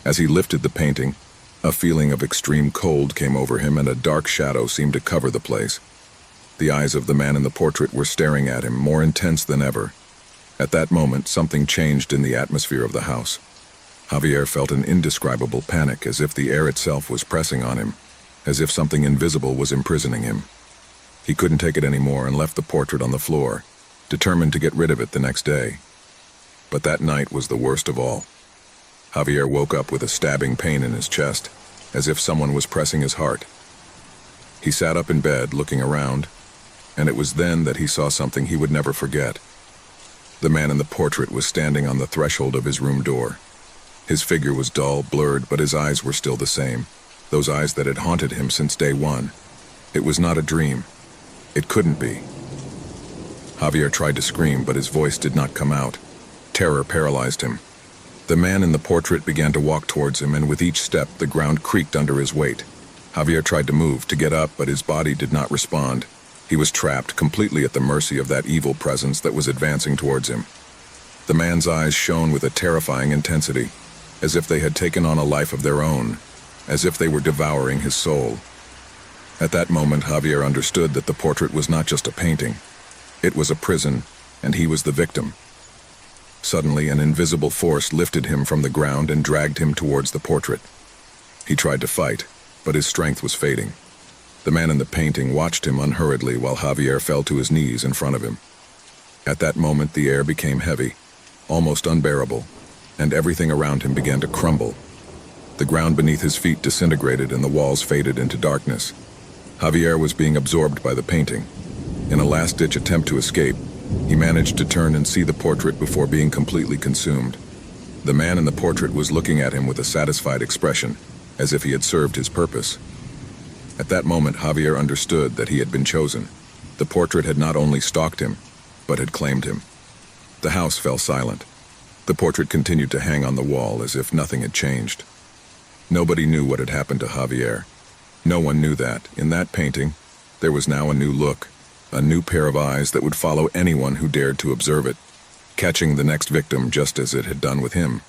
As he lifted the painting, a feeling of extreme cold came over him, and a dark shadow seemed to cover the place. The eyes of the man in the portrait were staring at him, more intense than ever. At that moment, something changed in the atmosphere of the house. Javier felt an indescribable panic, as if the air itself was pressing on him. as if something invisible was imprisoning him. He couldn't take it anymore and left the portrait on the floor, determined to get rid of it the next day. But that night was the worst of all. Javier woke up with a stabbing pain in his chest, as if someone was pressing his heart. He sat up in bed, looking around, and it was then that he saw something he would never forget. The man in the portrait was standing on the threshold of his room door. His figure was dull, blurred, but his eyes were still the same, those eyes that had haunted him since day one. It was not a dream. It couldn't be. Javier tried to scream, but his voice did not come out. Terror paralyzed him. The man in the portrait began to walk towards him, and with each step, the ground creaked under his weight. Javier tried to move, to get up, but his body did not respond. He was trapped, completely at the mercy of that evil presence that was advancing towards him. The man's eyes shone with a terrifying intensity, as if they had taken on a life of their own, as if they were devouring his soul. At that moment, Javier understood that the portrait was not just a painting. It was a prison, and he was the victim. Suddenly, an invisible force lifted him from the ground and dragged him towards the portrait. He tried to fight, but his strength was fading. The man in the painting watched him unhurriedly while Javier fell to his knees in front of him. At that moment, the air became heavy, almost unbearable, and everything around him began to crumble. The ground beneath his feet disintegrated and the walls faded into darkness. Javier was being absorbed by the painting. In a last-ditch attempt to escape, he managed to turn and see the portrait before being completely consumed. The man in the portrait was looking at him with a satisfied expression, as if he had served his purpose. At that moment, Javier understood that he had been chosen. The portrait had not only stalked him, but had claimed him. The house fell silent. The portrait continued to hang on the wall as if nothing had changed. Nobody knew what had happened to Javier. No one knew that, in that painting, there was now a new look, a new pair of eyes that would follow anyone who dared to observe it, catching the next victim just as it had done with him.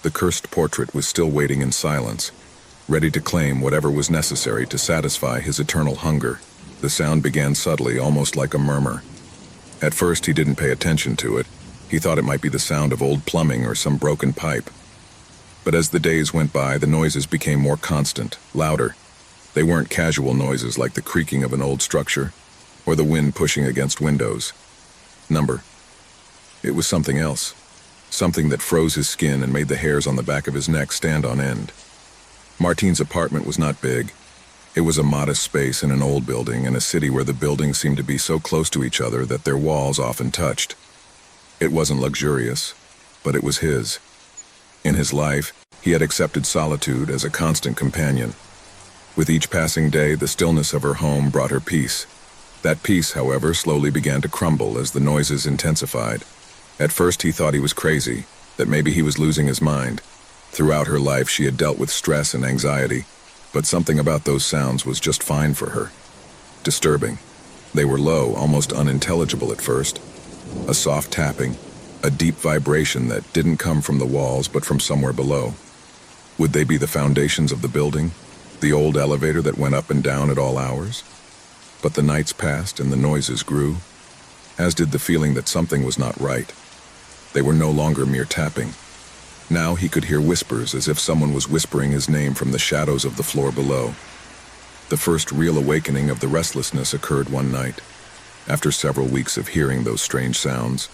The cursed portrait was still waiting in silence, ready to claim whatever was necessary to satisfy his eternal hunger. The sound began subtly, almost like a murmur. At first, he didn't pay attention to it. He thought it might be the sound of old plumbing or some broken pipe. But as the days went by, the noises became more constant, louder. They weren't casual noises like the creaking of an old structure, or the wind pushing against windows. It was something else. Something that froze his skin and made the hairs on the back of his neck stand on end. Martine's apartment was not big. It was a modest space in an old building in a city where the buildings seemed to be so close to each other that their walls often touched. It wasn't luxurious, but it was his. In his life, he had accepted solitude as a constant companion. With each passing day, the stillness of her home brought her peace. That peace, however, slowly began to crumble as the noises intensified. At first, he thought he was crazy, that maybe he was losing his mind. Throughout her life, she had dealt with stress and anxiety, but something about those sounds was just fine for her. Disturbing. They were low, almost unintelligible at first. A soft tapping, a deep vibration that didn't come from the walls but from somewhere below. Would they be the foundations of the building? The old elevator that went up and down at all hours? But the nights passed and the noises grew, as did the feeling that something was not right. They were no longer mere tapping. Now he could hear whispers as if someone was whispering his name from the shadows of the floor below. The first real awakening of the restlessness occurred one night. After several weeks of hearing those strange sounds,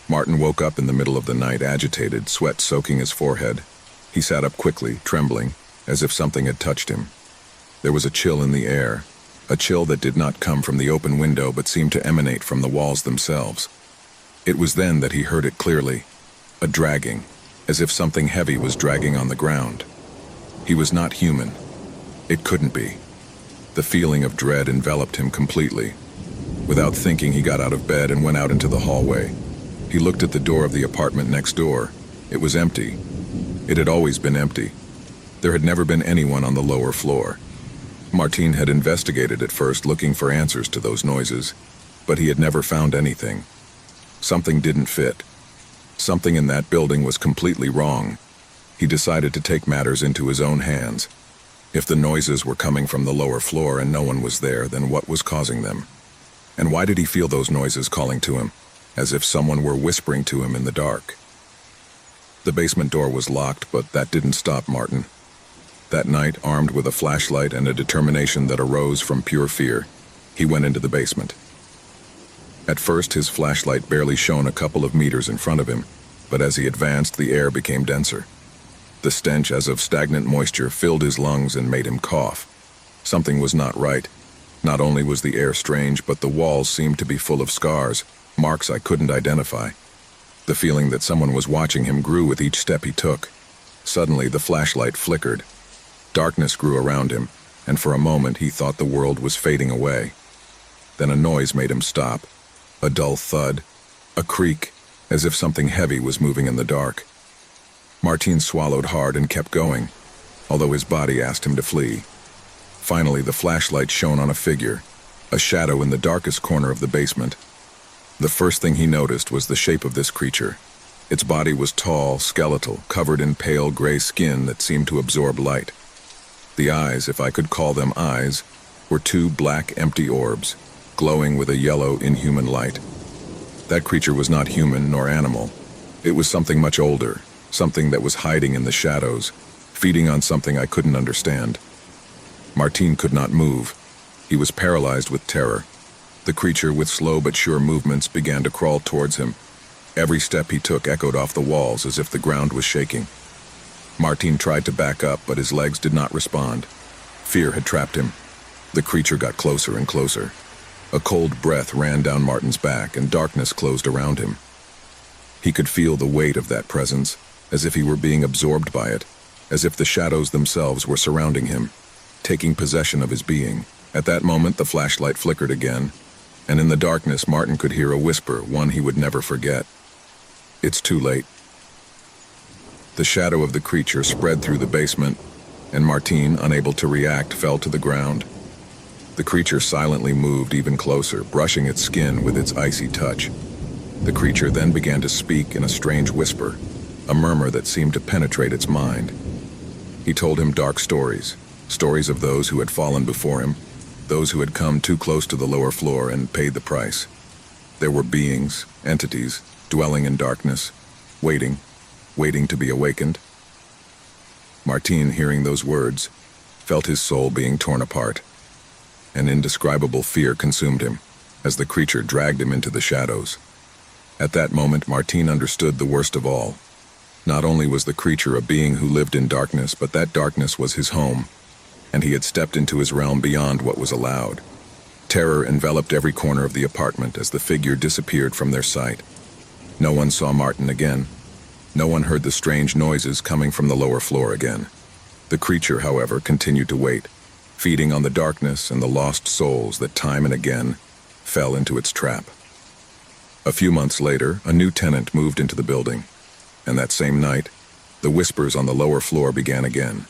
Martin woke up in the middle of the night, agitated, sweat soaking his forehead. He sat up quickly, trembling, as if something had touched him. There was a chill in the air, a chill that did not come from the open window but seemed to emanate from the walls themselves. It was then that he heard it clearly, a dragging, as if something heavy was dragging on the ground. He was not human. It couldn't be. The feeling of dread enveloped him completely. Without thinking, he got out of bed and went out into the hallway. He looked at the door of the apartment next door. It was empty. It had always been empty. There had never been anyone on the lower floor. Martine had investigated at first, looking for answers to those noises, but he had never found anything. Something didn't fit. Something in that building was completely wrong. He decided to take matters into his own hands. If the noises were coming from the lower floor and no one was there, then what was causing them? And why did he feel those noises calling to him, as if someone were whispering to him in the dark? The basement door was locked, but that didn't stop Martin. That night, armed with a flashlight and a determination that arose from pure fear, he went into the basement. At first, his flashlight barely shone a couple of meters in front of him, but as he advanced, the air became denser. The stench as of stagnant moisture filled his lungs and made him cough. Something was not right. Not only was the air strange, but the walls seemed to be full of scars, marks I couldn't identify. The feeling that someone was watching him grew with each step he took. Suddenly, the flashlight flickered. Darkness grew around him, and for a moment he thought the world was fading away. Then a noise made him stop. A dull thud, a creak, as if something heavy was moving in the dark. Martin swallowed hard and kept going, although his body asked him to flee. Finally, the flashlight shone on a figure, a shadow in the darkest corner of the basement. The first thing he noticed was the shape of this creature. Its body was tall, skeletal, covered in pale gray skin that seemed to absorb light. The eyes, if I could call them eyes, were two black, empty orbs, glowing with a yellow, inhuman light. That creature was not human nor animal. It was something much older, something that was hiding in the shadows, feeding on something I couldn't understand. Martin could not move. He was paralyzed with terror. The creature, with slow but sure movements, began to crawl towards him. Every step he took echoed off the walls as if the ground was shaking. Martin tried to back up, but his legs did not respond. Fear had trapped him. The creature got closer and closer. A cold breath ran down Martin's back, and darkness closed around him. He could feel the weight of that presence, as if he were being absorbed by it, as if the shadows themselves were surrounding him, taking possession of his being. At that moment, the flashlight flickered again, and in the darkness, Martin could hear a whisper, one he would never forget. "It's too late." The shadow of the creature spread through the basement, and Martin, unable to react, fell to the ground. The creature silently moved even closer, brushing its skin with its icy touch. The creature then began to speak in a strange whisper, a murmur that seemed to penetrate its mind. He told him dark stories, stories of those who had fallen before him, those who had come too close to the lower floor and paid the price. There were beings, entities, dwelling in darkness, waiting to be awakened. Martin, hearing those words, felt his soul being torn apart. An indescribable fear consumed him, as the creature dragged him into the shadows. At that moment, Martin understood the worst of all. Not only was the creature a being who lived in darkness, but that darkness was his home, and he had stepped into his realm beyond what was allowed. Terror enveloped every corner of the apartment as the figure disappeared from their sight. No one saw Martin again. No one heard the strange noises coming from the lower floor again. The creature, however, continued to wait, feeding on the darkness and the lost souls that time and again fell into its trap. A few months later, a new tenant moved into the building, and that same night, the whispers on the lower floor began again.